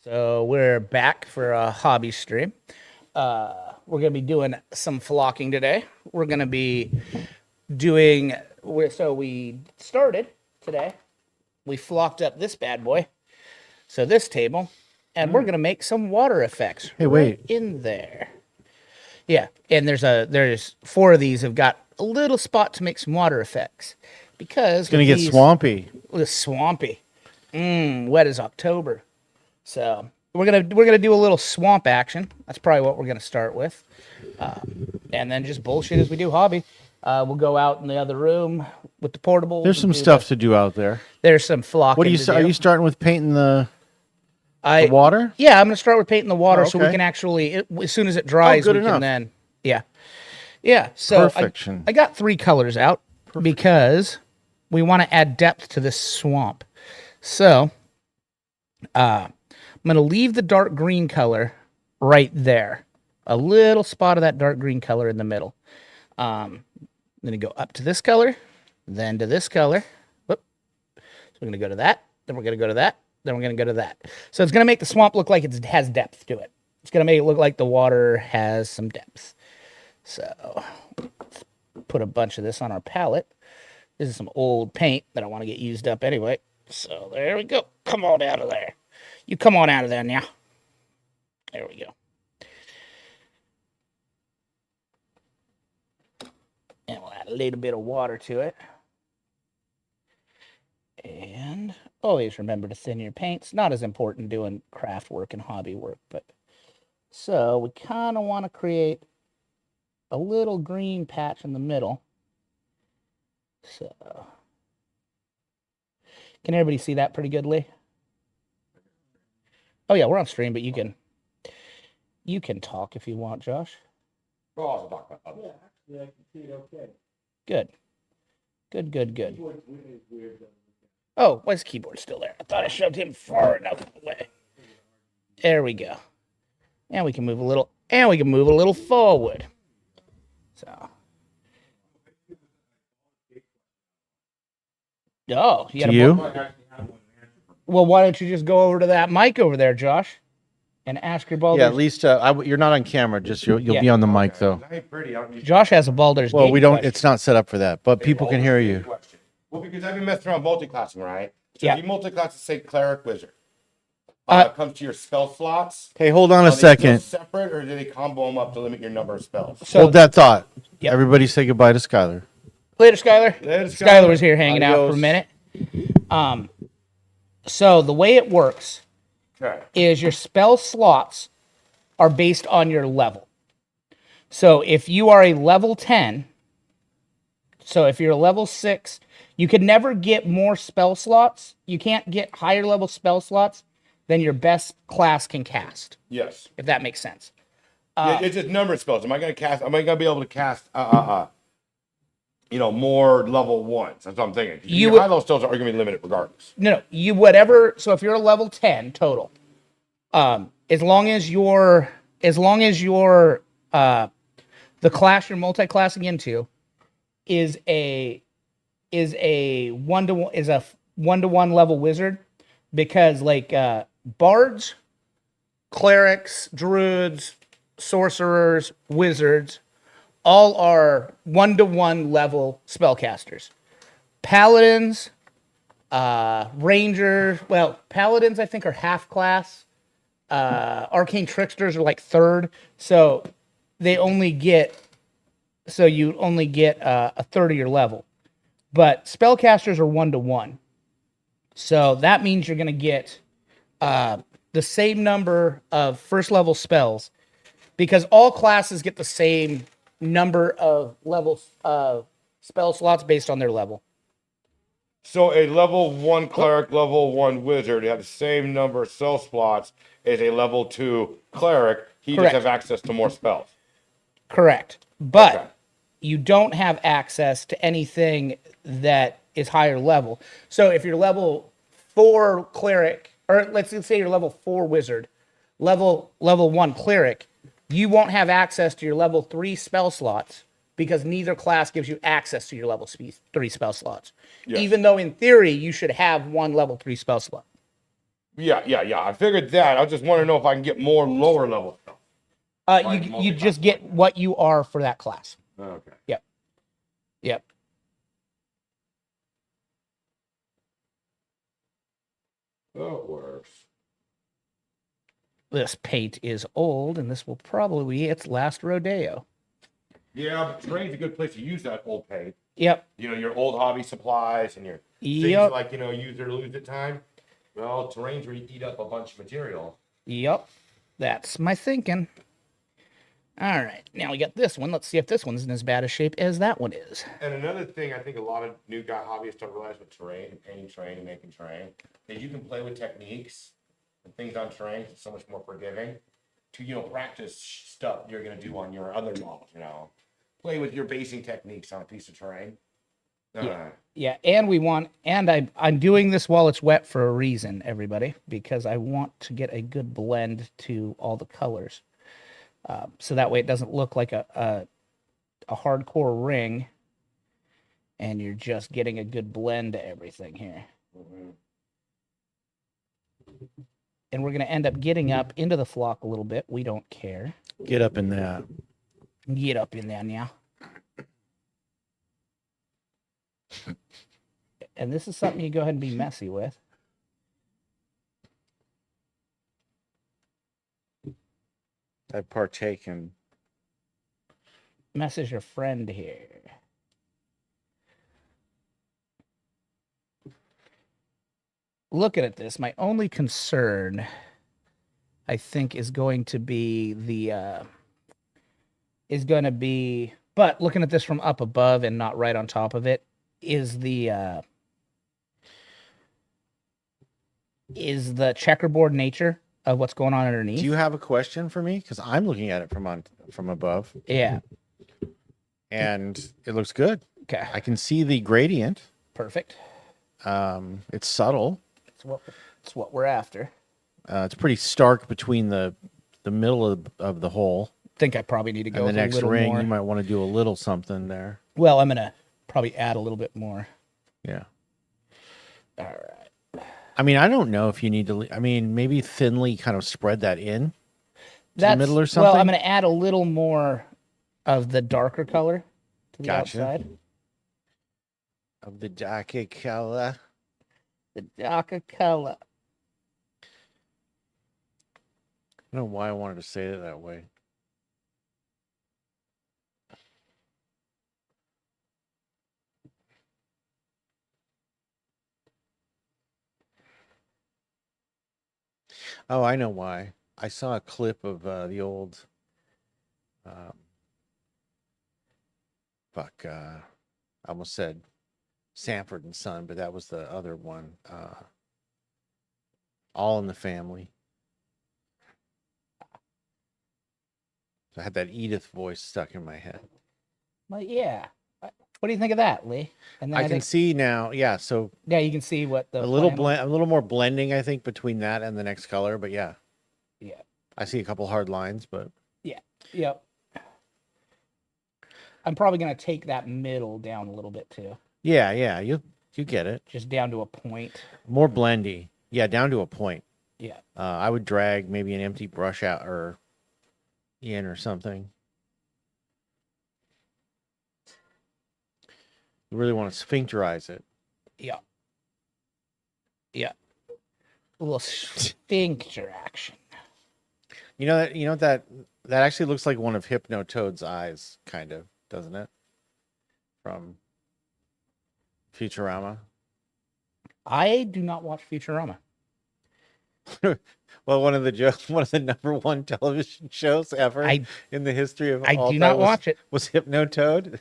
So we're back for a hobby stream. We're going to be doing some flocking today. We're going to be doing, so we started today. We flocked up this bad boy. So this table, and we're going to make some water effects. Hey, wait. In there. Yeah, and there's 4 of these have got a little spot to make some water effects. Because It's going to get swampy. It's swampy. Wet as October. So we're gonna do a little swamp action. That's probably what we're gonna start with, and then just bullshit as we do hobby. We'll go out in the other room with the portables. There's some stuff to do out there. There's some flocking. What are you starting with painting the water? Yeah, I'm gonna start with painting the water so we okay. can actually, as soon as it dries, we enough. can then yeah. So Perfection. I got 3 colors out because we want to add depth to this swamp. So I'm going to leave the dark green color right there. A little spot of that dark green color in the middle. I'm going to go up to this color, then to this color. Whoop. So we're going to go to that, then we're going to go to that, then we're going to go to that. So it's going to make the swamp look like it has depth to it. It's going to make it look like the water has some depth. So let's put a bunch of this on our palette. This is some old paint that I want to get used up anyway. So there we go. Come on out of there. You come on out of there now. There we go. And we'll add a little bit of water to it. And always remember to thin your paints. Not as important doing craft work and hobby work, but so we kind of want to create a little green patch in the middle. So can everybody see that pretty good, Lee? Oh yeah, we're on stream, but you can talk if you want, Josh. Oh, I'll talk about that. Yeah, I can see it okay. Good. Oh, why is the keyboard still there? I thought I shoved him far enough away. There we go. And we can move a little forward. So. Oh, well, why don't you just go over to that mic over there, Josh, and ask your Baldur's... Yeah, at least you're not on camera. Just you'll be on the mic though. I ain't pretty. Josh has a Baldur's Well, Gate we don't. question. It's not set up for that, but people can hear you. Well, because I've been messing around multi-classing, right? So Yeah. if you multi-class, say cleric wizard, it comes to your spell slots. Hey, hold on a Are they still second. separate, or do they combo them up to limit your number of spells? So, Hold that thought. Yep. Everybody say goodbye to Skylar. later, Skylar. Later, Skylar was here hanging out for a Adios. minute. So the way it works Okay. is your spell slots are based on your level. So if you are a level 10, so if you're a level 6, you could never get more spell slots. You can't get higher level spell slots than your best class can cast, Yes. if that makes sense. It's just number of spells. Am I going to be able to cast, more level 1s? That's what I'm thinking. Your high level spells are going to be limited regardless. No, so if you're a level 10 total, as long as you're the class you're multi-classing into is a 1-to-1 level wizard, because like bards, clerics, druids, sorcerers, wizards, all are 1-to-1 level spellcasters. Paladins, rangers, well, paladins I think are half class. Arcane tricksters are like third, so you only get a third of your level. But spellcasters are 1-to-1, so that means you're going to get the same number of first level spells, because all classes get the same number of levels of spell slots based on their level. So a level 1 cleric, level 1 wizard have the same number of spell slots as a level 2 cleric. He Correct. just have access to more spells. Correct. But Okay. you don't have access to anything that is higher level. So if you're level 4 cleric, or let's say you're level 4 wizard, level 1 cleric, you won't have access to your level 3 spell slots, because neither class gives you access to your level 3 spell slots. Yes. Even though in theory you should have one level 3 spell slot. Yeah. I figured that. I was just wondering if I can get more lower level stuff. Like You just get what you are for that class. Okay. Yep. That works. This paint is old, and this will probably be its last rodeo. Yeah, but terrain's a good place to use that old paint. Yep. Your old hobby supplies and your things Yep. like, use or lose at time. Well, terrain's where you eat up a bunch of material. Yep. That's my thinking. All right. Now we got this one. Let's see if this one's in as bad a shape as that one is. And another thing I think a lot of new guy hobbyists don't realize with terrain, painting terrain and making terrain, is you can play with techniques and things on terrain. It's so much more forgiving to, practice stuff you're going to do on your other models, Play with your basing techniques on a piece of terrain. Yeah, and I'm doing this while it's wet for a reason, everybody, because I want to get a good blend to all the colors. So that way it doesn't look like a hardcore ring, and you're just getting a good blend to everything here. Mm-hmm. And we're going to end up getting up into the flock a little bit. We don't care. Get up in that. Get up in there now. And this is something you go ahead and be messy with. I've partaken. Mess is your friend here. Looking at this, my only concern, I think, is going to be but looking at this from up above and not right on top of it, is the checkerboard nature of what's going on underneath. Do you have a question for me? Because I'm looking at it from above. Yeah. And it looks good. Okay. I can see the gradient. Perfect. It's subtle. It's what we're after. It's pretty stark between the middle of the hole. I think I probably need to go And the with a next little ring, more. you might want to do a little something there. Well, I'm gonna probably add a little bit more. Yeah. All right. I mean, I don't know if you need to. I mean, maybe thinly kind of spread that in to the middle or something. Well, I'm gonna add a little more of the darker color to the outside. Of the darker color. The darker color. I don't know why I wanted to say it that way. Oh, I know why. I saw a clip of the old, I almost said Sanford and Son, but that was the other one. All in the Family. So I had that Edith voice stuck in my head. Well, yeah. What do you think of that, Lee? And then I can see now. Yeah, so yeah, you can see what the a little more blending, I think, between that and the next color. But yeah, I see a couple hard lines, but yep. I'm probably gonna take that middle down a little bit too. Yeah, you get it. Just down to a point. More blendy. Yeah, down to a point. Yeah. I would drag maybe an empty brush out or in or something. You really want to sphincterize it. Yeah. A little sphincter action. You know that actually looks like one of Hypno Toad's eyes, kind of, doesn't it? From Futurama. I do not watch Futurama. Well, one of the #1 television shows ever in the history of I all do time not watch it. Was Hypno Toad.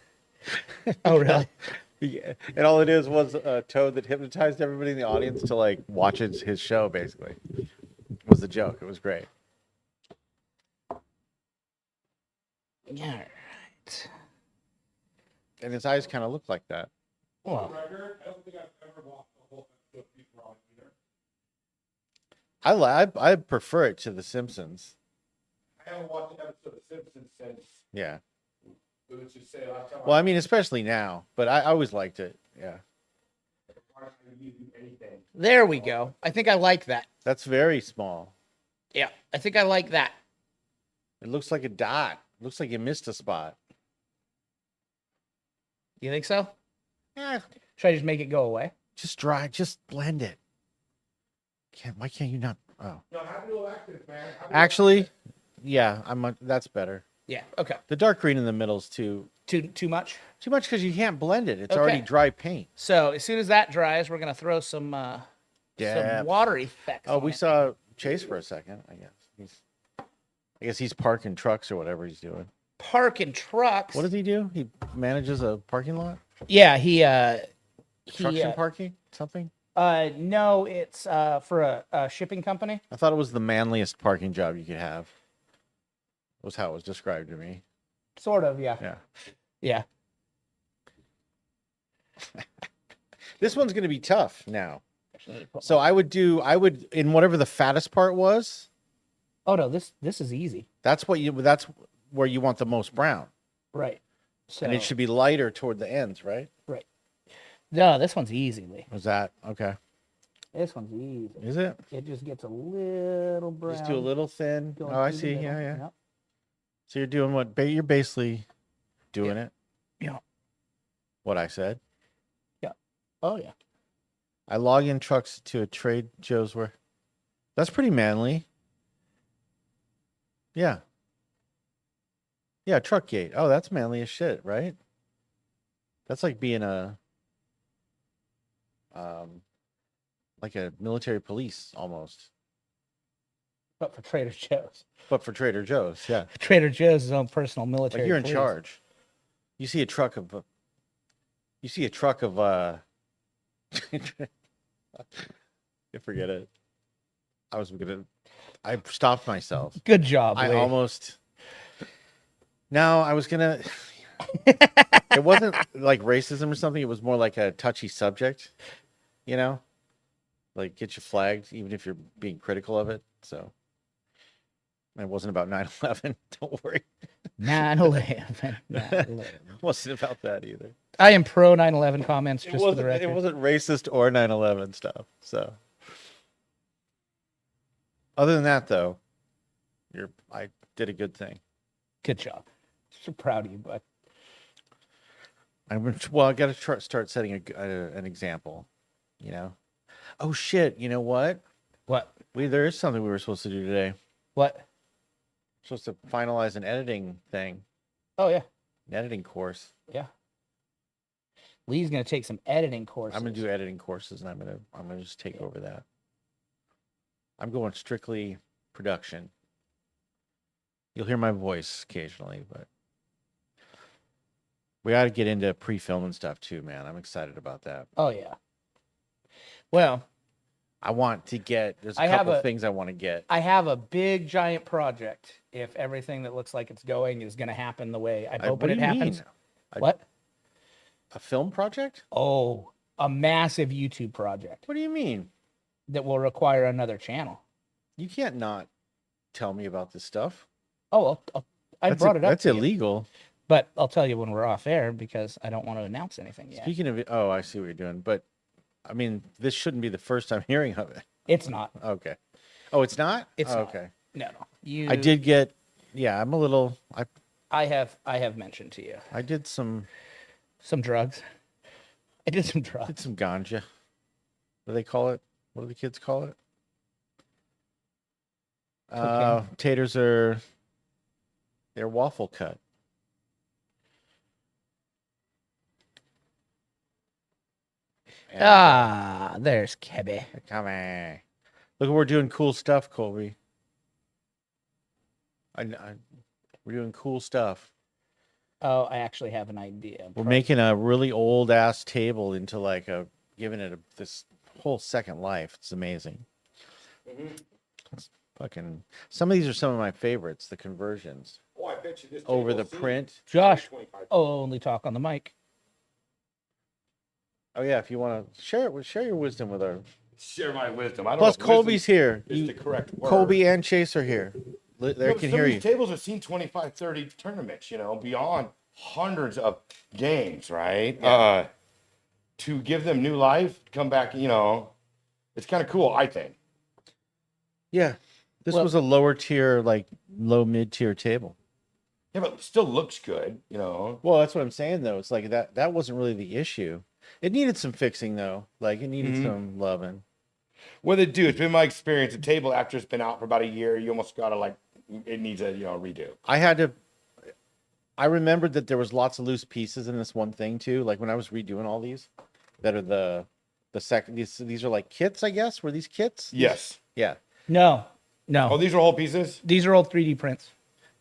Oh, really? Yeah. And all it is was a toad that hypnotized everybody in the audience to like watch his show, basically. Was the joke. It was great. All right. And his eyes kind of look like that. Well, I don't think I've ever watched the whole episode of Futurama either. I prefer it to The Simpsons. I haven't watched an episode of The Simpsons since. Yeah. Let's just say last time. Well, I mean, especially now, but I always liked it. Yeah. Anything. There we go. I think I like that. That's very small. Yeah, I think I like that. It looks like a dot. Looks like you missed a spot. You think so? Yeah. Should I just make it go away? Just blend it. Why can't you not? Oh. No, have a little active, man. Actually, yeah, that's better. Yeah. Okay. The dark green in the middle is too Too much. much because you can't blend it. It's Okay. already dry paint. So as soon as that dries, we're gonna throw some water effects. Oh, on we it. saw Chase for a second. I guess he's parking trucks or whatever he's doing. parking trucks. What does he do? He manages a parking lot, Yeah, he construction parking, something. no, it's for a shipping company. I thought it was the manliest parking job you could have. Was how it was described to me. Sort of, yeah. Yeah. Yeah. This one's going to be tough now. So I would in whatever the fattest part was. Oh no, this is easy. That's where you want the most brown. Right. So And it should be lighter toward the ends, right? right. No, this one's easy, Lee. Was that okay? This one's easy. Is it? It just gets a little brown. Just do a little thin. going Oh, I through the see. middle. Yeah, yeah. Yep. So you're doing what? You're basically doing it. Yeah. What I said. Oh yeah. I log in trucks to a trade Joe's where. That's pretty manly. Yeah. Yeah, truck gate. Oh, that's manly as shit, right? That's like being like a military police almost. But for Trader Joe's. But for Trader Joe's, yeah. Trader Joe's his own personal military. Like you're in police. charge. You see a truck of you forget it. I stopped myself. Good job, I Lee. almost. No, I was gonna. It wasn't like racism or something. It was more like a touchy subject, you know, like get you flagged even if you're being critical of it. So it wasn't about 9/11. Don't worry. 9/11. 9/11. It wasn't about that either. I am pro 9/11 comments just for the record. It wasn't racist or 9/11 stuff. So other than that, though, I did a good thing. Good job. So proud of you, bud. I got to start setting an example, you know. Oh shit! You know what? What? There is something we were supposed to do today. What? Supposed to finalize an editing thing, Oh yeah. an editing course. Yeah. Lee's gonna take some editing courses. I'm gonna do editing courses, and I'm gonna just take over that. I'm going strictly production. You'll hear my voice occasionally, but we got to get into pre-film and stuff too, man. I'm excited about that. Oh yeah. Well, I want to get. There's a I have couple a- things I want to get. I have a big giant project. If everything that looks like it's going is gonna happen the way I'm hoping What it do you happens. mean? I- What? A film project? Oh, a massive YouTube project What do you mean? that will require another channel. You can't not tell me about this stuff. Oh, I brought it up. That's to you, illegal. but I'll tell you when we're off air because I don't want to announce anything yet. Speaking of, oh, I see what you're doing. But I mean, this shouldn't be the first time hearing of it. It's not. Okay. Oh, it's not. It's not. okay. No. You. I did get. Yeah, I'm a little. I have mentioned to you I did some drugs. I did some drugs. did some ganja. What do they call it? What do the kids call it? Taters they're waffle cut. And, There's Kebby. come on. Look, we're doing cool stuff, Colby. We're doing cool stuff. Oh, I actually have an idea. We're making a really old ass table into like giving it this whole second life. It's amazing. It's fucking. Some of these are some of my favorites. The conversions Oh, I bet you this over the table's seen print. Josh. 25. Only talk on the mic. Oh yeah, if you want to share your wisdom with our. Share my wisdom. I don't Plus, know if Colby's wisdom here. is the correct word. Colby and Chase are here. They No, can some hear of you. these tables have seen 25, 30 tournaments, beyond hundreds of games, right? to give them new life, come back, it's kind of cool, I think. Yeah. This Well- was a lower tier, like low mid tier table. Yeah, but it still looks good, Well, that's what I'm saying though. It's like that wasn't really the issue. It needed some fixing though. Like it needed some loving. What they do, it's been my experience, a table after it's been out for about a year, you almost gotta it needs a redo. I remembered that there was lots of loose pieces in this one thing too. Like when I was redoing all these, that are the second. These are like kits, I guess. Were these kits? Yes. Yeah, No. Oh, these are whole pieces? These are old 3D prints.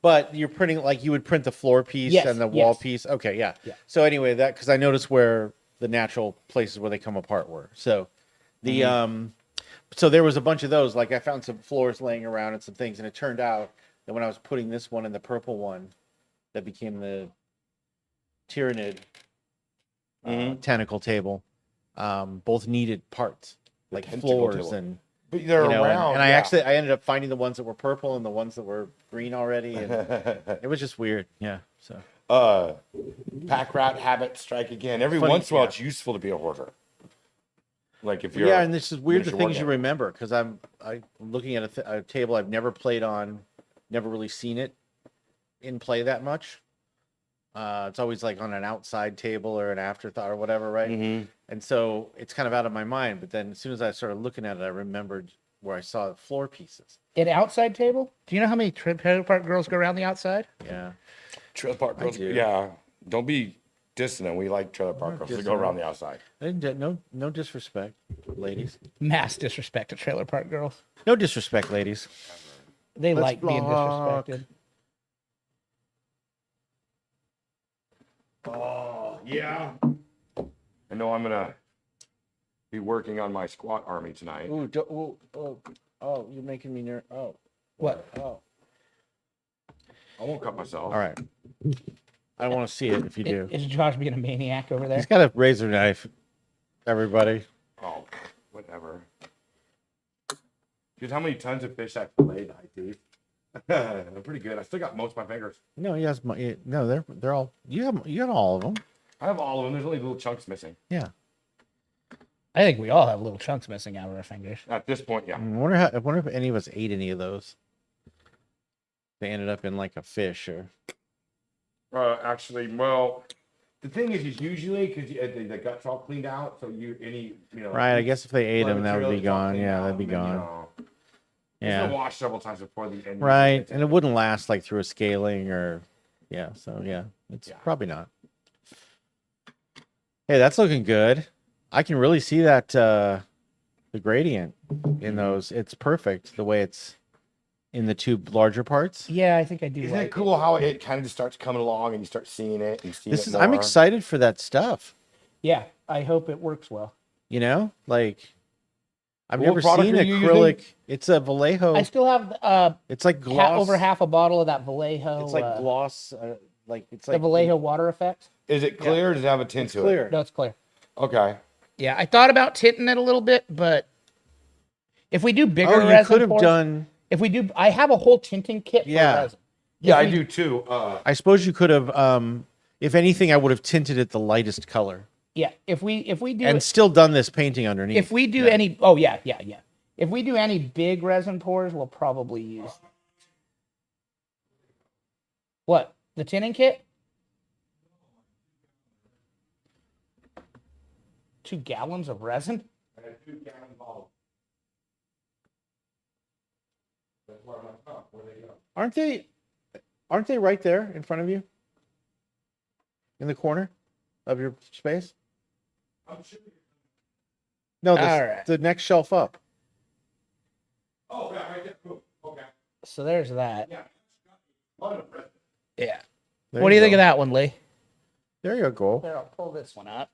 but you're printing like you would print the floor piece Yes, and the wall yes. piece. Okay, yeah. Yeah. So anyway, that because I noticed where the natural places where they come apart were. So the so there was a bunch of those. Like I found some floors laying around and some things, and it turned out that when I was putting this one and the purple one, that became the Tyrannid tentacle table, both needed parts like tentacle floors table. and But they're around. and I ended up finding the ones that were purple and the ones that were green already, and it was just weird. Yeah. So Pack rat habit strike again. Every Funny, once in a while, yeah. it's useful to be a hoarder. Like if you're yeah, and this is weird the miniature things you wargaming. remember because I'm looking at a table I've never played on, never really seen it in play that much. It's always like on an outside table or an afterthought or whatever, right? Mhm. And so it's kind of out of my mind. But then as soon as I started looking at it, I remembered where I saw the floor pieces. An outside table? Do you know how many trailer park girls go around the outside? Yeah. Trailer park girls. do. Yeah, don't be dissonant. We like trailer park girls to go dissonant. around the outside. No disrespect, ladies. Mass disrespect to trailer park girls. No disrespect, ladies. They Let's like being block. disrespected. Oh yeah. I know I'm gonna be working on my squat army tonight. Oh, you're making me nervous. Oh, What? oh. I won't cut myself. All right. I don't want to see it if you do. Is Josh being a maniac over there? He's got a razor knife, everybody. Oh, whatever. Dude, how many tons of fish I've filleted, Steve? I'm pretty good. I still got most of my fingers. No, he has no. They're all you got all of them. I have all of them. There's only little chunks missing. Yeah. I think we all have little chunks missing out of our fingers. At this point, yeah. I wonder if any of us ate any of those. They ended up in like a fish or. Actually, well, the thing is usually because the gut's all cleaned out, so Right. I guess if they ate blood them, that would material be is all gone. cleaned Yeah, out, that'd be and then, gone. It's Yeah. been washed several times before the end. Right, and it wouldn't last like through a scaling or, yeah. So yeah, it's Yeah. probably not. Hey, that's looking good. I can really see that the gradient in those. It's perfect the way it's in the two larger parts. Yeah, I think I do. Isn't like it cool how it kind of just starts coming along and you start seeing it and seeing it more? I'm excited for that stuff. Yeah, I hope it works well. You know, like I've What never product seen are you acrylic. using? It's a Vallejo. I still have It's like gloss. over half a bottle of that Vallejo. It's like gloss. Like it's the like Vallejo water effect. Is it clear or does it have a tint It's to clear. No, it's clear. it? Okay. Yeah, I thought about tinting it a little bit, but if we do bigger Oh, you resin could have pours- done. If we do, I have a whole tinting kit Yeah. for resin. Yeah, If I we- do too. I suppose you could have. If anything, I would have tinted it the lightest color Yeah, if we do and still done this painting underneath. if we do any, oh yeah. If we do any big resin pours, we'll probably use what, the tinning kit. 2 gallons of resin. I got 2-gallon bottle. That's where I'm like, oh, where they go? Aren't they right there in front of you? In the corner of your space? I'm sure. No, All right. the next shelf up. Oh, yeah, right there. Cool. Okay. So there's that. Yeah. Lot of resin. Yeah. There What do you think go. of that one, Lee? There you go. There, I'll pull this one up.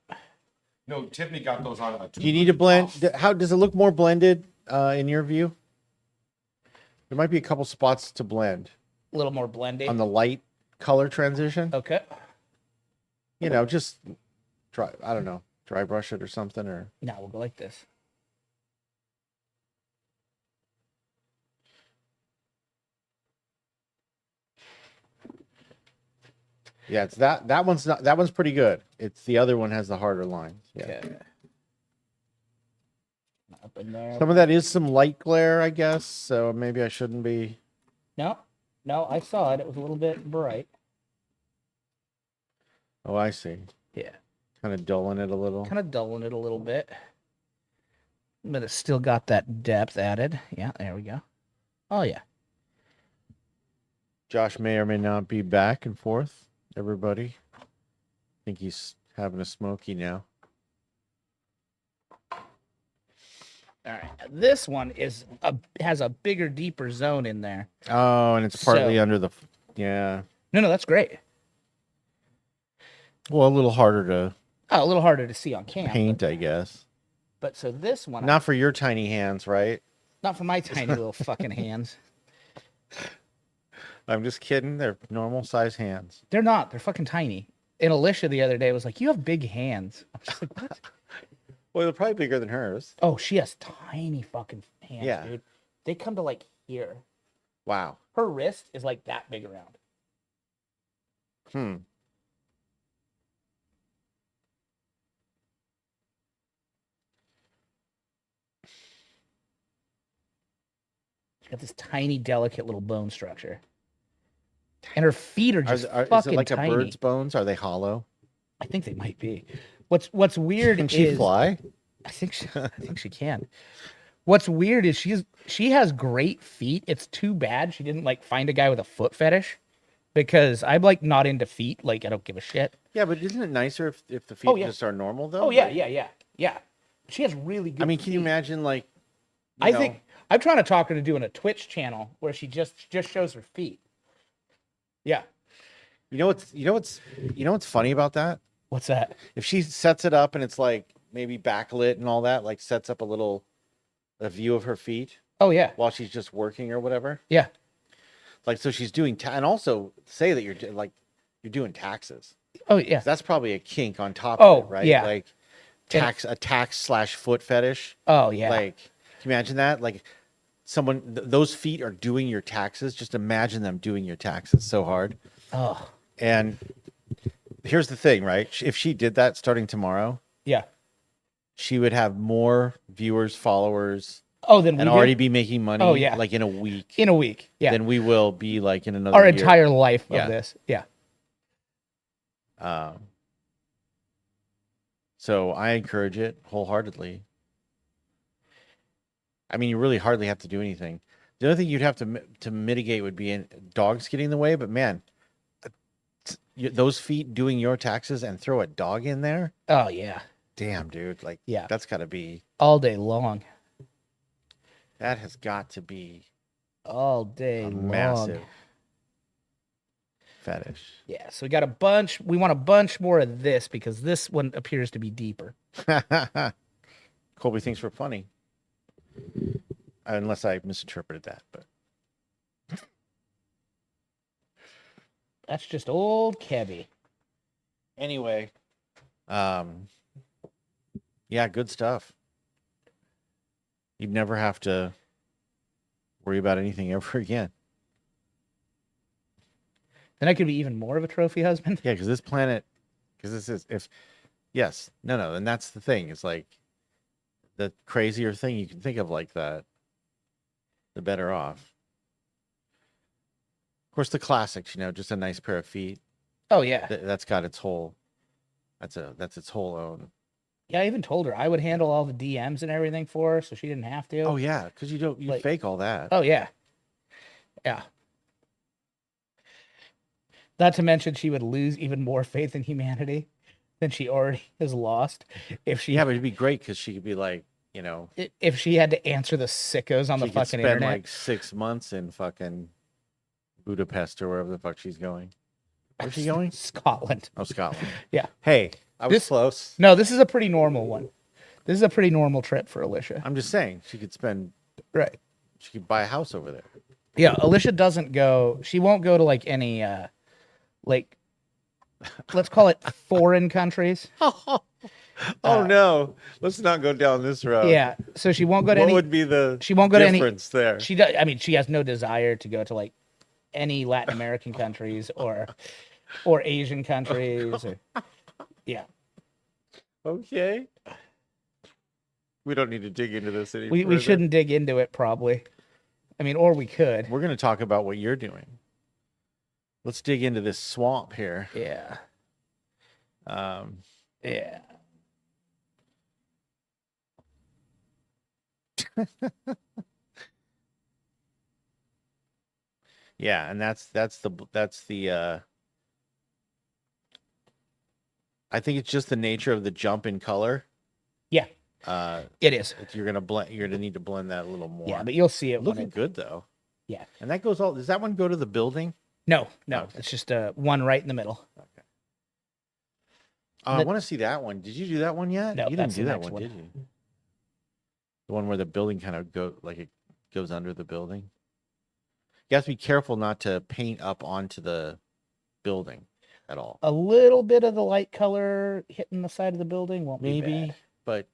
No, Tiffany got those on a Do you need to blend? How does it look more blended in your view? There might be a couple spots to blend A little more blending. on the light color transition. Okay. You know, just dry. I don't know, dry brush it or something, or Now we'll go like this. Yeah, it's that one's not that one's pretty good. It's the other one has the harder lines. Yeah. Okay. Up in there. Some of that is some light glare, I guess. So maybe I shouldn't be. No, no, I saw it. It was a little bit bright. Oh, I see. Yeah. Kind of dulling it a little. Kind of dulling it a little bit. But it's still got that depth added. Yeah, there we go. Oh, yeah. Josh may or may not be back and forth. Everybody. I think he's having a smoky now. All right. This one has a bigger, deeper zone in there. Oh, and it's partly So- under the. Yeah. No, that's great. Well, a little harder to Oh, a little harder to see on camera. paint, I guess. But so this one, Not for your tiny hands, right? not for my tiny little fucking hands. I'm just kidding. They're normal size hands. They're not. They're fucking tiny. And Alicia the other day was like, "You have big hands." I'm just like, "What?" Well, they're probably bigger than hers. Oh, she has tiny fucking hands, Yeah. dude. They come to like here. Wow. Her wrist is like that big around. Hmm. She's got this tiny, delicate little bone structure. And her feet are just Is it fucking like tiny. a bird's bones? Are they hollow? I think they might be. What's weird Can is she fly? I think she can. What's weird is she has great feet. It's too bad she didn't like find a guy with a foot fetish, because I'm like not into feet. Like I don't give a shit. Yeah, but isn't it nicer if the feet Oh, yeah. just are normal though? Oh yeah, Like, yeah. She has really good. I mean, can you feet. imagine like? you I know, think I'm trying to talk her to doing a Twitch channel where she just shows her feet. Yeah. you know what's funny about that? What's that? If she sets it up and it's like maybe backlit and all that, like sets up a view of her feet Oh yeah. while she's just working or whatever. Yeah. Like so she's doing and also say that you're doing taxes. Oh yeah. That's probably a kink on top Oh, of it, right? yeah. Like a tax/foot fetish. Oh yeah. Like, can you imagine that? Like, someone those feet are doing your taxes. Just imagine them doing your taxes so hard. Oh And here's the thing, right? If she did that starting tomorrow, yeah. she would have more viewers, followers, Oh, then we and did? already be making money. Oh, yeah. Like in a week. In a week. Yeah. Than we will be like in another Our year. entire life Yeah. of this. Yeah. So I encourage it wholeheartedly. I mean, you really hardly have to do anything. The other thing you'd have to mitigate would be dogs getting in the way. But man, those feet doing your taxes and throw a dog in there. Oh yeah. Damn, dude. Like, Yeah. that's got to be. All day long. That has got to be All day a long. massive fetish. Yeah. So we got a bunch. We want a bunch more of this because this one appears to be deeper. Colby thinks we're funny. Unless I misinterpreted that, but That's just old Kebby. anyway, yeah, good stuff. You'd never have to worry about anything ever again. Then I could be even more of a trophy husband. Yeah, because this is no, and that's the thing. It's like the crazier thing you can think of like that, the better off. Of course, the classics, just a nice pair of feet. Oh yeah. That's got its whole. That's its whole own. Yeah, I even told her I would handle all the DMs and everything for her, so she didn't have to. Oh yeah, because you Like- fake all that. Oh yeah. Yeah. Not to mention she would lose even more faith in humanity than she already has lost if she Yeah, but it'd be great because she could be like, if she had to answer the sickos on the she could fucking spend internet. like 6 months in fucking Budapest or wherever the fuck she's going. Where's she going? Scotland. Oh, Scotland. Yeah. Hey, I was This- close. No, this is a pretty normal one. This is a pretty normal trip for Alicia. I'm just saying she Right. could buy a house over there. Yeah, Alicia doesn't go. She won't go to like any like let's call it foreign countries. No, let's not go down this road. Yeah. So she won't go to What any would be the she won't go to any difference there? she does I mean she has no desire to go to like any Latin American countries or or Asian countries. Or, yeah, Okay. We don't need to dig into this any we further. shouldn't dig into it probably. I mean, or we could. We're going to talk about what you're doing. Let's dig into this swamp here. Yeah, Um, yeah. yeah, and that's the I think it's just the nature of the jump in color. Yeah, it is. You're gonna need to blend that a little more. Yeah, but you'll see it when looking it. good though. Yeah. And that goes all. Does that one go to the building? No, Okay. it's just one right in the middle. Okay. I want to see that one. Did you do that one yet? No, you didn't that's do the that next one, one. did you? The one where the building kind of it goes under the building. You have to be careful not to paint up onto the building at all. A little bit of the light color hitting the side of the building won't be Maybe, bad. but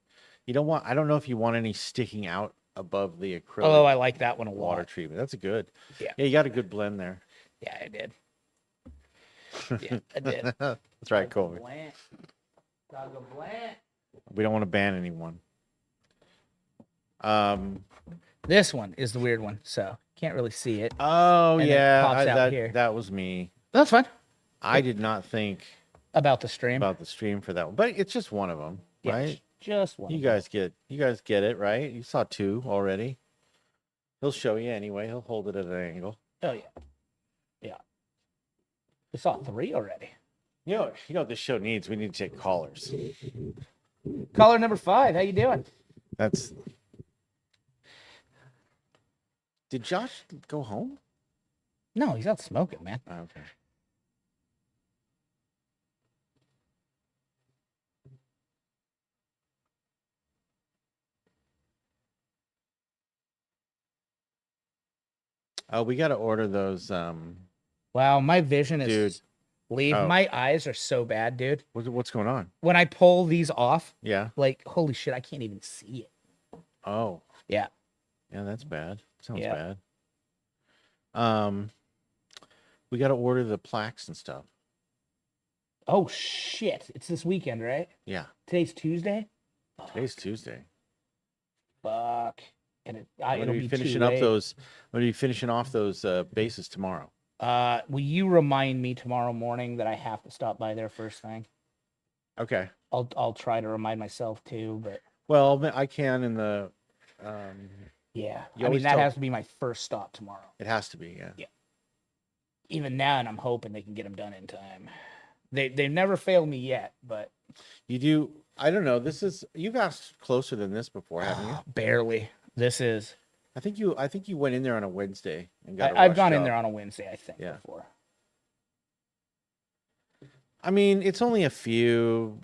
you don't want. I don't know if you want any sticking out above the acrylic. Although I like that one a lot. water treatment. That's a good. Yeah. Yeah, you got a good blend there. Yeah, I did. Yeah, I did. That's right, Colby. Doggo Blant. We don't want to ban anyone. This one is the weird one, so can't really see it. Oh And it yeah, pops out here. that was me. That's fine. I did not think About the stream. about the stream for that one, but it's just one of them, Yeah, right? just one. You guys get it, right? You saw two already. He'll show you anyway. He'll hold it at an angle. Oh yeah. Yeah. We saw 3 already. You know what this show needs? We need to take callers. Caller number 5, how you doing? That's. Did Josh go home? No, he's out smoking, man. Oh, okay. Oh, we got to order those. Wow, my vision is Dude. leave. Oh. My eyes are so bad, dude. What's going on? When I pull these off, Yeah. like holy shit, I can't even see it. Oh. Yeah. Yeah, that's bad. Sounds Yeah. bad. We got to order the plaques and stuff. Oh shit. It's this weekend, right? Yeah. Today's Tuesday? Today's Tuesday. Fuck. And I'm it'll gonna be be finishing too up late. those. I'm gonna be finishing off those bases tomorrow. Will you remind me tomorrow morning that I have to stop by there first thing? Okay. I'll try to remind myself too, but Well, I can in the. yeah. You I mean always that tell- has to be my first stop tomorrow. It has to be. Yeah. Even now, and I'm hoping they can get them done in time. They've never failed me yet, but You do. I don't know. You've asked closer than this before, haven't you? barely. This is. I think you went in there on a Wednesday and got. I've gone in there on a Wednesday, I think, Yeah. before. I mean, it's only a few.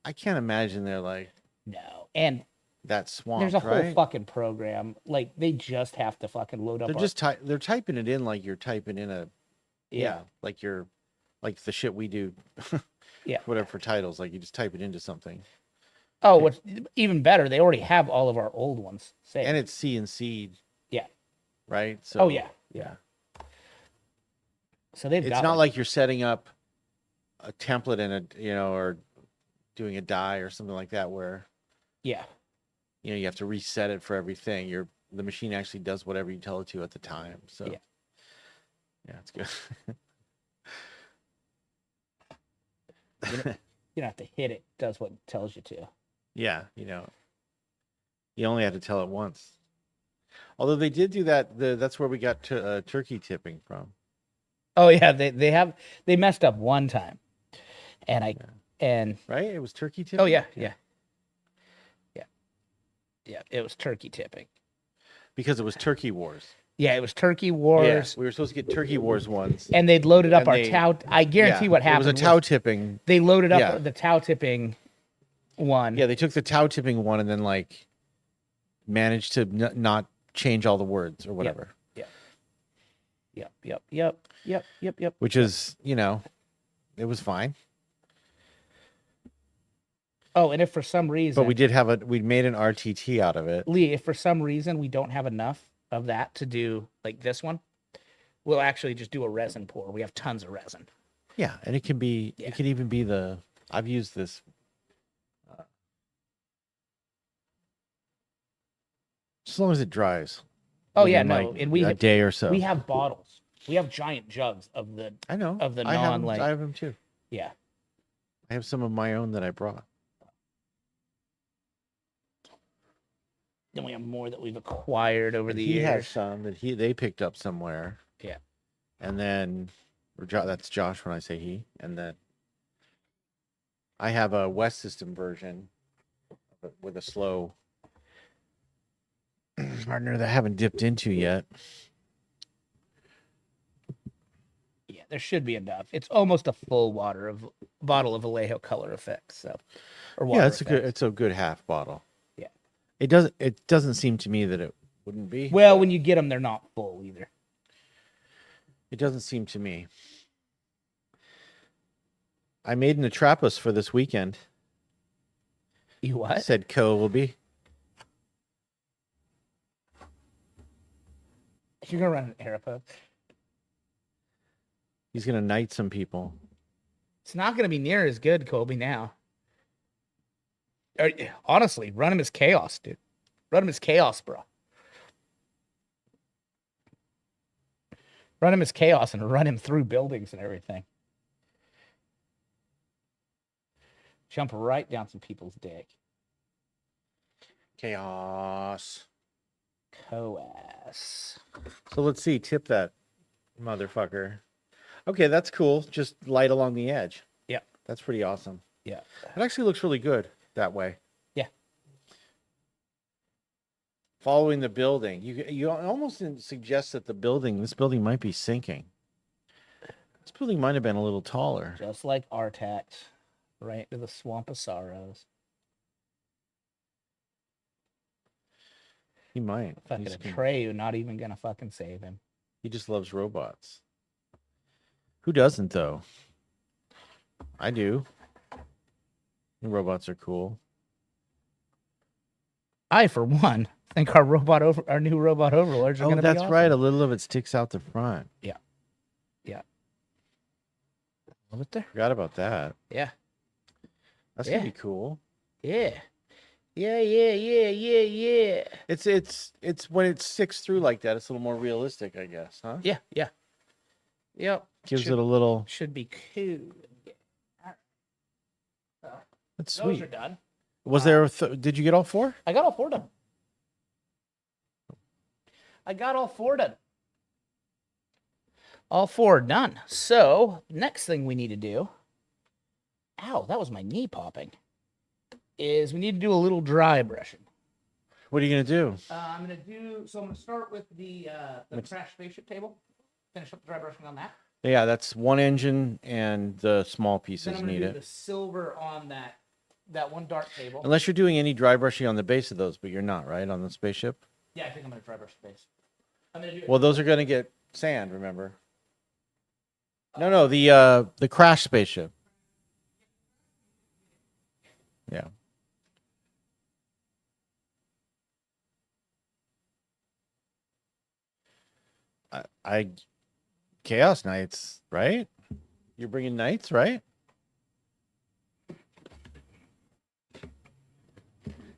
I can't imagine they're like No, and that swamp. there's a whole right? fucking program. Like they just have to fucking load up. They're just they're typing it in like you're typing in a like you're like the shit we do. Yeah. Whatever for titles, like you just type it into something, Oh, what's even better? They already have all of our old ones saved. and it's CNC'd. Yeah. Right. So. Oh yeah, yeah. So they've It's got not like you're setting up a template in or doing a die or something like that where yeah. you have to reset it for everything. The machine actually does whatever you tell it to at the time. So yeah, it's good. You don't have to hit it. It does what it tells you to. Yeah, you only had to tell it once. Although they did do that, that's where we got turkey tipping from. Oh yeah, they messed up one time, and Right? It was turkey tipping. oh yeah. It was turkey tipping. Because it was Turkey Wars. Yeah, it was Turkey Wars, Yeah, we were supposed to get Turkey Wars ones. and they'd loaded up And our they- towel. I guarantee what happened. It was a towel tipping. They loaded up Yeah. the towel tipping one. Yeah, they took the towel tipping one and then managed to not change all the words or whatever. Yep. Which is, it was fine. Oh, and if for some reason, But we made an RTT out of it. Lee, if for some reason we don't have enough of that to do like this one, We'll actually just do a resin pour. We have tons of resin. Yeah, and it can be. Yeah. It can even be the. I've used this. As long as it dries. Oh yeah, within, no, like, and we a day or so. we have bottles. We have giant jugs of the I know. of the I have 'em- non-like. I have them too. Yeah. I have some of my own that I brought. Then we have more that we've acquired over the He years. has some that they picked up somewhere. Yeah. And then, that's Josh when I say he. And then I have a West System version with a slow partner that I haven't dipped into yet. Yeah, there should be enough. It's almost a full bottle of Vallejo Color Effects. So, or water Yeah, it's effects. it's a good half bottle. Yeah. It doesn't seem to me that it wouldn't be. Well, when you get them, they're not full either. It doesn't seem to me. I made an Atrapos for this weekend. You what? Said Co will be. You're gonna run an Arapaho. He's gonna knight some people. It's not gonna be near as good, Colby. Now, honestly, run him as chaos, dude. Run him as chaos, bro. Run him as chaos and run him through buildings and everything. Jump right down some people's dick. Chaos. Coas. So let's see. Tip that motherfucker. Okay, that's cool. Just light along the edge. Yeah. That's pretty awesome. Yeah. It actually looks really good that way. Yeah. Following the building, you almost suggest that this building might be sinking. This building might have been a little taller. Just like Artax, right to the swamp of sorrows. He might. Fucking Atreyu not even gonna fucking save him. He just loves robots. Who doesn't though? I do. Robots are cool. I, for one, think our new robot overlords are Oh, gonna be that's awesome. right. A little of it sticks out the front. Yeah. Yeah. Love it there. Forgot about that. Yeah. That's Yeah. gonna be cool. Yeah. Yeah. It's when it sticks through like that, it's a little more realistic, I guess, huh? Yeah. Yeah. Yep. Gives should, it a little. should be cool. That's Those sweet. are done. Was there? Did you get all four? I got all four done. All four done. So, next thing we need to do. Ow, that was my knee popping. Is we need to do a little dry brushing. What are you gonna do? I'm gonna start with the trash spaceship table. Finish up the dry brushing on that. Yeah, that's one engine and the small Then pieces I'm gonna need do it. the silver on that one dark table. Unless you're doing any dry brushing on the base of those, but you're not, right? On the spaceship. Yeah, I think I'm gonna dry brush the base. I'm gonna do it. Well, those are gonna get sand. Remember? No, the crash spaceship. Yeah. I Chaos Knights, right? You're bringing Knights, right?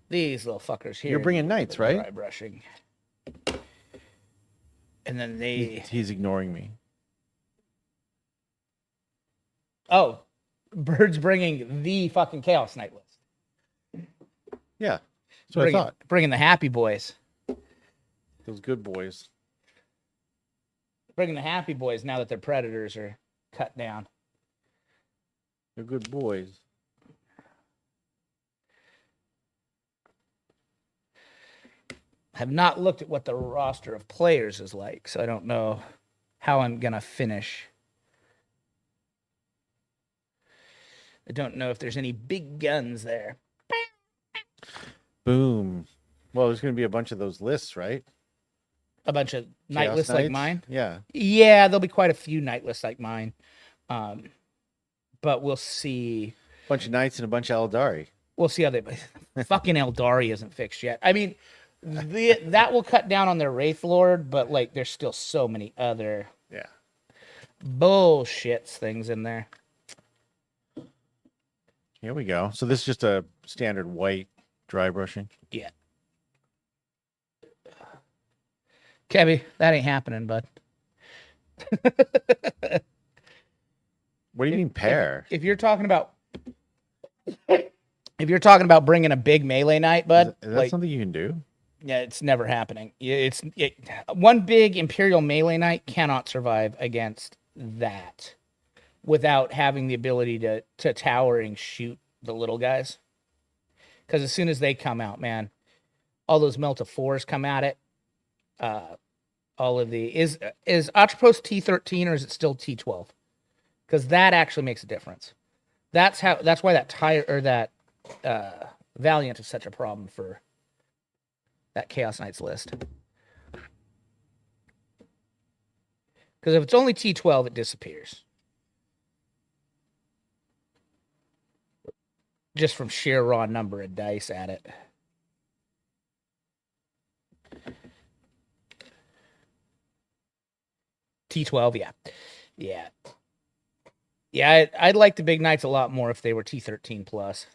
These little fuckers here. You're bringing need a knights, little right? Dry brushing. And then they. He's ignoring me. Oh, Byrd's bringing the fucking Chaos Knight list. Yeah, that's what I thought. Bringing the happy boys. Those good boys. Bringing the happy boys now that their predators are cut down. They're good boys. Have not looked at what the roster of players is like, so I don't know how I'm gonna finish. I don't know if there's any big guns there. Boom. Well, there's going to be a bunch of those lists, right? A bunch of night Chaos lists like Knights? mine. Yeah. Yeah, there'll be quite a few night lists like mine. But we'll see. Bunch of Knights and a bunch of Eldari. We'll see how they. Fucking Eldari isn't fixed yet. I mean, that will cut down on their Wraith Lord, but like, there's still so many other. Yeah. bullshits things in there. Here we go. So this is just a standard white dry brushing. Yeah. Kevy, that ain't happening, bud. What do you mean pair? If you're talking about bringing a big melee night, bud, Is that something you can do? yeah, it's never happening. One big Imperial melee knight cannot survive against that without having the ability to tower and shoot the little guys. Because as soon as they come out, man, all those melt of fours come at it. All of the is Atropos T13 or is it still T12? Because that actually makes a difference. That's why that Valiant is such a problem for that Chaos Knights list. Because if it's only T12, it disappears. Just from sheer raw number of dice at it. T12, yeah. Yeah. Yeah, I'd like the big knights a lot more if they were T13 plus.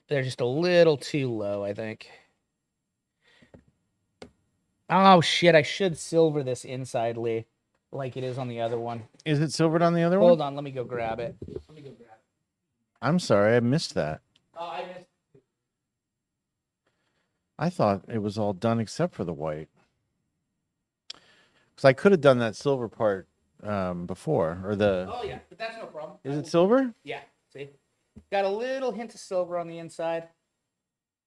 They're just a little too low, I think. Oh, shit, I should silver this inside, Lee, like it is on the other one. Is it silvered on the other one? Hold on, let me go grab it. I'm sorry, I missed that. Oh, I missed. I thought it was all done except for the white. Because I could have done that silver part before, or the. Oh, yeah, but that's no problem. Is it silver? Yeah, see? Got a little hint of silver on the inside.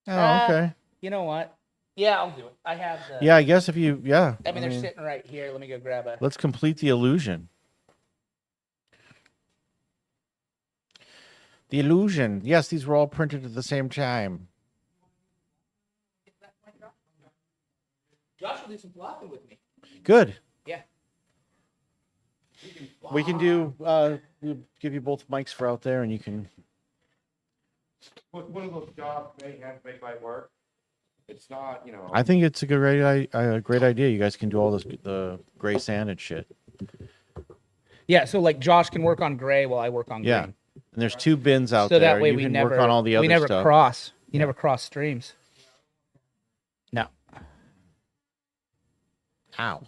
Oh, okay. You know what? Yeah, I'll do it. I have the... Yeah, I guess if you, yeah. I mean, they're sitting right here. Let me go grab a... Let's complete the illusion. The illusion. Yes, these were all printed at the same time. Josh will do some flopping with me. Good. Yeah. We can do, we'll give you both mics for out there and you can. One of those jobs they have to make light work. It's not, you know. I think it's a great idea. You guys can do all this, the gray sanded shit. Yeah, so like Josh can work on gray while I work on Yeah. green. And there's 2 bins out So there. that way you we can never work on all the other we never stuff. cross. You never cross streams. No. Ow.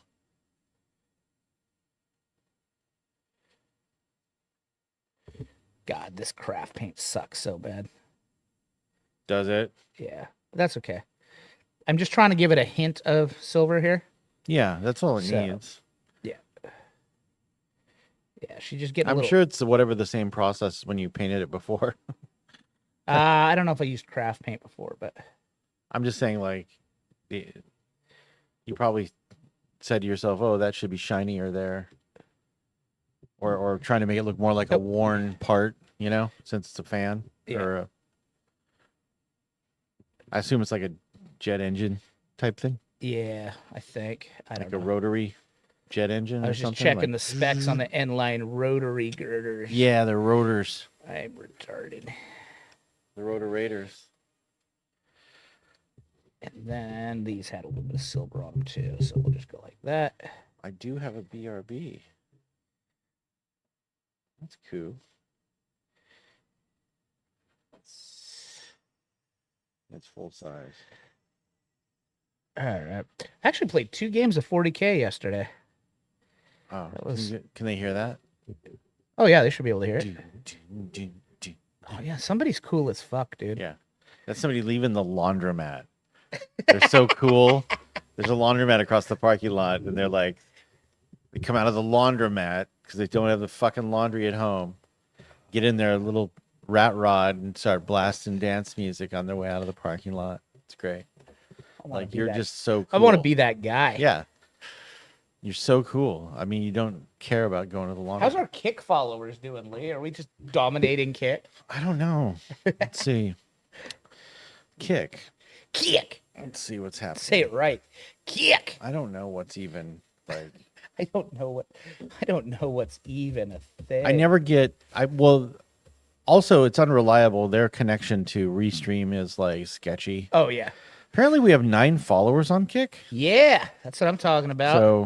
God, this craft paint sucks so bad. Does it? Yeah, but that's okay. I'm just trying to give it a hint of silver here. Yeah, that's all it So, needs. Yeah. Yeah, she just getting a I'm little... sure it's whatever the same process when you painted it before. I don't know if I used craft paint before, but... I'm just saying, like, you probably said to yourself, "Oh, that should be shinier there," or trying to make it look more like a worn part, you know, since it's a fan. Yeah. Or I assume it's like a jet engine type thing, Yeah, I think. I don't like a know. rotary jet engine. I or was just something, checking like, the specs on the end line rotary girders. Yeah, the rotors, I'm retarded. the rotorators. And then these had a little bit of silver on them too, so we'll just go like that. I do have a BRB. That's cool. It's full size. All right. I actually played 2 games of 40K yesterday. Oh, That was- can they hear that? Oh yeah, they should be able to hear it. Oh yeah, somebody's cool as fuck, dude. Yeah, that's somebody leaving the laundromat. They're so cool. There's a laundromat across the parking lot, and they're like, they come out of the laundromat because they don't have the fucking laundry at home. Get in their little rat rod and start blasting dance music on their way out of the parking lot. It's great. I wanna Like be you're that- just so cool. I want to be that guy. Yeah. You're so cool. I mean, you don't care about going to the laundry. How's our kick followers doing, Lee? Are we just dominating kick? I don't know. Let's see. Kick. Kick. Let's see what's happening. Say it right. Kick. I don't know what's even like. I don't know what's even a thing. I never get. Also, it's unreliable. Their connection to Restream is like sketchy. Oh yeah. Apparently, we have 9 followers on Kick. Yeah, that's what I'm talking about. So,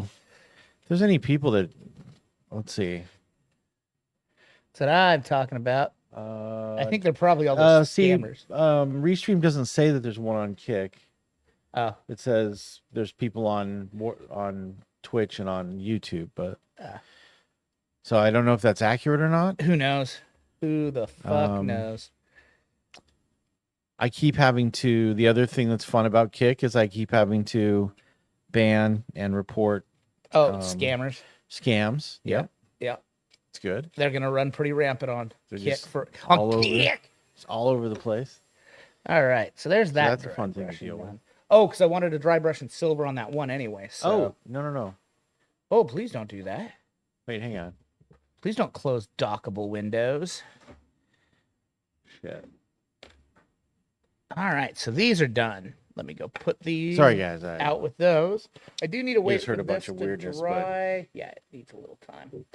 if there's any people that, let's see. That's what I'm talking about. I think they're probably all the scammers. Restream doesn't say that there's one on Kick. Oh, It says there's people on Twitch and on YouTube, but so I don't know if that's accurate or not. who knows? Who the fuck knows? I keep having to. The other thing that's fun about Kick is I keep having to ban and report Oh, scammers. scams. Yep, Yeah, it's good. they're gonna run pretty rampant on They're Kick just for all on over. Kick. It's all over the place. All right, so there's that. that's a dry fun thing to brushing deal with. done. Oh, because I wanted to dry brush in silver on that one anyway. So. No. Oh, please don't do that. Wait, hang on. Please don't close dockable windows. Shit. All right, so these are done. Let me go put these Sorry, guys. out with those. I do need to wait just heard for a bunch this of to weirdness, but- dry. Yeah, it needs a little time.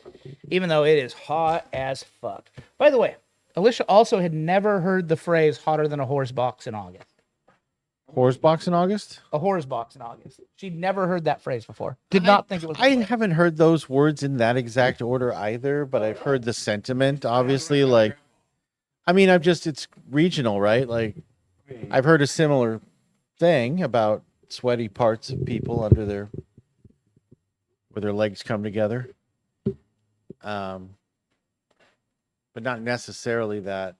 Even though it is hot as fuck. By the way, Alicia also had never heard the phrase hotter than a horse box in August. Horse box in August. A horse box in August. She'd never heard that phrase before. Did not think it was. I haven't heard those words in that exact order either, but I've heard the sentiment. Obviously, like, I mean, it's regional, right? Like, I've heard a similar thing about sweaty parts of people under where their legs come together. But not necessarily that,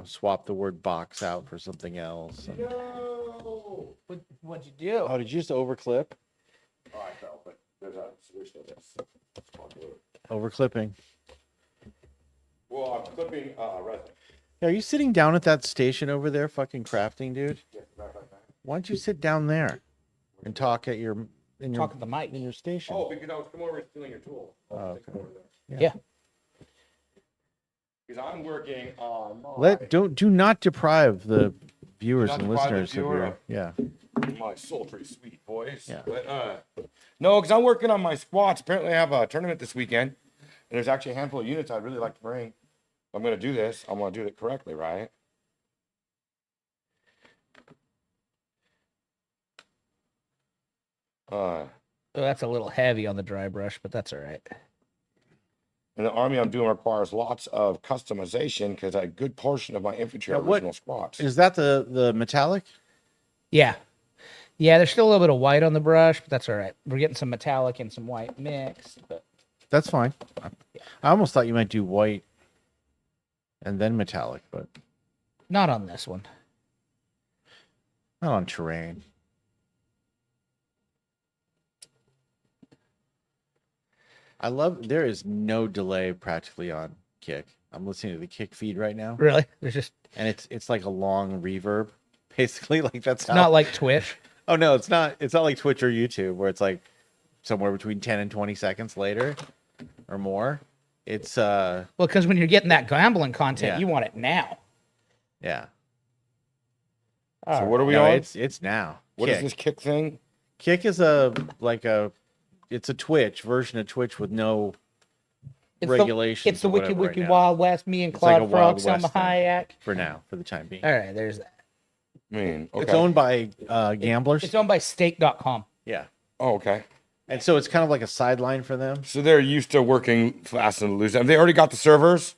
swap the word box out for something else. No. What'd you do? Oh, did you just overclip? Oh, I fell, but there's a solution to this. Overclipping. Well, I'm clipping resin. Are you sitting down at that station over there fucking crafting, dude? Why don't you sit down there and talk at your Talk at the mic. in your station? Oh, because I was coming over and stealing your tool. Oh, okay. Yeah. Because I'm working on my, Do not deprive the viewers Not and deprive the listeners of viewer your my sultry sweet voice. Yeah. But no, because I'm working on my squats. Apparently, I have a tournament this weekend, and there's actually a handful of units I'd really like to bring. I'm going to do this. I'm going to do it correctly, right? Oh, that's a little heavy on the dry brush, but that's all right. And the army I'm doing requires lots of customization because a good portion of my infantry are Now, what- original squats. Is that the metallic? Yeah. Yeah, there's still a little bit of white on the brush, but that's all right. We're getting some metallic and some white mixed, but That's fine. I almost thought you might do white and then metallic, but not on this one. not on terrain. There is no delay practically on Kick. I'm listening to the Kick feed right now, Really? There's just and it's like a long reverb, basically. Like that's how. not like Twitch. Oh no, it's not. It's not like Twitch or YouTube where it's like somewhere between 10 and 20 seconds later or more. It's Well, because when you're getting that gambling content, Yeah. you want it now. yeah. So what are we No, on? it's now. What is Kick. this kick thing? Kick is it's a Twitch version of Twitch with no It's regulations. It's the or Wiki whatever Wiki right now, Wild West, me and It's like Claude a Frog, Wild Selma West thing. Hayek. for now, for the time being. All right, there's that. I mean, okay. It's owned by gamblers. It's owned by stake.com. Yeah. Oh, okay. And so it's kind of like a sideline for them. So they're used to working fast and loose. Have they already got the servers?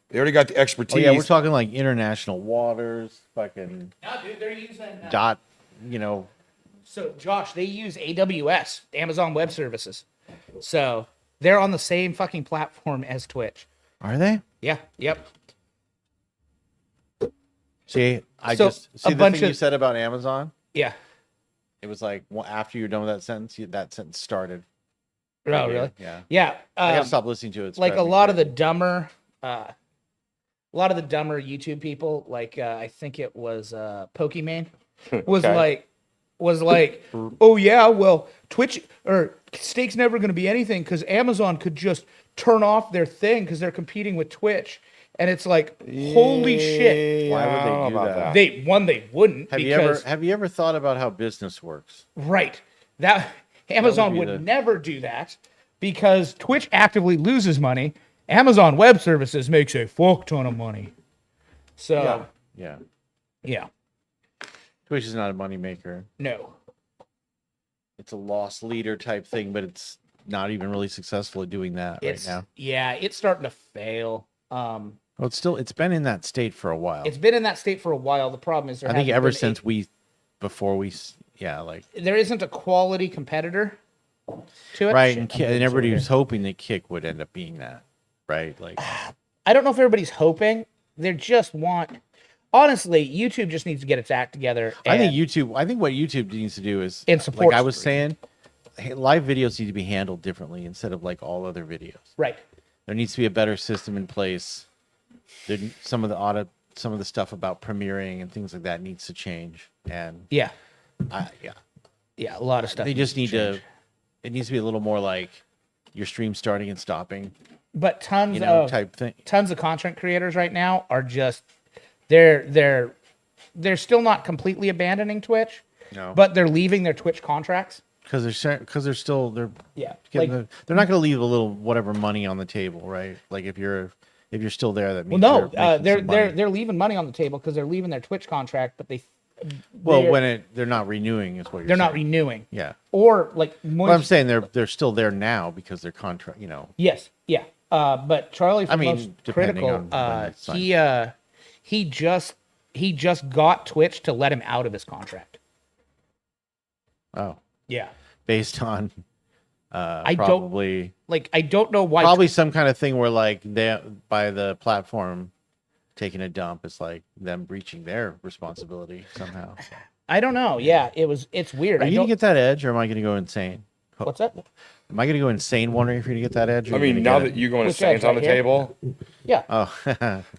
They already got the expertise. Oh yeah, we're talking like international waters, fucking No, dude, they're using dot, So, Josh, they use AWS, Amazon Web Services. So, they're on the same fucking platform as Twitch. Are they? Yeah, yep. See, So, see a the bunch thing you of- said about Amazon. Yeah. It was like after you're done with that sentence, that sentence started. Oh, really? Yeah. Yeah. I gotta stop listening to it. It's Like a driving me lot of the crazy. dumber, YouTube people, like I think it was Pokimane, was Okay. like, oh yeah, well, Twitch or Stake's never going to be anything because Amazon could just turn off their thing because they're competing with Twitch, and it's like, holy shit. Why would they I don't know do about that? They wouldn't Have because you ever thought about how business works? right, that Amazon be would the- never do that because Twitch actively loses money. Amazon Web Services makes a fuck ton of money. So Yeah. yeah, Twitch is not a moneymaker. no. It's a loss leader type thing, but it's not even really successful at doing that It's right now. yeah, it's starting to fail. Well, it's been in that state for a while. It's been in that state for a while. The problem is, I think ever since there isn't a quality competitor to it. right, Shit, and, I'm getting and everybody sore was hoping that Kick would end up being that, right? Like, here. I don't know if everybody's hoping. They just want. Honestly, YouTube just needs to get its act together. I think and- I think what YouTube needs to do is, And support like I was streaming. saying, live videos need to be handled differently instead of like all other videos. Right. There needs to be a better system in place. Some of the stuff about premiering and things like that needs to change. And Yeah. yeah, Yeah. A lot of stuff. they just need change. to. It needs to be a little more like your stream starting and stopping, But tons type thing. tons of content creators right now are just they're still not completely abandoning Twitch, No, but they're leaving their Twitch contracts. because they're still Yeah. getting Like, they're not going to leave a little whatever money on the table, right? Like if you're still there, that well, means no, they're making some money. they're leaving money on the table because they're leaving their Twitch contract, but Well, they're- they're not renewing is what you're they're not saying. renewing. Yeah. Or like But I'm saying they're still there now because their contract, yes, yeah. But Charlie, from I mean, Most depending Critical, on when it's signed. he just got Twitch to let him out of his contract. Oh, Yeah. based on I probably I don't know why. probably some kind of thing where like they by the platform taking a dump, it's like them breaching their responsibility somehow. I don't know. Yeah, it's weird. Are I you don't, gonna get that edge, or am I gonna go insane? what's that? Am I gonna go insane wondering if you're gonna get that edge? Or I you're mean, gonna now get that it? you're going to Which edge, Saints on right the here? table, Yeah, oh,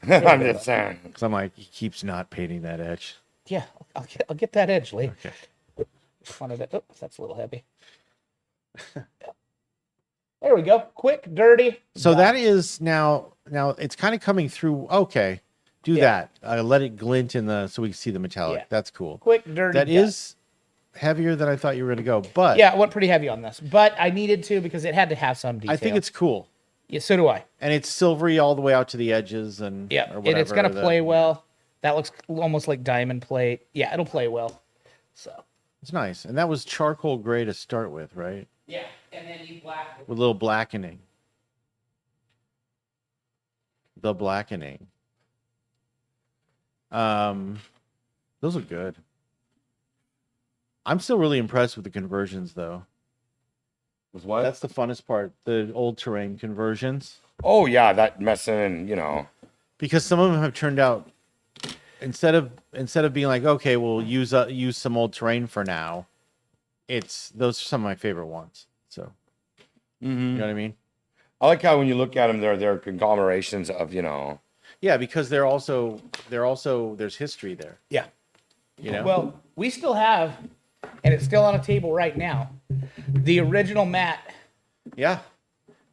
I'm just saying. because I'm like he keeps not painting that edge. yeah. I'll get that edge, Lee. Okay. Wanted it. Oh, that's a little heavy. There we go. Quick, dirty. So done. that is now it's kind of coming through. Okay, do Yeah. that. Let it glint so we can see the metallic. Yeah. That's cool. quick, dirty. That done. is heavier than I thought you were going to go, but Yeah, I went pretty heavy on this, but I needed to because it had to have some detail. I think it's cool, yeah, so do I. and it's silvery all the way out to the edges, and Yeah, or and it's whatever, gonna play well. That looks almost like diamond plate. Yeah, it'll play well. So It's nice, and that was charcoal gray to start with, right? yeah, and then you black it. With a little blackening. The blackening. Those are good. I'm still really impressed with the conversions, though. Was what? That's the funnest part, the old terrain conversions. Oh yeah, that messing, Because some of them have turned out instead of being like, okay, we'll use some old terrain for now. Those are some of my favorite ones. So you know what I mean? I like how when you look at them, they're conglomerations of, Yeah, because they're also there's history there. Yeah. You know? Well, we still have, and it's still on a table right now, the original mat. Yeah.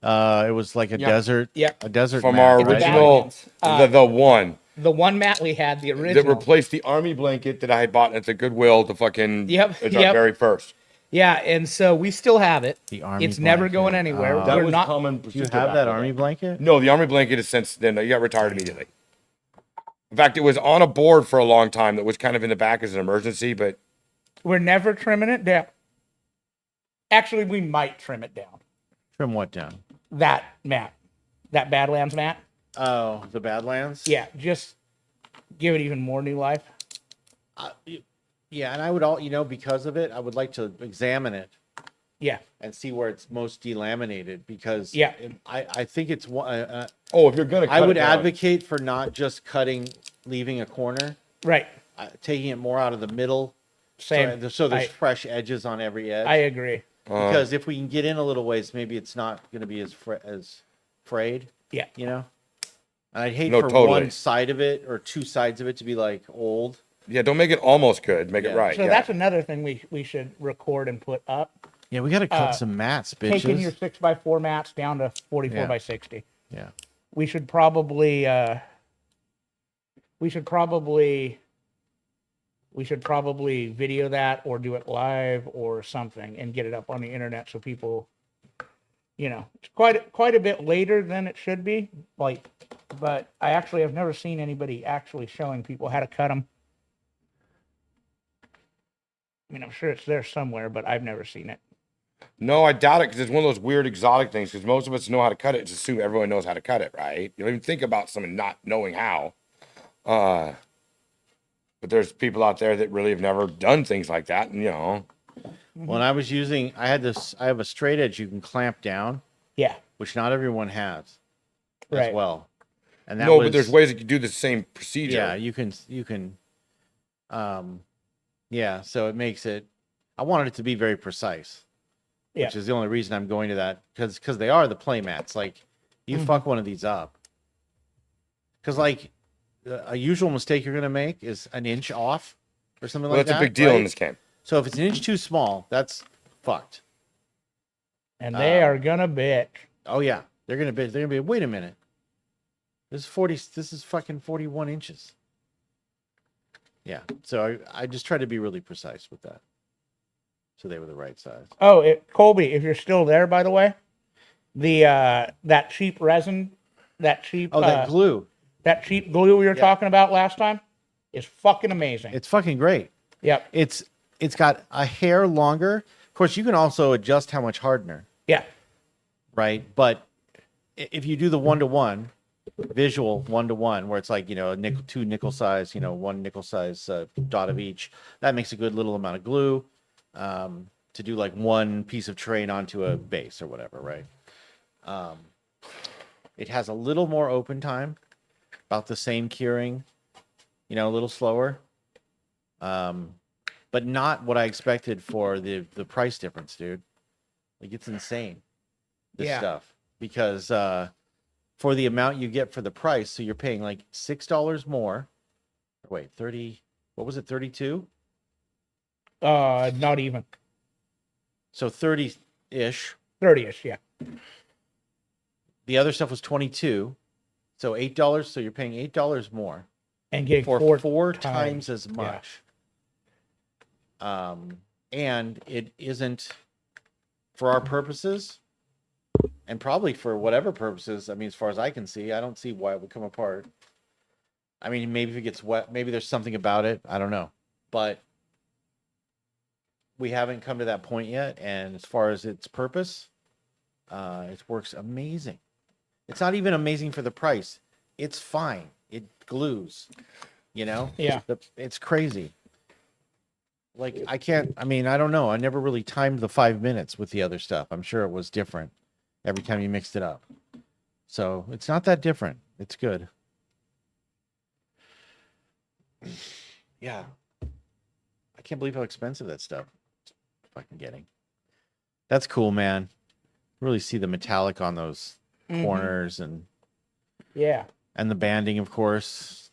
It was like a desert. Yeah. A desert from mat, our right? original, the one The one mat we had, the that original. replaced the army blanket that I had bought at the Goodwill, the fucking, Yep, it's yep. our very first. Yeah, and so we still have it. The army It's never blanket. going anywhere. Oh. That We're was not. common. Do you have that army blanket? No, the army blanket is since then. He got retired immediately. In fact, it was on a board for a long time that was kind of in the back as an emergency, but We're never trimming it down. Actually, we might trim it down. Trim what down? That mat, that Badlands mat. Oh, the Badlands? Yeah, just give it even more new life. Yeah, and I would because of it, I would like to examine it Yeah, and see where it's most delaminated because Yeah. I think it's one. if you're gonna, I cut would it down, advocate for not just leaving a corner, right. taking it more out of the middle. Same. So there's I- fresh edges on every edge. I agree. Because if we can get in a little ways, maybe it's not going to be as frayed. Yeah. You know. And I'd hate No, for totally. one side of it or two sides of it to be like old. Yeah, don't make it almost good. Make Yeah. it right. So yeah. that's another thing we should record and put up. Yeah, we got to cut some mats, bitches. Taking your 6x4 mats down to 44 Yeah. by 60. Yeah. We should probably video that or do it live or something and get it up on the internet so people you know, it's quite a bit later than it should be. Like, but I actually have never seen anybody actually showing people how to cut them. I mean, I'm sure it's there somewhere, but I've never seen it. No, I doubt it because it's one of those weird exotic things. Because most of us know how to cut it. Just assume everyone knows how to cut it, right? You don't even think about someone not knowing how. But there's people out there that really have never done things like that, and you know. When I was using, I have a straight edge you can clamp down, Yeah. which not everyone has Right. as well. And that No, was, but there's ways that you do the same procedure. yeah, you can, yeah, so it makes it, I wanted it to be very precise, Yeah. which is the only reason I'm going to that, because they are the play mats. Like, you fuck one of these up. Because, like, a usual mistake you're going to make is an inch off or something Well, like that. that's a big deal in right? this game. So if it's an inch too small, that's fucked. And they are gonna bitch. Oh yeah, they're gonna be. Wait a minute. This is fucking 41 inches. Yeah. So I just try to be really precise with that. So they were the right size. Oh, Colby, if you're still there, by the way, the that cheap resin, that cheap That glue. that cheap glue we were talking about last time is fucking amazing. It's fucking great. Yep. It's got a hair longer. Of course, you can also adjust how much hardener, Yeah. right? But if you do the 1-to-1 visual 1-to-1, where it's like, you know, two nickel size, you know, one nickel size dot of each, that makes a good little amount of glue to do like one piece of terrain onto a base or whatever, right? It has a little more open time, about the same curing, you know, a little slower. But not what I expected for the price difference, dude. Like, it's insane, this stuff. Because for the amount you get for the price, so you're paying like $6 more. Wait, 30, what was it, 32? Not even. So 30-ish. 30ish, yeah. The other stuff was 22. So $8, so you're paying $8 more And getting for four times as much. And it isn't, for our purposes, and probably for whatever purposes, I mean, as far as I can see, I don't see why it would come apart. I mean, maybe if it gets wet, maybe there's something about it. I don't know. But we haven't come to that point yet. And as far as its purpose, it works amazing. It's not even amazing for the price. It's fine. It glues, you know? Yeah. It's crazy. Like, I don't know. I never really timed the 5 minutes with the other stuff. I'm sure it was different every time you mixed it up. So it's not that different. It's good. Yeah. I can't believe how expensive that stuff is fucking getting. That's cool, man. Really see the metallic on those corners and Yeah. the banding, of course.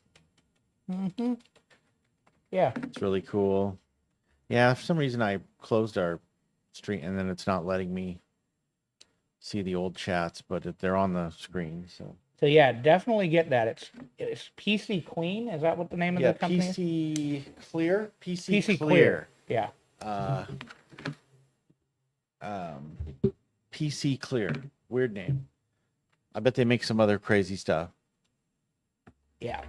Mm-hmm. Yeah. It's really cool. Yeah, for some reason I closed our stream and then it's not letting me see the old chats, but they're on the screen. So yeah, definitely get that. It's PC Clean. Is that what the name of the company is? PC Clear. PC Clear. Yeah. PC Clear. Weird name. I bet they make some other crazy stuff. Yeah.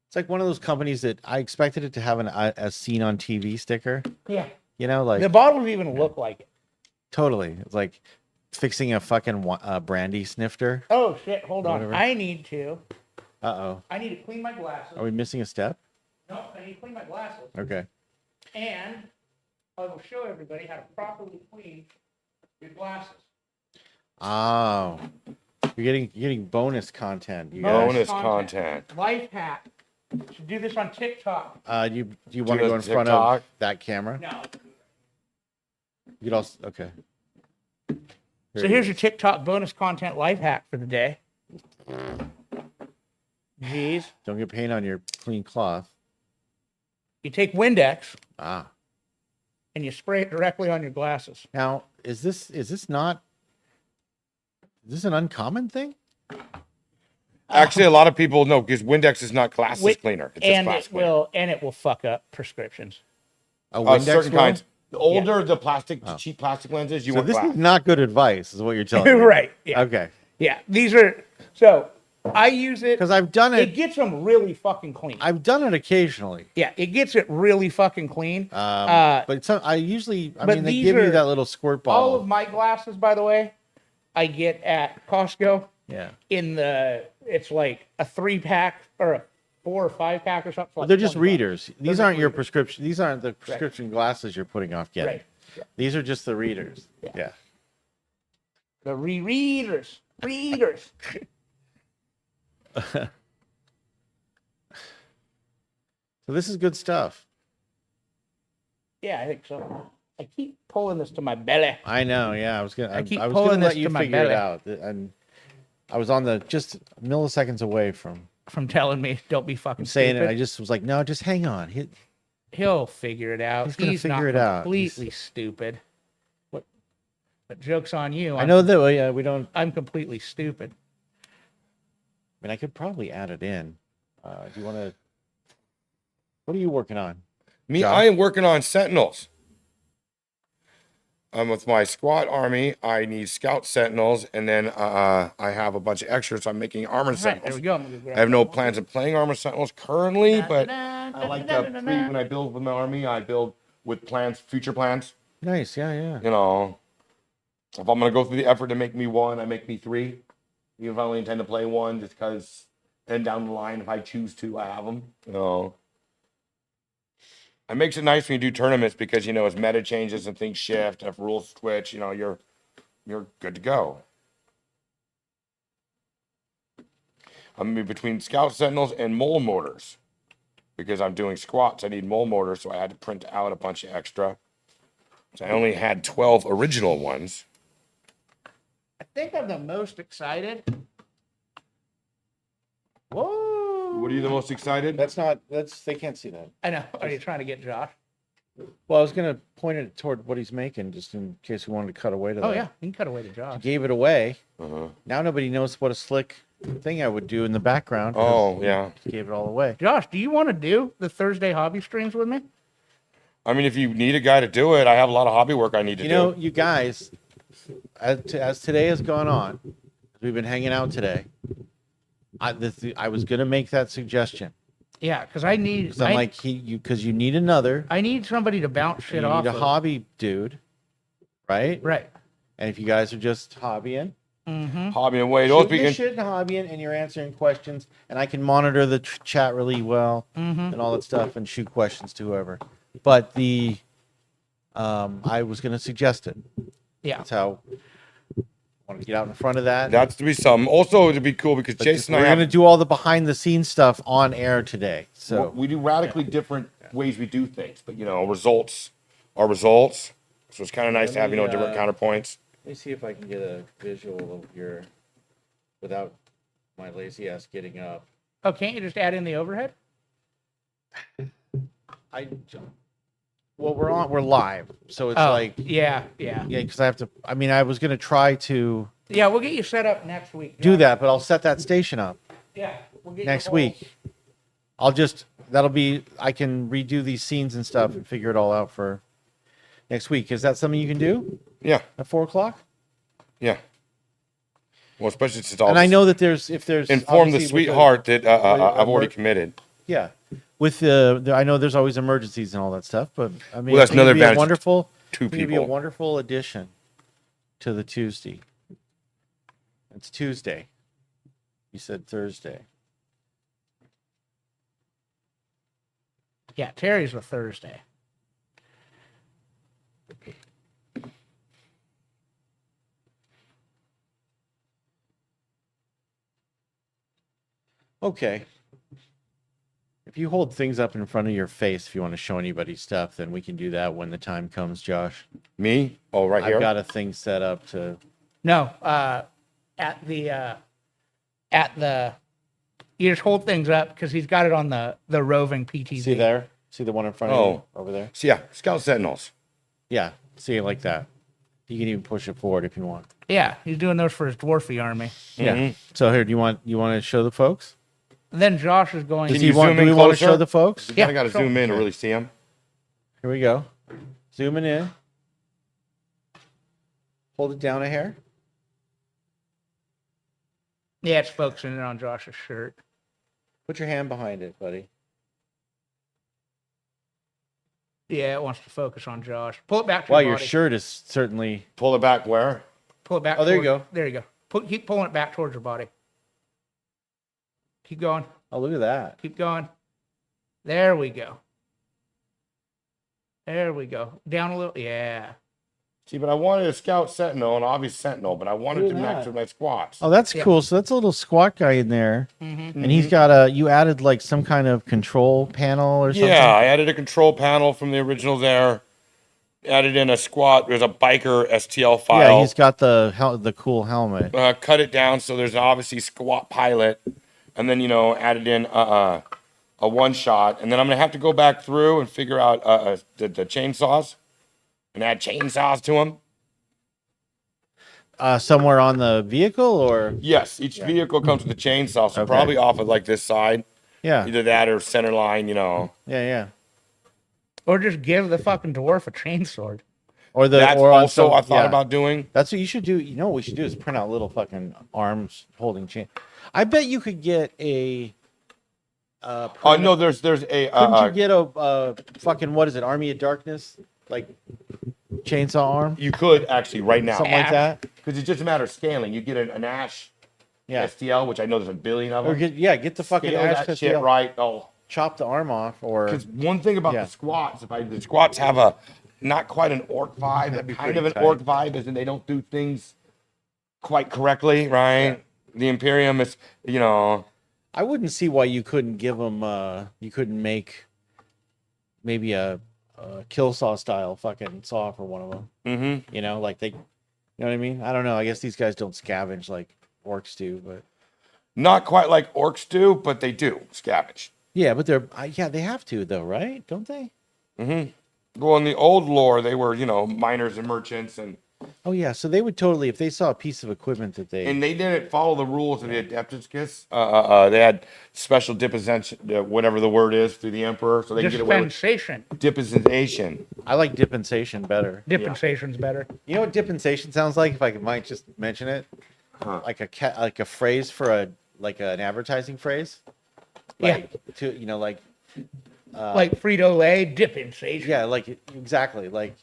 It's like one of those companies that I expected it to have a seen on TV sticker. Yeah. You know, like The bottles even look like it. totally. It's like fixing a fucking brandy snifter. Oh shit! Hold on. Whatever. I need to Uh-oh. clean my glasses. Are we missing a step? No, I need to clean my glasses. Okay. And I will show everybody how to properly clean your glasses. Oh. You're getting bonus content. You Bonus guys. Bonus content. Life hack. You should do this on TikTok. Do you want to Do go a in front of TikTok? that camera? No. You could also okay. So here's your TikTok bonus content life hack for the day. Jeez. Don't get paint on your clean cloth. You take Windex Ah. and you spray it directly on your glasses. Now, is this an uncommon thing? Actually, a lot of people know because Windex is not classed as cleaner. It's just and class it cleaner. will fuck up prescriptions. A Windex Certain will? kinds. The older the plastic, the cheap plastic lenses, you So want this glass. is not good advice, is what you're telling me. Right. Yeah. Okay. Yeah. These are so I use it Because I've done It it. gets them really fucking clean. I've done it occasionally. Yeah, it gets it really fucking clean. But I usually, I but mean, they these give you are- that little squirt All bottle. of my glasses, by the way, I get at Costco. Yeah. It's like a 3-pack or a 4 or 5-pack or something. But like they're just 20 bucks. readers. These just aren't your readers. prescription. These aren't the prescription glasses you're putting off getting. Right. Yeah. These are just the readers. Yeah. The readers. Readers. So this is good stuff. Yeah, I think so. I keep pulling this to my belly. I know. Yeah. I was gonna. I keep was pulling gonna this let you to my figure it belly. out, and I was on the just milliseconds away from From telling me, don't be fucking saying stupid. it. I just was like, no, just hang on. He'll figure it out. He's gonna He's figure not it out. completely stupid. What? But joke's on you. I know that. Well, yeah, we don't. I'm completely stupid. I mean, I could probably add it in. Do you want to? What are you working on? Me, John? I am working on Sentinels. With my squad army, I need scout sentinels, and then I have a bunch of extras. So I'm making armor All right, there sentinels. we go. I'm gonna grab I have no that one. plans of playing armor sentinels currently, but I I like to when I build with my army, I build with plans, future plans. Nice. Yeah. Yeah. You know, if I'm gonna go through the effort to make me one, I make me 3. Even if I only intend to play 1, just because, and down the line, if I choose to, I have them. You know, it makes it nice when you do tournaments because as meta changes and things shift, if rules switch, you're good to go. I'm gonna be between scout sentinels and mole mortars because I'm doing squats. I need mole mortars, so I had to print out a bunch of extra. So I only had 12 original ones. I think I'm the most excited. Whoa! What are you the most excited? That's not. They can't see that. I know. Are you trying to get Josh? Well, I was gonna point it toward what he's making, just in case we wanted to cut away to that. Oh yeah, you can cut away to Josh. Gave it away. Uh-huh. Now nobody knows what a slick thing I would do in the background. Oh, yeah. Gave it all away. Josh, do you want to do the Thursday hobby streams with me? I mean, if you need a guy to do it, I have a lot of hobby work I need to You do. know, you guys, as today has gone on, as we've been hanging out today, I was gonna make that suggestion. Yeah, because I need. 'Cause I'm like, because you need another. I need somebody to bounce shit You off. need a of. hobby dude, right? Right. And if you guys are just hobbying, Mm-hmm. Hobby and way. Those shooting the be shit and hobbying, and you're answering questions, and I can monitor the chat really well Mm-hmm. and all that stuff, and shoot questions to whoever. But I was gonna suggest it. Yeah. That's how. I want to get out in front of that. that's to be some. Also, it'd be cool because Jason We're and I gonna have, do all the behind the scenes stuff on air today. So we do radically different ways we do things, but results are results. So it's kind of nice to have different counterpoints. let me see if I can get a visual of your without my lazy ass getting up. Oh, can't you just add in the overhead? We're live, so it's yeah. because I have to. I mean, I was gonna try to Yeah, we'll get you set up next week. do Josh. that, but I'll set that station up Yeah. We'll get you next a whole- week. That'll be. I can redo these scenes and stuff and figure it all out for next week. Is that something you can do Yeah, at 4:00? yeah. Well, especially since all And I know that if there's inform the obviously with sweetheart that I've already work- committed. Yeah, with I know there's always emergencies and all that stuff, but I mean, Well, that's I think it'd another be a advantage. wonderful, Two I think it'd be a people. wonderful addition to the Tuesday. It's Tuesday. You said Thursday. Yeah, Terry's a Thursday. Okay. If you hold things up in front of your face, if you want to show anybody stuff, then we can do that when the time comes, Josh. Me? Oh, right here. I've got a thing set up to. No, at the you just hold things up because he's got it on the roving PTZ. See there? See the one in front of you over there? So yeah, Scout Sentinels. Yeah. See it like that. You can even push it forward if you want. Yeah, he's doing those for his dwarfy army. Yeah. So here, do you want to show the folks? And then Josh is going. Does Can you he want? zoom Do in we want to closer? show the folks? You Yeah, got to sure. zoom in to really see them. Here we go. Zooming in. Hold it down a hair. Yeah, it's focusing in on Josh's shirt. Put your hand behind it, buddy. Yeah, it wants to focus on Josh. Pull it back to Well, your your body. shirt is certainly. Pull it back where? Pull it back. Oh, there you toward- go. There you go. Keep pulling it back towards your body. Keep going. Oh, look at that. Keep going. There we go. There we go. Down a little. Yeah. See, but I wanted a scout sentinel, an obvious sentinel, but I wanted Look to at match that. with my squats. Oh, that's Yeah. cool. So that's a little squat guy in there, Mm-hmm. and he's got a. You added like some kind of control panel or something. Yeah, I added a control panel from the original there. Added in a squat. There's a biker STL file. Yeah, he's got the cool helmet. Cut it down so there's obviously squat pilot, and then added in a one shot, and then I'm gonna have to go back through and figure out the chainsaws, and add chainsaws to them. Somewhere on the vehicle, or Yes, each vehicle comes with a chainsaw, so Okay. probably off of like this side, yeah, either that or center line. yeah. Or just give the fucking dwarf a chainsword. Or the That's or on also some- I thought yeah. about doing. That's what you should do. You know what we should do is print out little fucking arms holding chain. I bet you could get a. Oh no, there's a Couldn't you get a fucking what is it? Army of Darkness, like chainsaw arm, you could actually right now something like that. because it's just a matter of scaling. You get an Ash Yeah. STL, which I know there's a billion of Or them. get the fucking Scale ash that shit STL, right. Oh, chop the arm off, or because one thing about Yeah. the squats, the squats have a not quite an orc vibe, That'd be kind pretty of an tight. orc vibe, is that they don't do things quite correctly, right? The Imperium is, I wouldn't see why you couldn't give them. You couldn't make maybe a kill saw style fucking saw for one of them. mm-hmm. You know, like they, you know what I mean? I don't know. I guess these guys don't scavenge like orcs do, but Not quite like orcs do, but they do scavenge. yeah, but they're yeah, they have to though, right? Don't they? Well, in the old lore, they were, miners and merchants, and Oh yeah, so they would totally if they saw a piece of equipment that they they didn't follow the rules of the Adepticus. They had special dispensation, whatever the word is, through the Emperor, so they can get away with Dispensation. dispensation. I like dispensation better. Dispensation's better. You know what dispensation sounds like? If I might just mention it, Huh. like a phrase for an advertising phrase. Yeah. Like, to like Like Frito Lay, dispensation. yeah, like exactly like.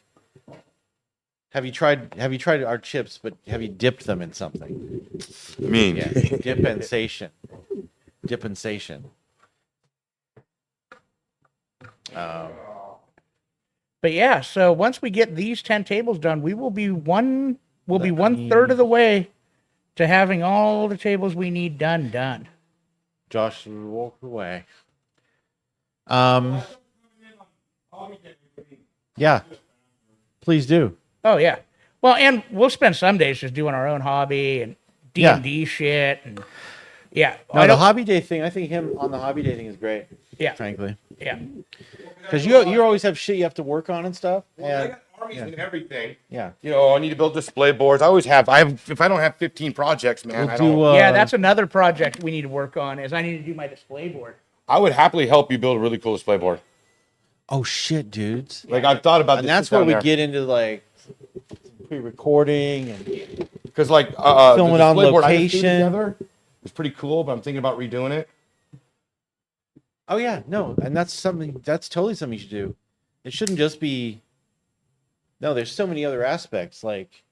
Have you tried our chips? But have you dipped them in something? Mean. Yeah, dispensation. But yeah, so once we get these 10 tables done, we will be one third of the way to having all the tables we need done. Josh walked away. Yeah, please do. Oh yeah. Well, and we'll spend some days just doing our own hobby and D&D shit and yeah. No, the hobby day thing. I think him on the hobby day thing is great. Yeah. Frankly, Yeah. because you always have shit you have to work on and stuff. I And got armies and everything. yeah, I need to build display boards. I have if I don't have 15 projects, man, I don't. Yeah, that's another project we need to work on is I need to do my display board. I would happily help you build a really cool display board. oh shit, dudes. Like I've thought about And this. that's shit where we down get into like pre-recording and because like Film the it on display board I just threw location. together was pretty cool, but I'm thinking about redoing it. oh yeah, no, and that's totally something you should do. It shouldn't just be. No, there's so many other aspects like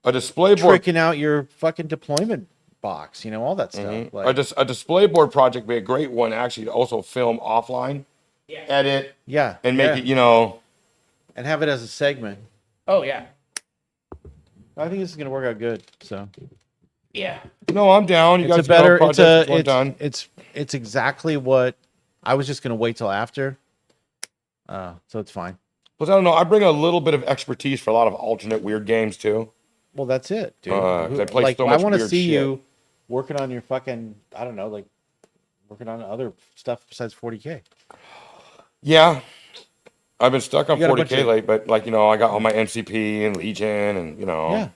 A display board, tricking out your fucking deployment box, all that stuff. Mhm. Like, a display board project would be a great one actually to also film offline, Yeah. edit, yeah, and make yeah. it, and have it as a segment. Oh yeah. I think this is gonna work out good. So Yeah. No, I'm down. You it's a guys got better. projects one done. It's exactly what I was just gonna wait till after. So it's fine. Plus, I don't know. I bring a little bit of expertise for a lot of alternate weird games too. Well, that's it, dude. 'cause I play like, so I much want to weird see shit. you working on your fucking. I don't know, like working on other stuff besides 40K. Yeah, I've been stuck on You got a bunch 40K of- late, but like, I got all my MCP and Legion and, Yeah.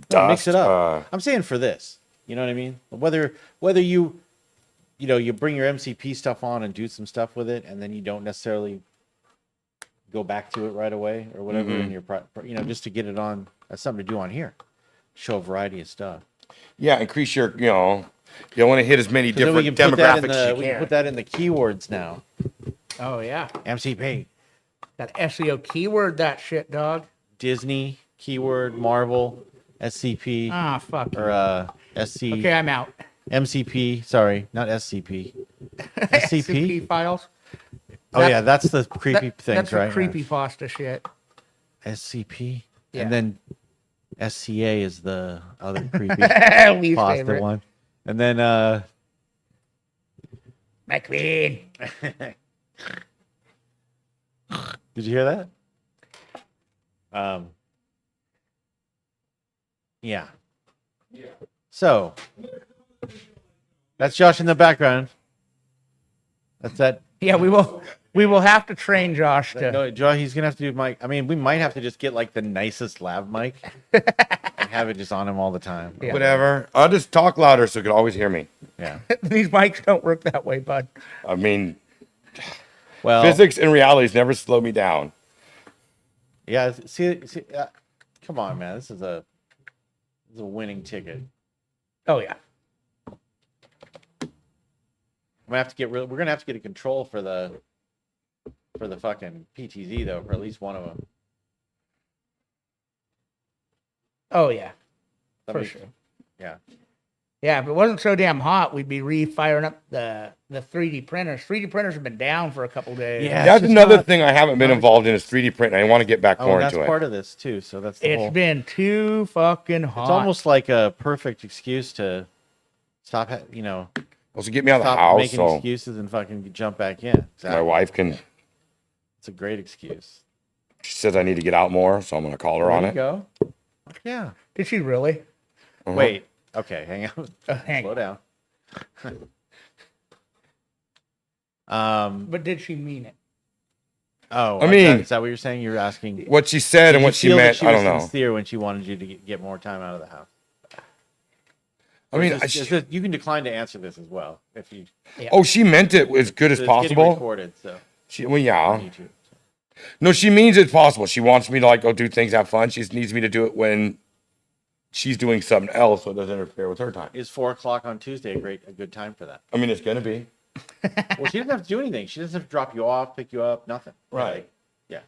dust. Mix it up. I'm saying for this, you know what I mean? Whether you bring your MCP stuff on and do some stuff with it, and then you don't necessarily go back to it right away or whatever in your, just to get it on. That's something to do on here. Show a variety of stuff. Yeah, increase your, you want to hit as many 'Cause then we different can put that in demographics the, as you we can can. put that in the keywords now. Oh yeah, MCP, that SEO keyword, that shit, dog. Disney keyword, Marvel, SCP, Ah, fuck. or SC, Okay, I'm out. MCP. Sorry, not SCP. SCP. files. Oh yeah, that's the creepy things, That's right? the creepy pasta shit. SCP, Yeah. and then SCA is the other creepy Least pasta favorite. one, and then My queen. did you hear that? Yeah. So that's Josh in the background. That's that. Yeah, we will have to train Josh to. No, Josh, he's gonna have to do mic. I mean, we might have to just get like the nicest lav mic and have it just on him all the time. Yeah. Whatever. I'll just talk louder so you can always hear me. Yeah. These mics don't work that way, bud. I mean, Well, physics and realities never slow me down. yeah. See, come on, man. This is a winning ticket. Oh yeah. We're gonna have to get a control for the fucking PTZ though, for at least one of them. Oh yeah. That For makes- sure. Yeah. Yeah, if it wasn't so damn hot, we'd be re-firing up the 3D printers. 3D printers have been down for a couple days. Yeah. That's just another not- thing I haven't been involved in is 3D printing. I want to get back Oh, more that's into it. part of this too. So that's the It's whole. been too fucking hot. It's almost like a perfect excuse to stop. Also, get me out of the Stop house making so excuses and fucking jump back in. my wife can. It's a great excuse. She says I need to get out more, so I'm going to call her There on you it. go. Yeah. Did she really? Uh-huh. Wait. Okay. Hang on. Hang Slow on. down. But did she mean it? Oh, I mean- is that what you're saying? You're asking. What she said Did and you what she feel that meant, I don't was know. sincere when she wanted you to get more time out of the house. I mean, You can decline to answer this as well if you. oh, she meant it as good as It's getting possible. recorded, so Well, yeah. on YouTube. No, she means it's possible. She wants me to like go do things, have fun. She just needs me to do it when she's doing something else, so it doesn't interfere with her time. Is 4 o'clock on Tuesday a good time for that? I mean, it's gonna be Well, she doesn't have to do anything. She doesn't have to drop you off, pick you up, nothing. right. Yeah.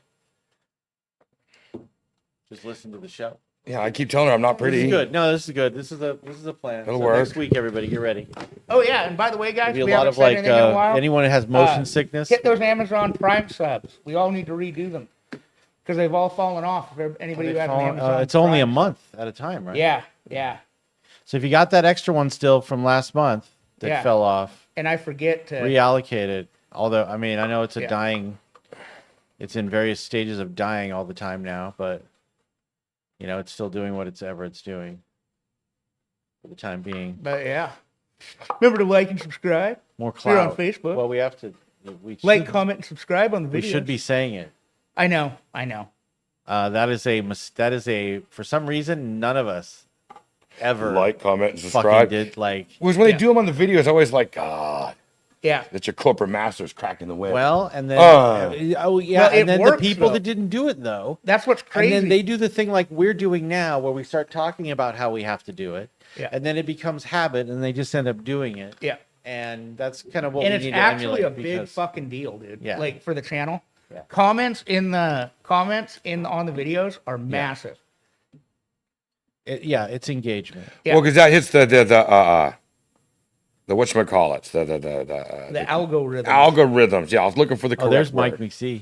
Just listen to the show. Yeah, I keep telling her I'm not This pretty. is good. No, this is good. This is a plan. It'll So work. Next week, everybody, get ready. Oh yeah, and by the way, guys, There'll we be a lot haven't of said like anything in a while. anyone that has motion sickness. Hit those Amazon Prime subs. We all need to redo them because they've all fallen off. If anybody who has an Amazon, It's only a Prime- month at a time, right? Yeah, yeah. So if you got that extra one still from last month that Yeah. fell off, And I forget to. reallocate it. Although, I mean, I know it's a Yeah. dying, it's in various stages of dying all the time now, but it's still doing what it's doing for the time being. But yeah, remember to like and subscribe. More We're on cloud. Facebook. Well, we have to. We Like, should, comment, and subscribe on the we video. should be saying it. I know. That is a for some reason none of us ever Like, comment, and fucking subscribe. did like. Was when Yeah. they do them on the videos, I always like, God, Yeah. that your corporate master's cracking the whip. Well, and then Well, it and then works, the people though. that didn't do it though. That's what's crazy. And then they do the thing like we're doing now, where we start talking about how we have to do it, Yeah. and then it becomes habit, and they just end up doing it. Yeah. And that's kind of what And we it's need to actually emulate a big because fucking deal, dude. Yeah. Like for the channel. Yeah. Comments on the videos are massive. it's engagement. Yeah. Well, because that hits the whatchamacallits, The algorithm. algorithms. Yeah, I was looking for the correct Oh, there's word. Mike McSee.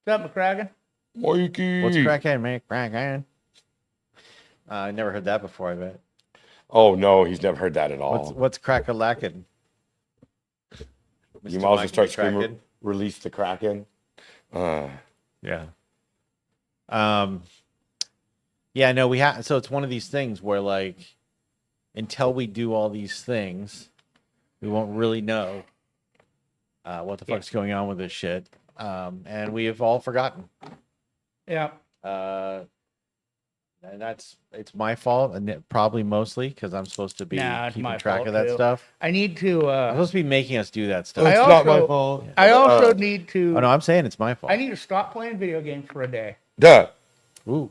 What's up, McCracken? Mikey. What's cracking, Mike? Cracking. I never heard that before. I bet. Oh no, he's never heard that at all. What's crack-a-lackin'? You Mr. might as well Mike start screaming, McCracken. release the Kraken. Yeah. Yeah, no, we have. So it's one of these things where, like, until we do all these things, we won't really know what the fuck's going on with this shit. and we have all forgotten. Yeah. And it's my fault, and probably mostly because I'm supposed to be Nah, it's keeping my track fault, of that too. stuff. I need to. I'm supposed to be making us do that stuff. I It's also, not my fault. I also need to. Oh no, I'm saying it's my fault. I need to stop playing video games for a day. Duh. Ooh,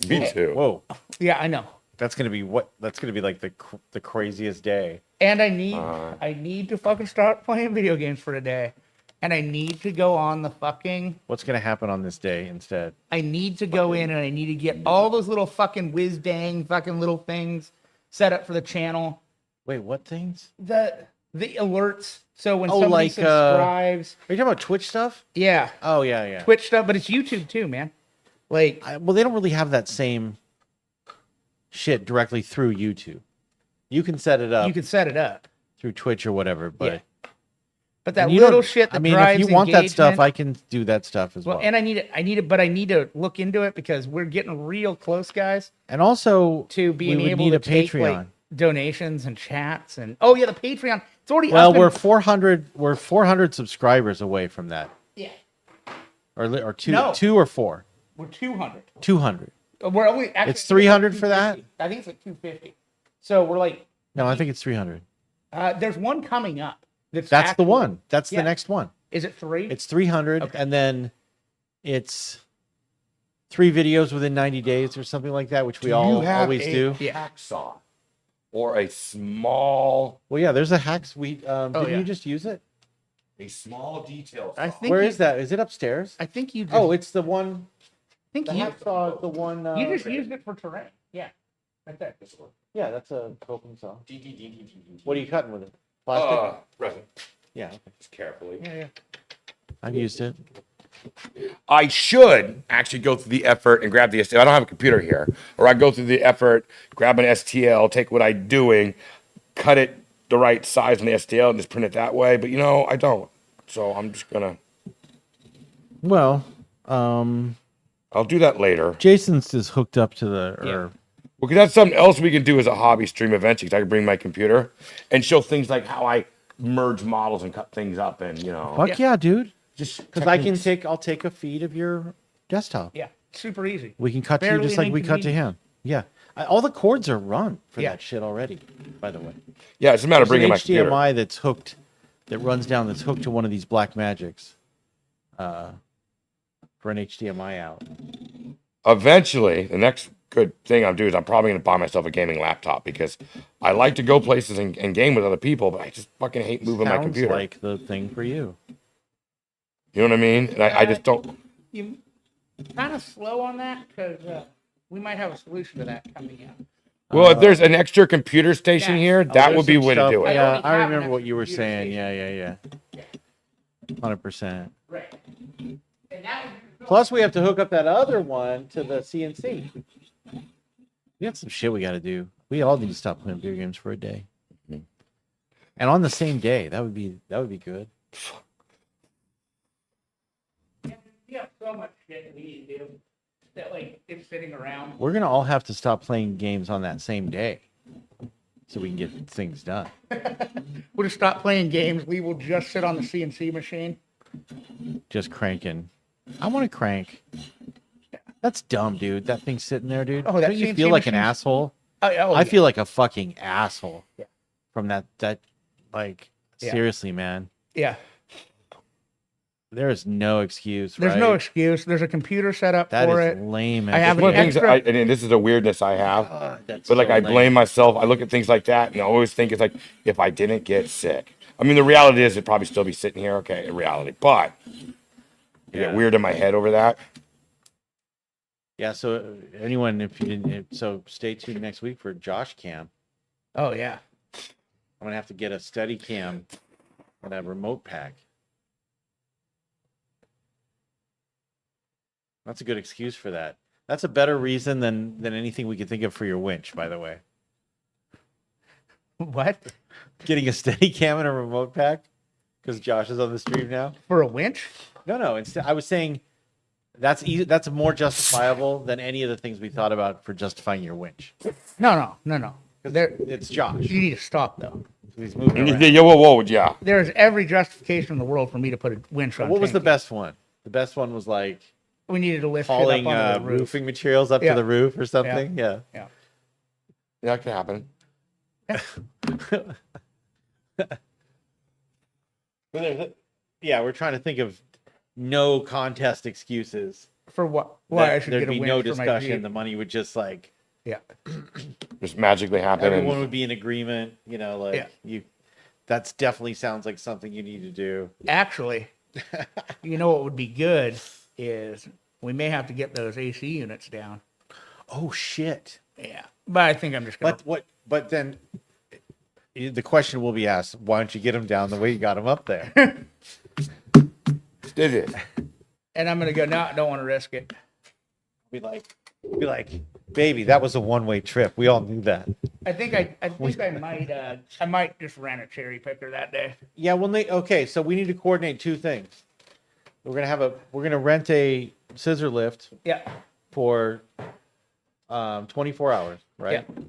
Me too. whoa, Yeah, I know. that's gonna be what? That's gonna be like the craziest day. And I need to fucking start playing video games for a day. And I need to go on the fucking. What's gonna happen on this day instead? I need to go in and I need to get all those little fucking whiz dang fucking little things set up for the channel. Wait, what things? The alerts. So when Oh, somebody like, subscribes, Are you talking about Twitch stuff? yeah, Oh yeah. Twitch stuff, but it's YouTube too, man. Like, Well, they don't really have that same shit directly through YouTube. You can set it up you can set it up, through Twitch or whatever, but Yeah. but that you little don't- shit that I mean, drives if you want that stuff, engagement- I can do that stuff as well. and I need it, but I need to look into it because we're getting real close, guys, And also, to being we would able need to a take Patreon. like donations and chats and the Patreon. It's already Well, up. we're 400 subscribers away from that, Yeah, or two, No. 2 or 4, we're 200. 200. We're only actually, It's 300 for that? I think it's like 250. So we're like, No, I think it's 300. there's one coming up. That's the actual- one. That's Yeah. the next one. Is it 3? It's 300, Okay. and then it's 3 videos within 90 days or something like that, which we Do you all have always a do. Yeah. hacksaw or a small Well, yeah, there's a hacks. Didn't yeah. you just use it? detail I saw. think Where you, is that? Is it upstairs? I think you. Just, Oh, it's the one. I think The you. hacksaw is the one. You just used it for terrain. Yeah, right there. Yeah, that's a coping saw. What are you cutting with it? Plastic. Resin. Yeah, okay. Just carefully. Yeah. I've used it. I should actually go through the effort and grab the STL. I don't have a computer here, or I go through the effort, grab an STL, take what I'm doing, cut it the right size in the STL, and just print it that way. But I don't. So I'm just gonna. Well, I'll do that later. Jason's is hooked up to the. Yeah. Or, Well, because that's something else we can do as a hobby stream eventually. 'Cause I can bring my computer and show things like how I merge models and cut things up, and fuck yeah, dude. just Because I'll take a feed of your desktop. Yeah. Super easy. We can cut to you Barely just an like we cut to him. Yeah. All the cords are run for Yeah. that shit already, by the way. Yeah, it's a matter of There's bringing an my computer. HDMI that's hooked, that runs down, that's hooked to one of these Black Magics for an HDMI out. Eventually, the next good thing I'm doing is I'm probably going to buy myself a gaming laptop because I like to go places and game with other people, but I just fucking hate moving my Sounds computer. like the thing for you. You know what I mean? And I just don't. You kind of slow on that because we might have a solution to that coming out. Well, if there's an extra computer station Yeah. here, that would be There's way some to do stuff- it. Yeah, already I have remember an what you were computer saying. station. Yeah. 100%. Right. And that would Plus, we have to hook up that other one to the CNC. We got some shit we got to do. We all need to stop playing video games for a day, and on the same day. That would be good. we have so much shit that we need to do that like it's sitting around. We're gonna all have to stop playing games on that same day, so we can get things done. We'll just stop playing games. We will just sit on the CNC machine. Just cranking. I want to crank. That's dumb, dude. That thing's sitting there, dude. Oh, that Don't you CNC feel like an machine's- asshole? Oh, I feel like a fucking asshole Yeah. from that. Like, Yeah. seriously, man. yeah. There is no excuse. There's right? no excuse. There's a computer set up That for is it. lame. I have One of the an things, extra- and this is a weirdness I have, That's but like so I lame. blame myself. I look at things like that and I always think it's like, if I didn't get sick. I mean, the reality is it'd probably still be sitting here. Okay, in reality. But I get weird in my head over that. Yeah. So anyone, if you didn't, so stay tuned next week for Josh Cam. Oh yeah. I'm gonna have to get a study cam and a remote pack. That's a good excuse for that. That's a better reason than anything we could think of for your winch, by the way. What? Getting a steady cam and a remote pack because Josh is on the stream now. For a winch? No. Instead, I was saying that's easy. That's more justifiable than any of the things we thought about for justifying your winch. No. There, It's Josh. you need to stop though. He's moving around. Yeah, whoa, yeah. There's every justification in the world for me to put a winch on. What was the tanking. best one? The best one was like We needed to lift hauling it up onto the roof. roofing materials up Yeah. to the roof or something. Yeah. Yeah. Yeah, that can happen. Yeah, we're trying to think of no contest excuses. For what? Why that I should there'd get a be winch no for my discussion. Jeep. The money would just like Yeah. Just magically happen. everyone And would be in agreement. You know, like Yeah. you. That's definitely sounds like something you need to do. Actually, you know what would be good is we may have to get those AC units down. Oh shit! Yeah. But I think I'm just gonna. But then the question will be asked: why don't you get them down the way you got them up there? did it? And I'm gonna go. No, I don't want to risk it. be like, baby, that was a one-way trip. We all knew that. I think I might just rent a cherry picker that day. Yeah, well, okay, so we need to coordinate two things. We're gonna rent a scissor lift Yeah. for 24 hours, right? Yeah.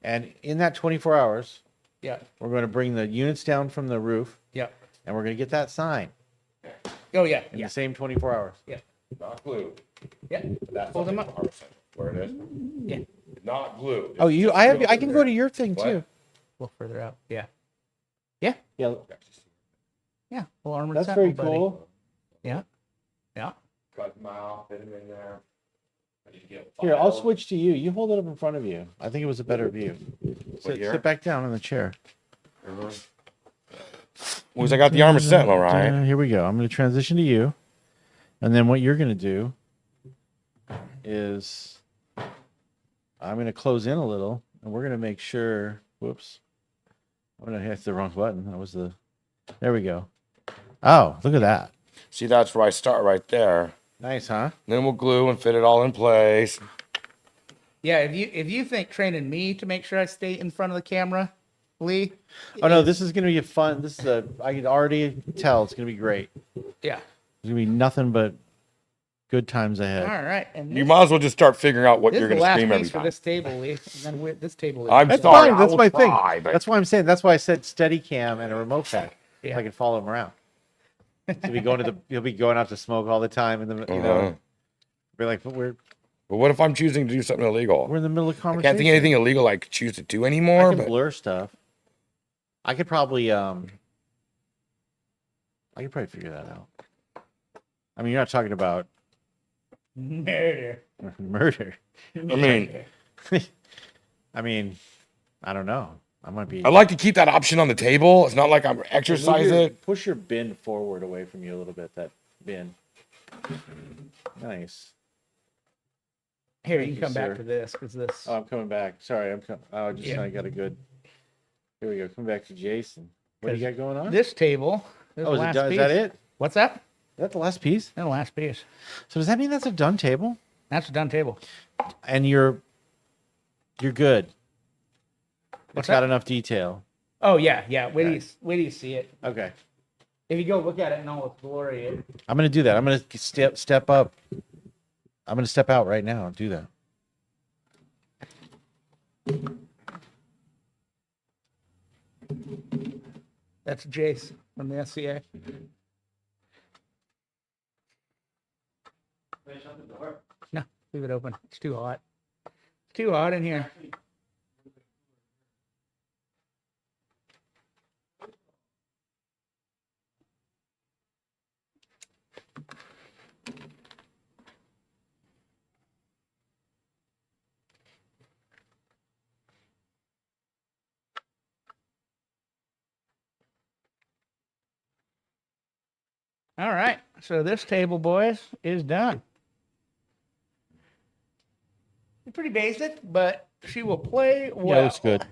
And in that 24 hours, Yeah. we're going to bring the units down from the roof, Yeah. and we're going to get that sign Oh yeah. in Yeah. the same 24 hours. Yeah. Not glue. Yeah. That's Pull them something up. 100% where it is. Yeah. Not glue. Oh, I can go to your thing What? too. A little further out. Yeah. Yeah. Yeah, Yeah. Well, armored that's sentinel, very buddy. cool. Yeah. Yeah. Cut them out, fit them in there. I need to get Here, I'll files. switch to you. You hold it up in front of you. I think it was a better view. here? Sit back down in the chair. Was I got the armor sentinel right? Here we go. I'm going to transition to you. And then what you're going to do is I'm going to close in a little and we're going to make sure. Whoops. I'm going to hit the wrong button. That was the. There we go. Oh, look at that. See, that's where I start right there. Nice, huh? Then we'll glue and fit it all in place. Yeah. If you think training me to make sure I stay in front of the camera, Lee. Oh, no, this is going to be a fun. I can already tell it's going to be great. Yeah. There's going to be nothing but good times ahead. All right. And You might as well just start figuring out what this you're is the going to last scream every piece for time. this table, Lee. And then this table is. I'm That's sorry. fine. That's I my will thing. try, but That's why I'm saying. That's why I said steady cam and a remote pack. Yeah. So I can follow him around. He'll be going out to smoke all the time, and Uh-huh. know, be like, but we're But what if I'm choosing to do something illegal? in the middle of I conversation. can't think of anything illegal I could choose to do I anymore. can But blur stuff. I could probably figure that out. I mean, you're not talking about Murder. murder. I mean, I mean, I don't know. I might be. I like to keep that option on the table. It's not like I'm exercise it. Push your bin forward away from you a little bit. That bin. Nice. Here, Thank you you, can come sir. back to this because this. Oh, I'm coming back. Sorry, I'm coming. Oh, Yeah. I got a good. Here we go. Come back to Jason. What do you got going on? This table. Is Oh, the is last is piece. that it? Is What's that? that the last piece? That's the last piece. So does that mean that's a done table? That's a done table. And you're good. What's It's got that? enough detail. Oh yeah, yeah. Wait Okay. till you see it. Okay. If you go look at it in all its glory, I'm gonna do that. I'm gonna step up. I'm gonna step out right now and do that. that's Jace from the SCA. No, leave it open. It's too hot. It's too hot in here. All right. So this table, boys, is done. It's pretty basic, but she will play well. Yeah, it looks good.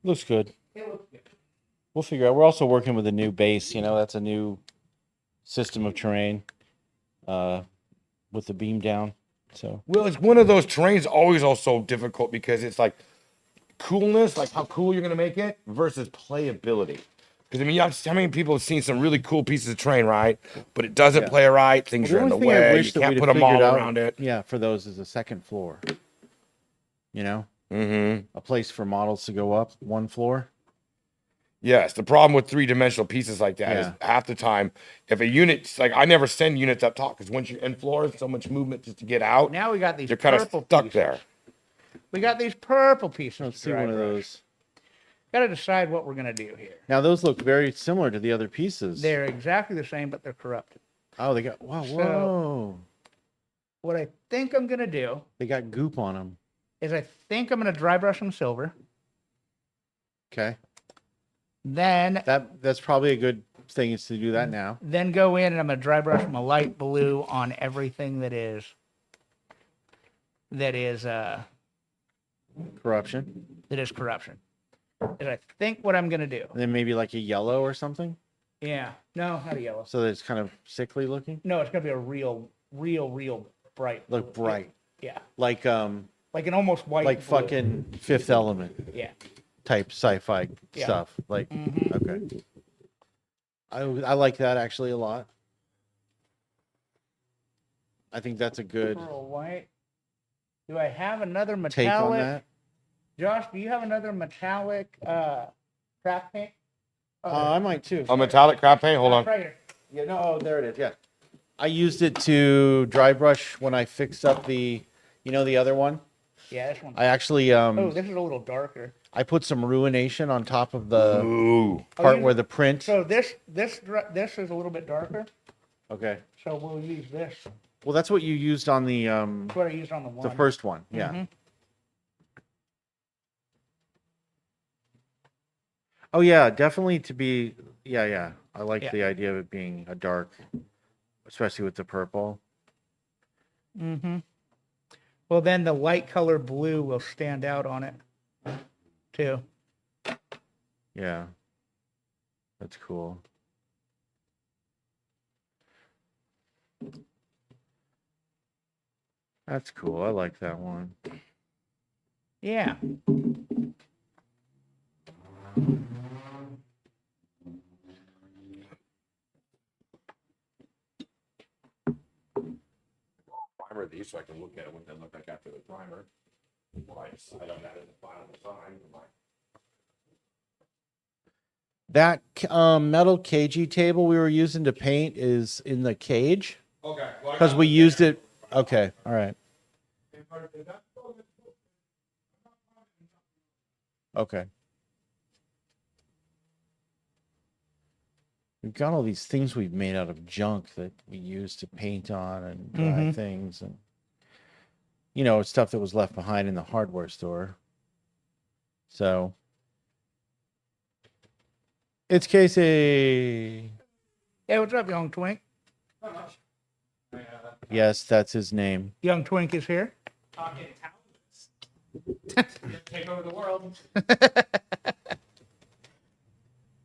Looks good. It looks good. We'll figure out. We're also working with a new base. That's a new system of terrain with the beam down. So Well, it's one of those terrains always also difficult because it's like coolness, like how cool you're gonna make it versus playability. Because I mean, how many people have seen some really cool pieces of terrain, right? But it doesn't Yeah. play right. Things are in the way. You can't put them all around it. Yeah, for those is a second floor. a place for models to go up one floor. Yes, the problem with three-dimensional pieces like that is Yeah. half the time, if a unit's like, I never send units up top because once you're in floor, so much movement just to get out. Now we got these You're kind of purple stuck pieces. there. We got these purple pieces. Let's to see dry one of brush. those. Got to decide what we're gonna do here. Now those look very similar to the other pieces. They're exactly the same, but they're corrupted. Oh, they got whoa, So- whoa. What I think I'm gonna do They got goop on them. is I think I'm gonna dry brush them silver. Okay, Then that's probably a good thing is to do that now. go in and I'm gonna dry brush them a light blue on everything that is Corruption, corruption. And I think what I'm gonna do. and then maybe like a yellow or something, Yeah. No, not a yellow. so that it's kind of sickly looking. No, it's gonna be a real bright. Look blue. bright, Yeah. like Like an almost white. like blue. fucking Fifth Element Yeah. type sci-fi Yeah. stuff. Like okay, I like that actually a lot. I think that's a good Pearl white. Do I have another take on metallic? that. Josh, do you have another metallic craft paint? I might too. A metallic crop paint. Hold on. Right here. Yeah, no, oh, there it is. Yeah, I used it to dry brush when I fixed up the other one. Yeah, this one. I actually Oh, this is a little darker. I put some ruination on top of the Ooh. part you- where the print. So this is a little bit darker. Okay. So we'll use this. Well, that's what you used on the That's what I used on the one. first one. Yeah. Mhm. Oh yeah, definitely to be. Yeah. I like Yeah. the idea of it being a dark, especially with the purple. Mm-hmm. Well, then the light color blue will stand out on it, too. Yeah. That's cool. That's cool. I like that one. Yeah. Primer these so I can look at it what they look like after the primer. Well, I decide on that in the final design. That metal cagey table we were using to paint is in the cage Okay. because we used it. Okay. All right. Okay. We've got all these things we've made out of junk that we use to paint on and dry things and stuff that was left behind in the hardware store. So it's Casey. Hey, what's up, young twink? Yes, that's his name. Young twink is here. Talking talents. Take over the world.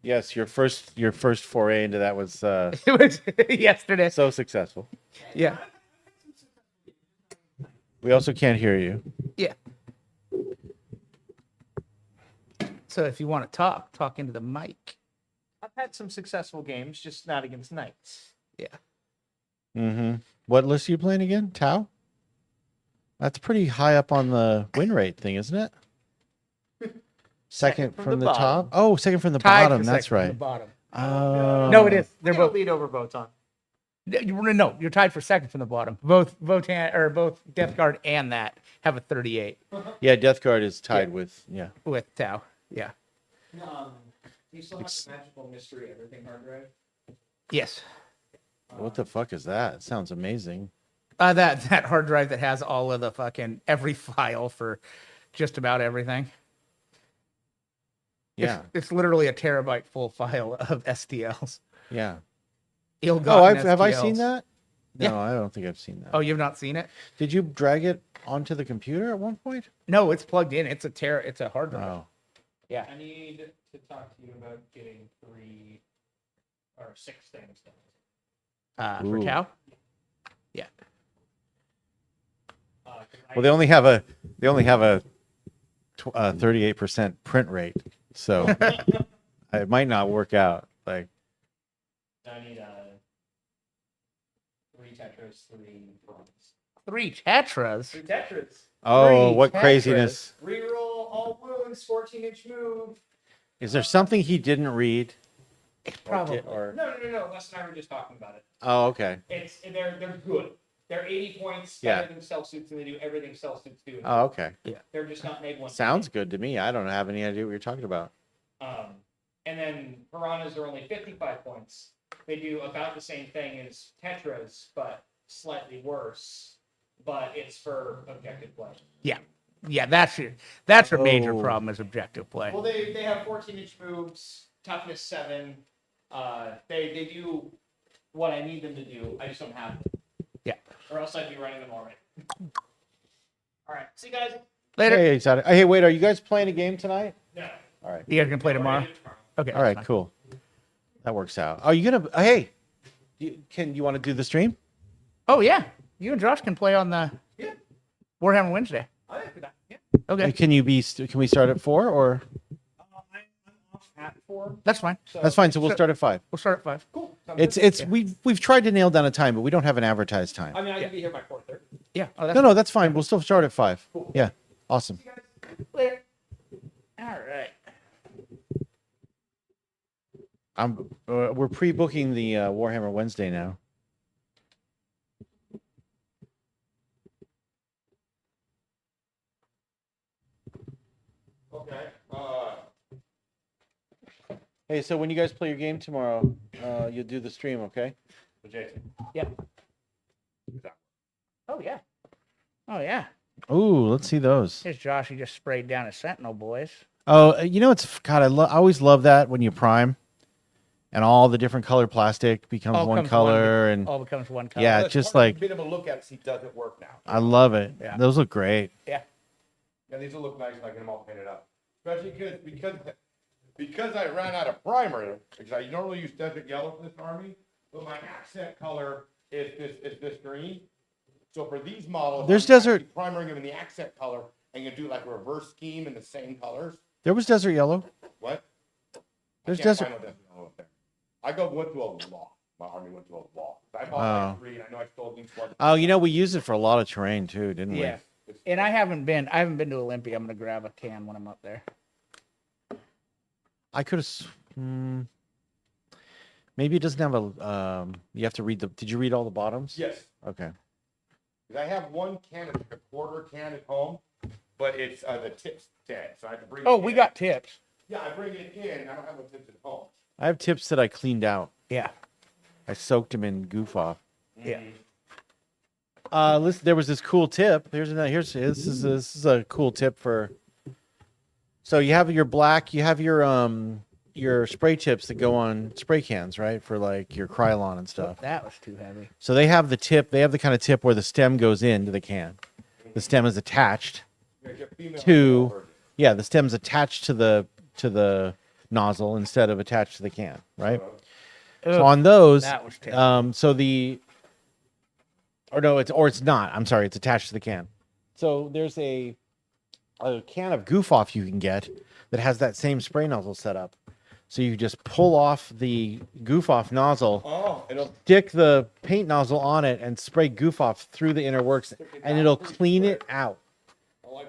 Yes, your first foray into that was It was yesterday. so successful. Yeah. We also can't hear you. Yeah. So if you want to talk into the mic. I've had some successful games, just not against knights. Yeah. Mm-hmm. What list are you playing again? Tau? That's pretty high up on the win rate thing, isn't it? Second from the top. Oh, second from the Tied bottom. for That's second from right. the bottom. Oh. No, it is. They're They'll both. lead over Voton. No, you're tied for second from the bottom. Both Votan or both Death Guard and that have a 38 Yeah, Death Guard is tied with with Tau. Yeah. Do you still have the magical mystery everything hard drive? Yes. What the fuck is that? It sounds amazing. That hard drive that has all of the fucking every file for just about everything. Yeah. It's literally a terabyte full file of STLs. Yeah. Ill-gotten Have I STLs. seen that? No, Yeah. I don't think I've seen that. Oh, you've not seen it? Did you drag it onto the computer at one point? No, it's plugged in. It's a hard drive. Oh. Yeah. I need to talk to you about getting 3 or 6 things done. For Ooh. Tau? Yeah. 'Cause Well, they only have a 38% print rate, so it might not work out. Like, I need 3 Tetris, 3 bronze. 3 Tetras. 3 Tetras. Oh, Three what Tetras. craziness. Reroll all wounds, 14-inch move. Is there something he didn't read? Probably. Or No. Les and I were just talking about it. oh, okay. They're good. They're 80 points Yeah. better than cell suits, and they do everything cell suits do. Oh, okay. They're just not made one. Sounds good to me. I don't have any idea what you're talking about. And then piranhas are only 55 points. They do about the same thing as tetras, but slightly worse. But it's for objective play. Yeah, that's your major Oh. problem is objective play. Well, they have 14-inch moves, toughness 7. They do what I need them to do. I just don't have them. Yeah. Or else I'd be running them already. All right. See you guys. Later. Hey, excited. Hey, wait, are you guys playing a game tonight? No. All right. You guys gonna play tomorrow? Okay. All that's right, fine. cool. That works out. Are you gonna? Hey, you want to do the stream? Oh yeah, you and Josh can play on the Warhammer Wednesday. I like that. Yeah. Okay, Can we start at 4 or? I'm off at 4. that's fine. So That's fine. So we'll start at 5. We'll start at 5. Cool. It's we've tried to nail down a time, but we don't have an advertised time. I mean, I can be here by 4:30. Yeah. Oh, that's No, that's fine. We'll still start at 5. Yeah, awesome. Later. All right. We're pre-booking the Warhammer Wednesday now. Okay. Hey, so when you guys play your game tomorrow, you'll do the stream, okay? So Jason. Yep. Oh yeah. Oh yeah. Ooh, let's see those. Here's Josh. He just sprayed down his Sentinel boys. Oh, it's God. I always love that when you prime, and all the different color plastic becomes All one comes color, and All becomes one color. yeah, Let's just probably like been able to look at it, see does it work now. I love it. Yeah. Those look great. Yeah. Yeah, these will look nice when I get them all painted up. Especially because I ran out of primer, because I normally use desert yellow for this army, but my accent color is this green. So for these models, There's I'm desert- actually primering them in the accent color and you do like a reverse scheme in the same colors. There was desert yellow. What? There's I can't desert- find no desert yellow up there. went through a lot. My army went through a lot. I bought Oh. like 3, and I know I stole these ones. Oh, we used it for a lot of terrain too, didn't we? Yeah. And I haven't been to Olympia. I'm gonna grab a can when I'm up there. I could have. Maybe it doesn't have a. You have to read the. Did you read all the bottoms? Yes. Okay. 'Cause I have one can, it's like a quarter can at home, but it's the tips dead, so I have to bring. Oh, it we in. got tips. Yeah, I bring it in. I don't have no tips at home. I have tips that I cleaned out. Yeah. I soaked them in goof off. Yeah. Listen, there was this cool tip. This is a cool tip for. So you have your black, you have your spray tips that go on spray cans, right? For like your Krylon and stuff. That was too heavy. So they have the tip. They have the kind of tip where the stem goes into the can. The stem is attached to. Yeah, the stem's attached to the nozzle instead of attached to the can, right? So on those, That was terrible. it's not. I'm sorry, it's attached to the can. So there's a can of goof off you can get that has that same spray nozzle set up. So you just pull off the goof off nozzle, Oh, it'll stick the paint nozzle on it, and spray goof off through the inner works, and it'll clean it out.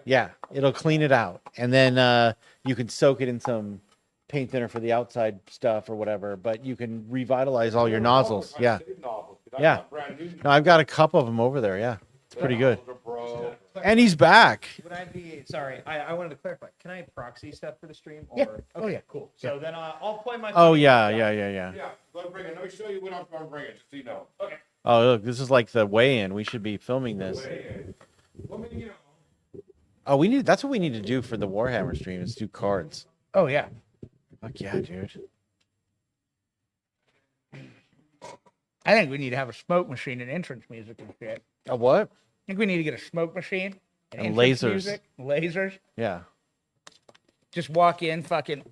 Yeah, it'll clean it out, and then you can soak it in some paint thinner for the outside stuff or whatever. But you can revitalize all your nozzles. Yeah, yeah. No, I've got a couple of them over there. Yeah, it's pretty good. And he's back. Would I be sorry? I wanted to clarify. Can I proxy stuff for the stream? Or, Yeah. Okay, Oh, yeah. cool. So then I'll play my. Oh yeah. Yeah, let me bring it. Let me show you what I'm bringing, just so you know. Okay. Oh look, this is like the weigh-in. We should be filming this. Let me, you know. Oh, that's what we need to do for the Warhammer stream is do cards. Oh yeah. Fuck yeah, dude. I think we need to have a smoke machine and entrance music and shit. A what? I think we need to get a smoke machine And entrance lasers. music, lasers. Yeah. Just walk in, fucking.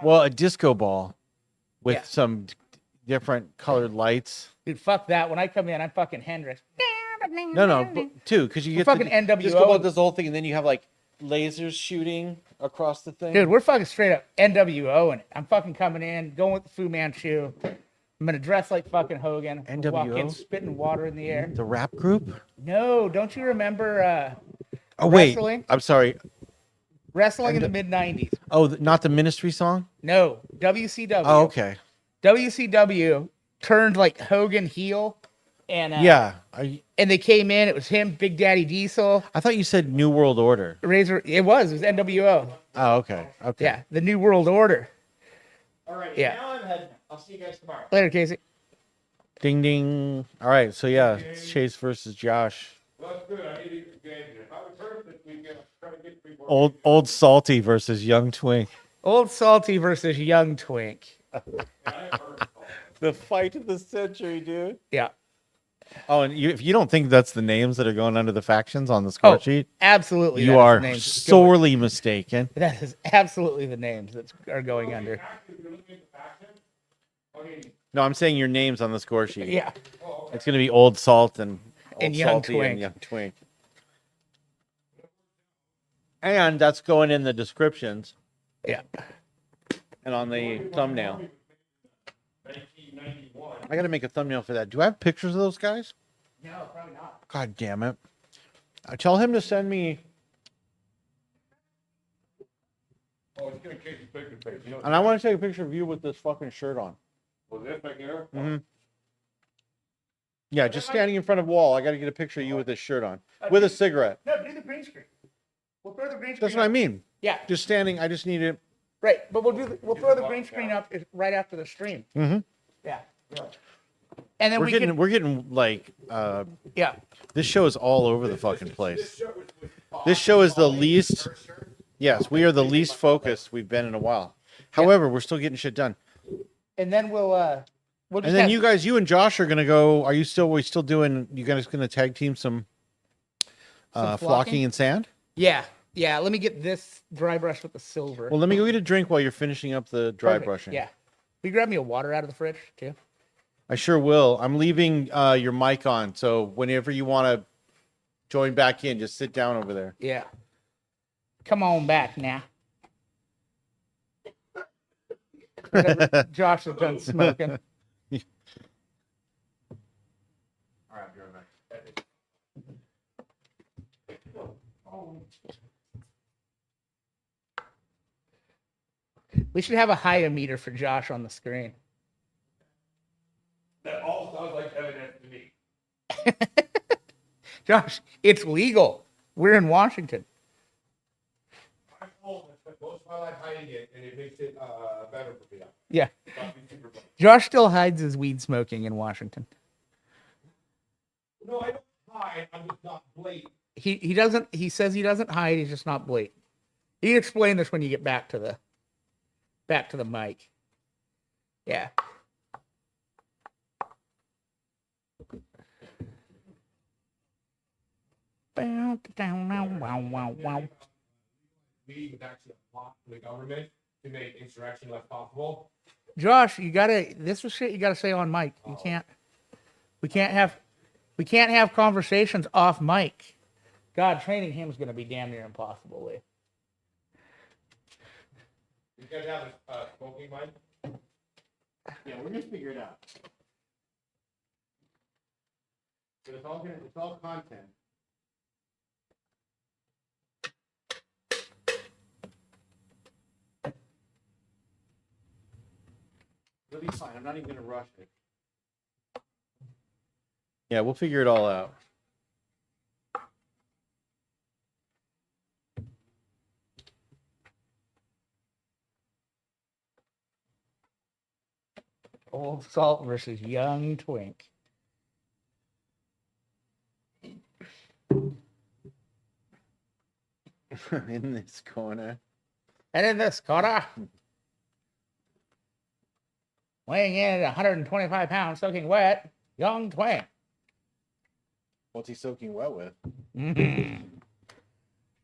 Well, a disco ball with Yeah. some different colored lights. Dude, fuck that. When I come in, I'm fucking Hendrix. No, but two, because you get fucking the NWO. disco ball does the whole thing, and then you have like lasers shooting across the thing. Dude, we're fucking straight up NWO, and I'm fucking coming in, going with the Fu Manchu, I'm gonna dress like fucking Hogan. Walk in, NWO? spitting water in the air. The rap group? No, don't you remember Oh wait, wrestling? I'm sorry. Wrestling in the mid '90s? Oh, not the Ministry song? No, WCW. Oh, okay. WCW turned like Hogan heel, and Yeah. and they came in. It was him, Big Daddy Diesel, I thought you said New World Order. Razor. It was NWO. Oh, okay. Okay. Yeah, the New World Order. All right. Yeah. Now I'm heading. I'll see you guys tomorrow. Later, Casey. Ding ding. All right. So yeah, it's Chase versus Josh. Well, that's good. I need to get games. If I return this weekend, I'll try to get 3 more. Old Salty versus Young Twink. Old Salty versus Young Twink. The fight of the century, dude. Yeah. Oh, and if you don't think that's the names that are going under the factions on the score sheet, Absolutely. you that is are the names that's going- sorely mistaken. That is absolutely the names that are going under. No, I'm saying your names on the score sheet. Yeah. It's going to be Old Salt and Old Young Salty Twink. and Young Twink. And that's going in the descriptions Yeah. and on the thumbnail. I got to make a thumbnail for that. Do I have pictures of those guys? No, probably not. God damn it. Tell him to send me. Oh, it's gonna case the picture page. You know, And I want to take a picture of you with this fucking shirt on. was this back there? Yeah, just standing in front of a wall. I got to get a picture of you with this shirt on. With a cigarette. No, do the green screen. We'll throw the green screen. That's what I up. mean. Yeah. Just standing. I just need it. Right, but we'll throw the green screen up right after the stream. Mhm. Yeah. And then We're getting like, yeah. this show is all over the fucking place. This show is the least, yes, we are the least focused we've been in a while. However, we're still getting shit done. And then we'll just And then have- you and Josh are gonna go. Are you still doing? You guys gonna tag team some Some flocking flocking? and sand? Yeah. Let me get this dry brush with the silver. Well, let me go get a drink while you're finishing up the dry Perfect. brushing. Yeah. Will you grab me a water out of the fridge too? I sure will. I'm leaving your mic on, so whenever you want to join back in, just sit down over there. Yeah. Come on back now. Whenever Josh is done smoking. All right, I'm doing that. We should have a hyometer for Josh on the screen. That all sounds like evidence to me. Josh, it's legal. We're in Washington. I spent most of my life hiding it, and it makes it better for me. Yeah. Not be super fun. Josh still hides his weed smoking in Washington. No, I don't hide. I'm just not blatant. He doesn't. He says he doesn't hide. He's just not blatant. You can explain this when you get back to the mic. Yeah. Weed was actually a plot for the government to make insurrection less possible. Josh, this is shit you gotta say on mic. You can't. We can't have conversations off mic. God, training him is gonna be damn near impossible, Lee. You guys have a smoking mic? Yeah, we're gonna figure it out. But it's all content. It'll be fine. I'm not even gonna rush it. Yeah, we'll figure it all out. Old Salt versus Young Twink. In this corner. And in this corner, weighing in at 125 pounds, soaking wet, Young Twink. What's he soaking wet with?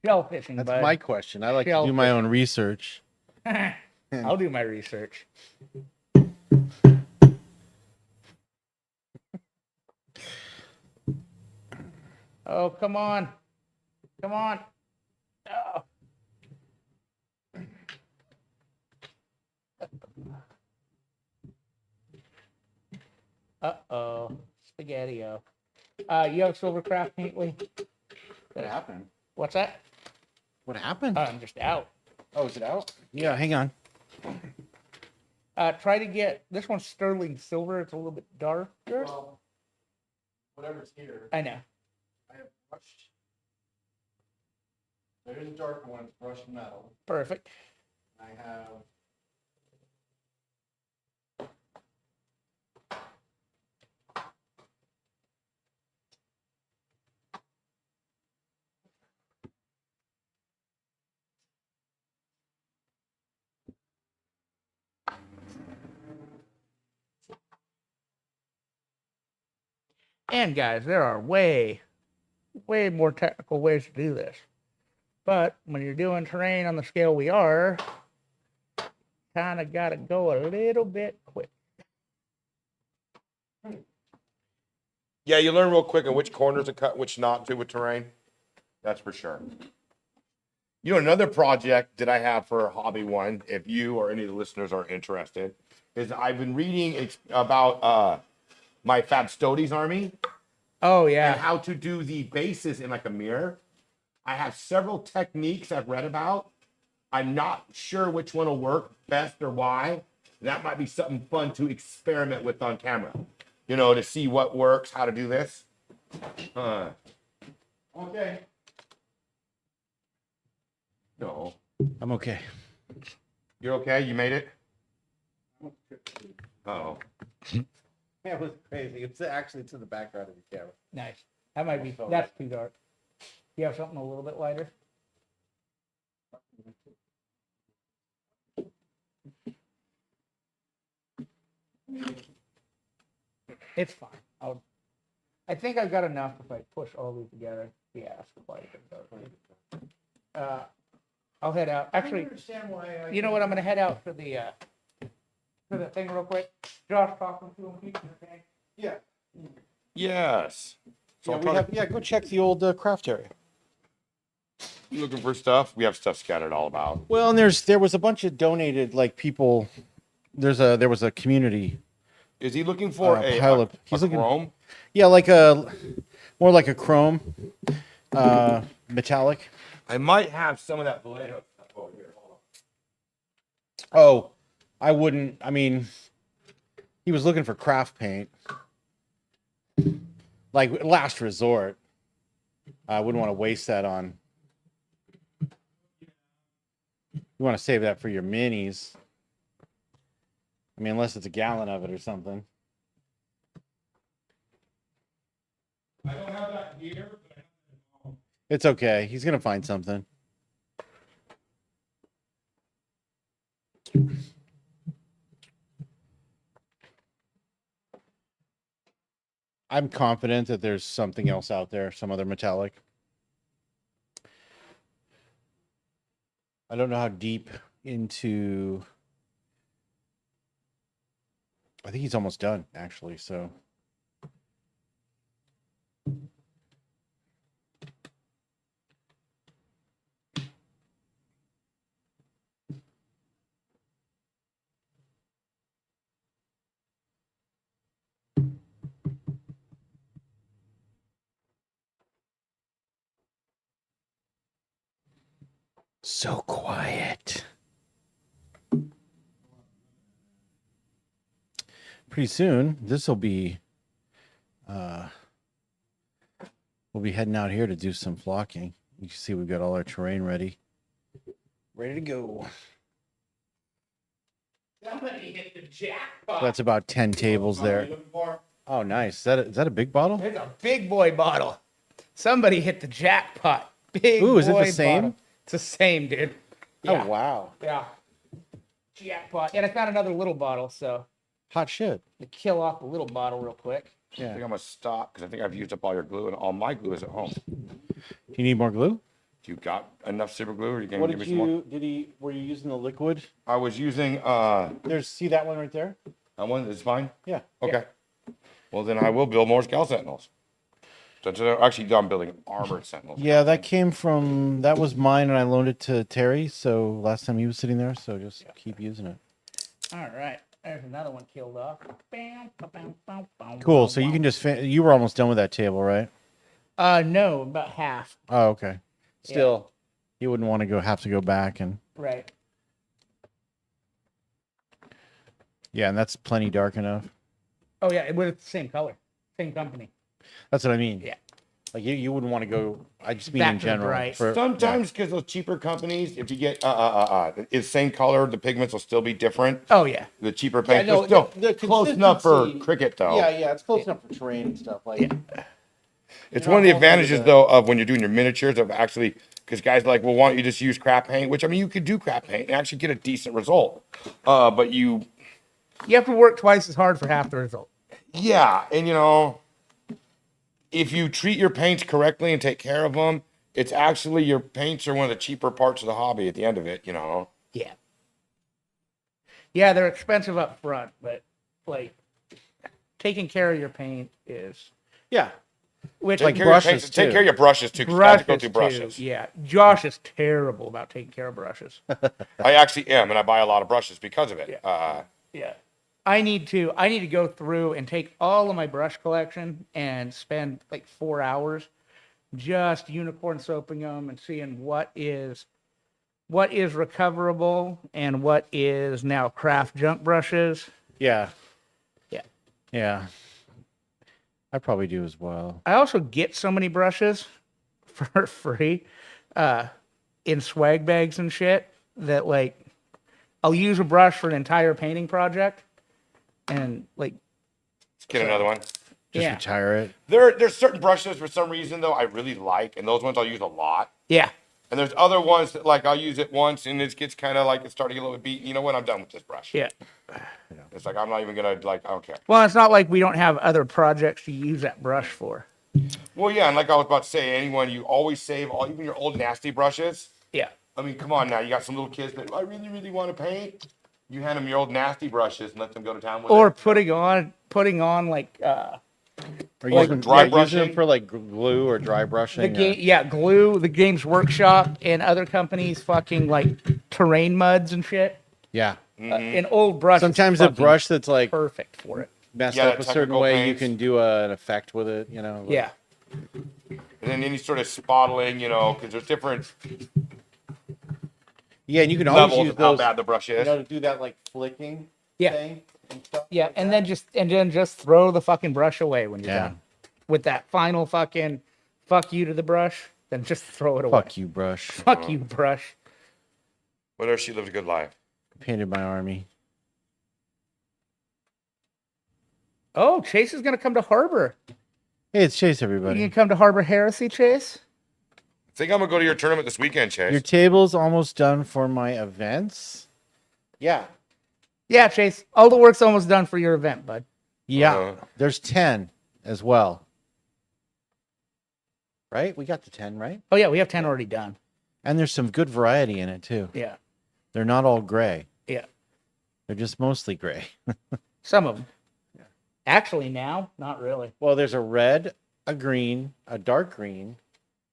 Shellfishing, That's bud. my question. I like to do my own research. I'll do my research. Oh, come on. Come on. Oh. Uh-oh. Spaghetti-o. You have Silvercraft paint, Lee? What happened? What's that? What happened? I'm just out. Oh, is it out? Yeah, hang on. Try to get, this one's sterling silver. It's a little bit darker. Well, whatever's here, I know. I have brushed. There's a darker one, it's brushed metal. Perfect. I have. And guys, there are way more technical ways to do this. But when you're doing terrain on the scale we are, kind of got to go a little bit quick. Yeah, you learn real quick on which corners to cut, which not to with terrain. That's for sure. You know, another project that I have for Hobby One, if you or any of the listeners are interested, is I've been reading about my Fabstodes army Oh, and yeah. how to do the bases in like a mirror. I have several techniques I've read about. I'm not sure which one will work best or why. That might be something fun to experiment with on camera. You know, to see what works, how to do this. Okay. No. I'm okay. You're okay? You made it? Oh. That was crazy. It's actually to the background of the camera. Nice. That might be, that's too dark. You have something a little bit lighter? It's fine. I think I've got enough if I push all these together. Yeah, it's quite a bit dark. I'll head out. Actually, you know what? I'm going to head out for the thing real quick. Josh, talking to him. Okay? Yeah. Yes. So Yeah, I'll we have, probably- go check the old craft area. You looking for stuff? We have stuff scattered all about. Well, and there was a bunch of donated like people. There was a community. Is he looking for a pile of- a he's looking- chrome? Yeah, more like a chrome, metallic. I might have some of that Vallejo stuff over here. Hold on. Oh, I wouldn't. I mean, he was looking for craft paint, like last resort. I wouldn't want to waste that on. You want to save that for your minis. I mean, unless it's a gallon of it or something. I don't have that here, but I have it at home. It's okay. He's gonna find something. I'm confident that there's something else out there, some other metallic. I don't know how deep into. I think he's almost done, actually. So. So quiet. Pretty soon, this will be. We'll be heading out here to do some flocking. You can see we've got all our terrain ready to go. Somebody hit the jackpot. That's about 10 tables What are there. you looking for? Oh, nice. Is that a big bottle? It's a big boy bottle. Somebody hit the jackpot. Big Ooh, is it the boy same? bottle. It's the same, dude. Yeah. Oh, wow. Yeah. Jackpot. And I found another little bottle, so Hot shit. to kill off the little bottle real quick. I think Yeah. I'm gonna stop because I think I've used up all your glue and all my glue is at home. Do you need more glue? Do you got enough super glue or you can What give did me some more? were you using the liquid? I was using See that one right there? that one is fine. Yeah. Okay. Well then I will build more Scout Sentinels. Actually, I'm building armored Sentinels. Yeah, that was mine and I loaned it to Terry. So last time he was sitting there, so just keep using it. All right. There's another one killed off. Bam, ba, bam, bam, bam, Cool. bam, So you bam. can just you were almost done with that table, right? No, about half. Oh, okay. Still, you wouldn't want to have to go back and Right. yeah, and that's plenty dark enough. Oh yeah, but it's the same color, same company. That's what I mean. Yeah. Like you wouldn't want to go. I just mean Back in to the general. bright. Sometimes because those cheaper companies, if you get it's the same color, the pigments will still be different. Oh yeah. The cheaper Yeah, paint, no, they're still the close enough for consistency- cricket though. Yeah, it's close enough for terrain and stuff. Like, It's You're one of the not going into advantages the- though of when you're doing your miniatures of actually, because guys are like, well, why don't you just use crap paint? Which I mean, you could do crap paint and actually get a decent result. But you, You have to work twice as hard for half the result. yeah, and you know, if you treat your paints correctly and take care of them, it's actually your paints are one of the cheaper parts of the hobby at the end of it. You know. Yeah. Yeah, they're expensive up front, but like taking care of your paint is yeah, which Like Take care of your brushes, paints- Take too. care of your brushes too. 'Cause guys brushes go through brushes. too. Yeah, Josh is terrible about taking care of brushes. I actually am, and I buy a lot of brushes because of it. Yeah. I need to go through and take all of my brush collection and spend like 4 hours just unicorn soaping them and seeing what is recoverable and what is now craft junk brushes. yeah, Yeah. yeah. I probably do as well. I also get so many brushes for free in swag bags and shit that like I'll use a brush for an entire painting project and like Let's get another one. Just yeah. retire it. There's certain brushes for some reason though I really like, and those ones I'll use a lot. Yeah. And there's other ones that like I'll use it once, and it gets kind of like it's starting to get a little bit beat. You know what? I'm done with this brush. Yeah. It's like I'm not even gonna like. I don't care. Well, it's not like we don't have other projects to use that brush for. Well, yeah, and like I was about to say, anyone you always save all even your old nasty brushes. Yeah. I mean, come on now. You got some little kids that I really, really want to paint. You hand them your old nasty brushes and let them go to town with Or it. putting on like Or Like using, dry using brushing? them for like glue or dry brushing. the game, glue, the Games Workshop and other companies fucking like terrain muds and shit. Yeah. An old brush. is Sometimes a fucking brush that's like perfect for it. messed Yeah, up a certain technical way, you paints. can do an effect with it. You know. like- Yeah. And then any sort of spottling, you know, because there's different Yeah, and you can always levels use of how those. bad the brush You is. know, to do that like flicking Yeah. thing and stuff. Yeah. And then just throw the fucking brush away when you're Yeah. done. With that final fucking fuck you to the brush, then just throw it away. Fuck you, brush. Fuck you, brush. Whatever, she lived a good life. Painted my army. Oh, Chase is gonna come to Harbor. Hey, it's Chase, You everybody. gonna come to Harbor Heresy, Chase? I think I'm gonna go to your tournament this weekend, Chase. Your table's almost done for my events. Yeah. Yeah, Chase. All the work's almost done for your event, bud. Yeah. Uh, There's 10 as well. Right? We got the 10, right? Oh yeah, we have 10 already done. And there's some good variety in it too. Yeah. They're not all gray. Yeah. They're just mostly gray. Some of them. Actually, now, not really. Well, there's a red, a green, a dark green.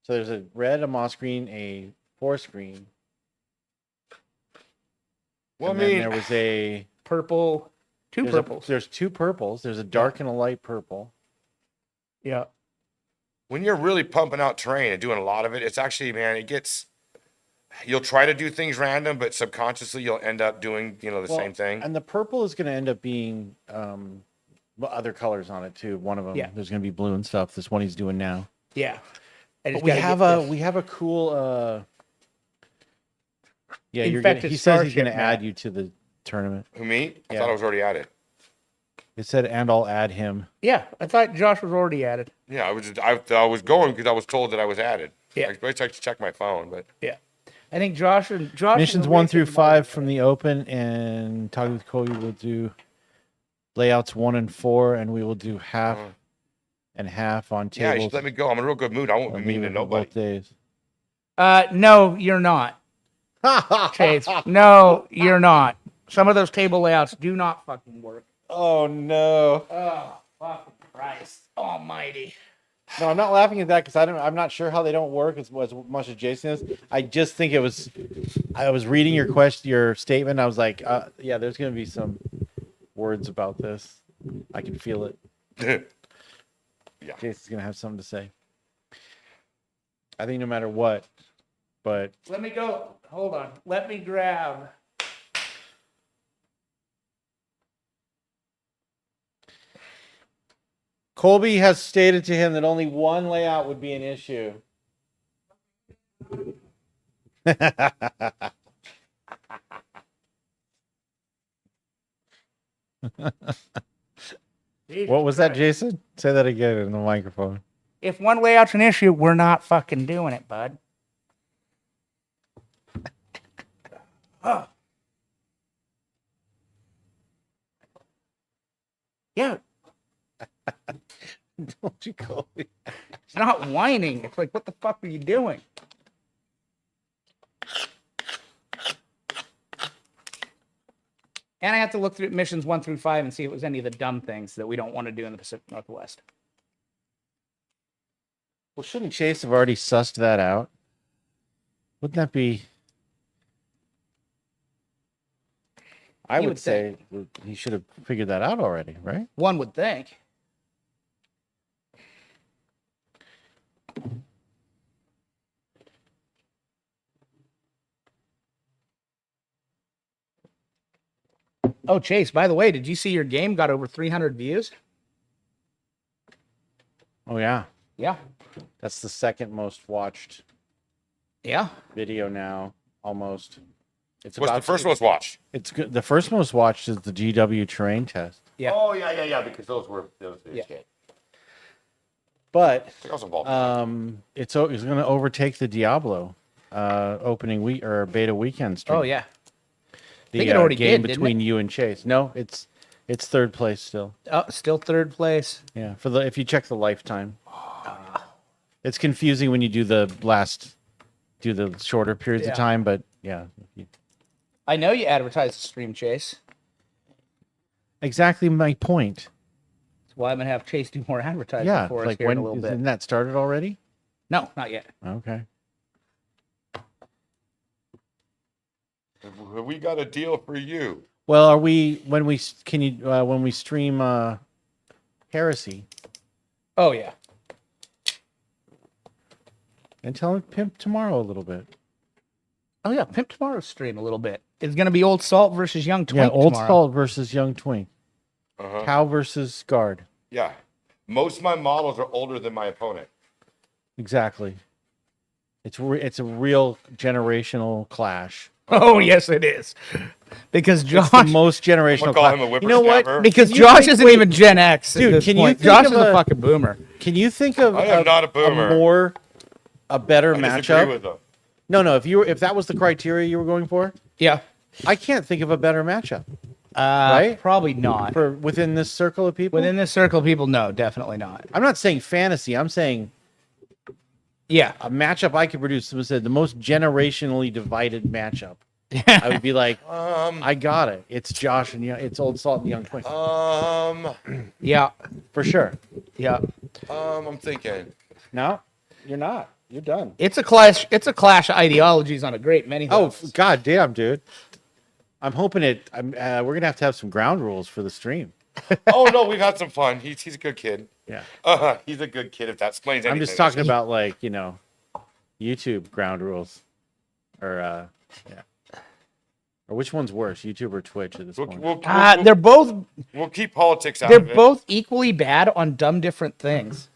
So there's a red, a moss green, a forest green. well, I And then mean, there was a Purple, two there's purples. there's two purples. There's a dark and a light purple. Yeah. when you're really pumping out terrain and doing a lot of it, it's actually, man, it gets. You'll try to do things random, but subconsciously you'll end up doing, you know, the Well, same thing. And the purple is going to end up being other colors on it too. One of them, Yeah. there's going to be blue and stuff. This one he's doing now. Yeah. I just But we gotta have get a this. we have a cool. Yeah, you're Infected gonna, he says he's Starship going to add map. you to the tournament. Who, me? I Yeah. thought I was already at it. It said, and I'll add him. Yeah, I thought Josh was already added. Yeah, I was going because I was told that I was added. Yeah. I expect to check my phone, but Yeah. I think Josh and Missions 1 through 5 from the open, and talking with Cody, we'll do layouts 1 and 4, and we will do half and half on yeah, you tables. should let me go. I'm in a real good mood. I won't be on mean to either- nobody. both days. No, you're not, Chase. No, you're not. Some of those table layouts do not fucking work. Oh no! Oh, fucking Christ almighty. No, I'm not laughing at that because I'm not sure how they don't work as much as Jason is. I just think it was. I was reading your statement. I was like, yeah, there's gonna be some words about this. I can feel it. Yeah. Jason's gonna have something to say. I think no matter what, but Let me go. Hold on. Let me grab. Colby has stated to him that only one layout would be an issue. What was that, Jason? Say that again in the microphone. If one layout's an issue, we're not fucking doing it, bud. Oh. Yeah, Don't you, Colby? it's not whining. It's like, what the fuck are you doing? And I have to look through missions 1 through 5 and see if it was any of the dumb things that we don't want to do in the Pacific Northwest. Well, shouldn't Chase have already sussed that out? Wouldn't that be? I You would would say he should have figured that out already, right? One would think. Oh, Chase, by the way, did you see your game got over 300 views? Oh yeah, Yeah. that's the second most watched Yeah. video now. Almost. It's What's the first most watched? It's good. The first most watched is the GW terrain test. Yeah. Oh yeah. Because those were Yeah. But I was involved. it's going to overtake the Diablo opening week or beta weekend stream. Oh, yeah. The think it already game did, didn't between you and Chase. No, it's third place still. Oh, still third place. Yeah, if you check the lifetime. It's confusing when you do the shorter periods Yeah. of time, but yeah. I know you advertised the stream, Chase. Exactly my point. That's why I'm going to have Chase do more advertising Yeah, for us like here in a when little bit. isn't that started already? No, not yet. Okay. We got a deal for you. Well, are we when we stream Heresy Oh, yeah. and tell him pimp tomorrow a little bit? Oh, yeah. Pimp Tomorrow's stream a little bit. It's going to be Old Salt versus Young Twink Yeah, Old tomorrow. Salt versus Young Twink. Uh-huh. Cow versus Guard. Yeah. Most of my models are older than my opponent. Exactly. It's a real generational clash. Oh, yes, it is. Because It's Josh, the most generational call clash. him a You know what? whippersnapper. because Can you Josh think- isn't wait, even Gen X. At Dude, this can you point. think Josh of is a a- fucking boomer. Can you think of I am not a boomer. a better I disagree matchup? with them. No. If that was the criteria you were going for, Yeah. I can't think of a better matchup Right? Probably not. for within this circle of people. Within this circle of people, no, definitely not. I'm not saying fantasy. I'm saying Yeah. a matchup I could produce. Someone said the most generationally divided matchup. I would be like, I got it. It's Josh and it's Old Salt and Young Twink Yeah. for sure. Yeah. I'm thinking. No, you're not. You're done. It's a clash. It's a clash of ideologies on a great many Oh, levels. god damn, dude. I'm hoping it. We're gonna have to have some ground rules for the stream. Oh no, we've had some fun. He's a good kid. Yeah, He's a good kid. If that explains anything. I'm just talking about like YouTube ground rules, or or which one's worse, YouTube or Twitch at this point? They're both We'll keep politics out of they're it. both equally bad on dumb different things.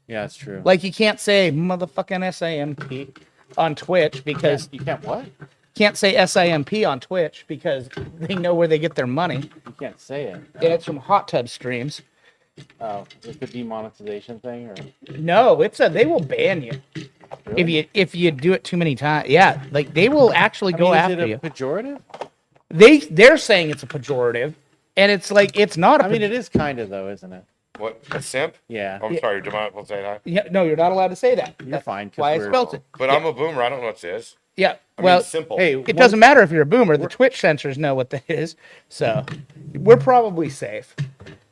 Yeah, it's true. Like you can't say motherfucking SAMP on Twitch because you can't what? can't say SIMP on Twitch because they know where they get their money. You can't say it. And it's from hot tub streams. Oh, it's the demonetization thing, or No, they will ban you if you do it too many times. Yeah, like they will actually go is after it a you. pejorative? They're saying it's a pejorative, and it's like it's not. I mean, it is kind of though, isn't it? What? A simp? Yeah, I'm sorry, do I will say that? Yeah, no, you're not allowed to say that. you're That's fine. 'Cause why I we're- spelt it. But I'm a boomer. I don't know what this is. Yeah. I Well, mean, simple. Hey, it doesn't matter if you're a boomer. The Twitch censors know what that is, so we're probably safe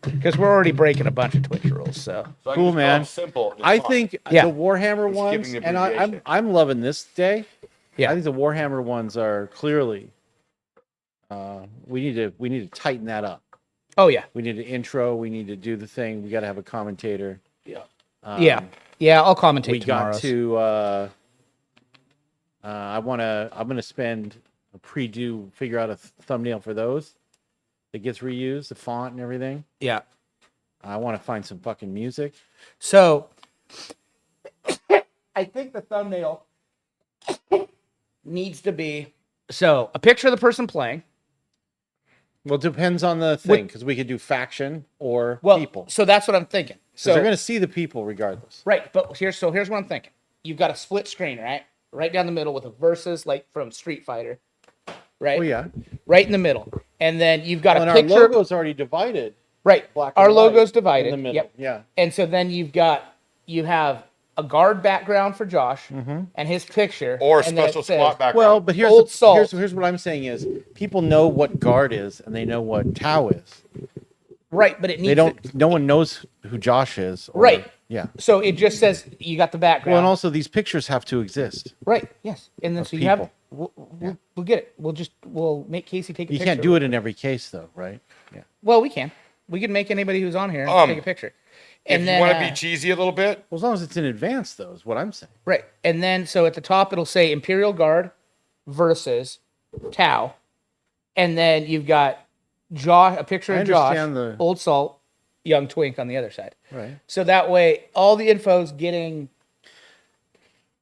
because we're already breaking a bunch of Twitch rules. So So I can Cool, just call man. them Simple. It's I fine. think Yeah. the Warhammer ones, skipping the and I'm abbreviation. loving this day. Yeah. I think the Warhammer ones are clearly. We need to tighten that up. Oh yeah. We need an intro. We need to do the thing. We got to have a commentator. Yeah. Um, Yeah. I'll commentate We tomorrow. got to. I'm gonna spend a figure out a thumbnail for those that gets reused, the font and everything. Yeah. I want to find some fucking music. So I think the thumbnail needs to be a picture of the person playing. Well, it depends on the thing because we could do faction or people. So that's what I'm thinking. So they're gonna see the people regardless. Right, but here's what I'm thinking. You've got a split screen, right down the middle with a versus like from Street Fighter, right? Oh yeah. Right in the middle, and then you've got And a our picture. logo's already divided. Right, Black our and white logo's divided. in the middle. Yep. Yeah. And so then you have a guard background for Josh and his picture, Or and then it special says- squat background. Well, but Old Salt. here's what I'm saying is people know what guard is and they know what Tau is. Right, but it needs. They don't. No one knows who Josh is. Right. Yeah. So it just says you got the background. Well, and also these pictures have to exist. Right. Yes. And then Of so you have. people. We'll get it. We'll make Casey take a You picture. can't do it in every case, though, right? Yeah. Well, we can. We can make anybody who's on here take a picture. If And you then want to be cheesy a little bit, Well, as long as it's in advance, though, is what I'm saying. right. And then so at the top it'll say Imperial Guard versus Tau, and then you've got Josh, a picture I of Josh, understand the- Old Salt, Young Twink on the other side. Right. So that way all the info's getting.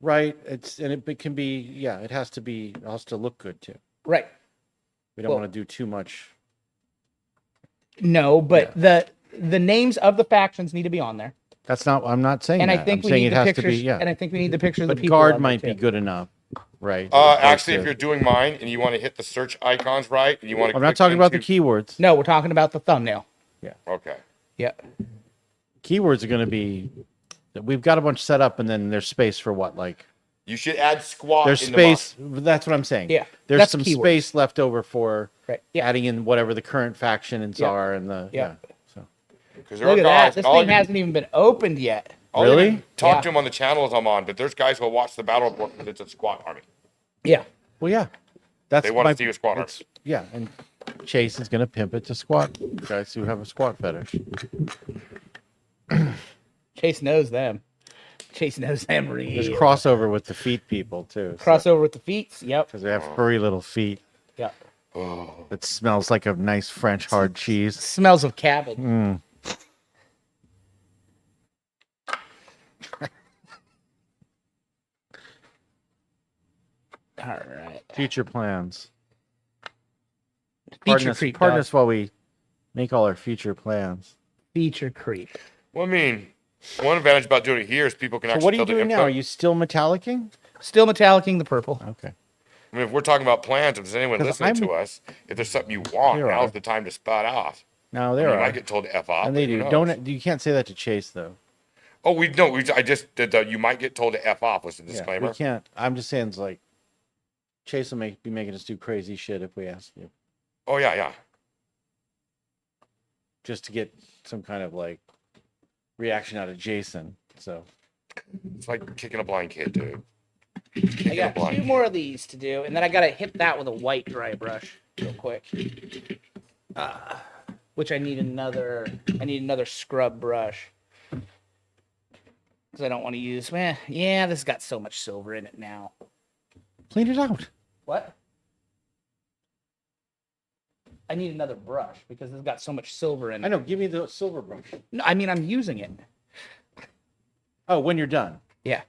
Right. It can be. Yeah. It has to look good too. Right. We don't Well- want to do too much. No, but the names of the factions need to be on there. That's not. I'm not saying. And I that. think I'm we saying need it the has pictures. to be. Yeah. And I think we need the pictures of the But people. guard on there, might be too. good enough, right? actually, if Opposed you're to- doing mine and you want to hit the search icons right, and you want to, I'm not talking about the keywords. No, we're talking about the thumbnail. Okay. Yeah. Keywords are going to be. We've got a bunch set up, and then there's space for what, like. You should add squat. There's in space. That's what I'm saying. Yeah, There's that's some keywords. space left over for Right. Yeah. adding in whatever the current faction and are and the Yeah. So Because there Look are at that. guys. This thing hasn't even been opened yet. I'll Really? even talk Yeah. to them on the channels I'm on, but there's guys who will watch the battle report because it's a squat army. Yeah. well, yeah. That's They want my- to see a squat army. it's- Yeah, and Chase is going to pimp it to squat guys who have a squat fetish. Chase knows them. Chase knows them. There's Real. crossover with the feet people too. Crossover with the feet. Yep. because they have furry little feet Yep. that smells like a nice French hard cheese. Smells of cabbage. All right. Future plans. Feature creep. Pardon dog. us while we make all our future plans. Feature creep. Well, I mean, one advantage about doing it here is people can So actually what are you tell the doing now? info. Are you still metallicing? Still metallicing the purple. Okay. I mean, if we're talking about plans, if there's anyone 'Cause listening to I'm- us, if there's something you want, There now's are. the time to spot off. No, You there are. might get told to F off. And they but who do. knows? Don't you can't say that to Chase though. Oh, we no. I just did the. You might get told to F off was the Yeah, disclaimer. we can't. I'm just saying, it's like Chase will be making us do crazy shit if we ask you, Oh yeah, yeah. just to get some kind of like reaction out of Jason. So It's like kicking a blind kid, dude. I got two more of these to do, and then I gotta hit that with a white dry brush real quick. Which I need another. I need another scrub brush because I don't want to use. Yeah, this has got so much silver in it now. clean it out. What? I need another brush because it's got so much silver in it. I know. Give me the silver brush. No, I mean I'm using it. Oh, when you're done. Yeah.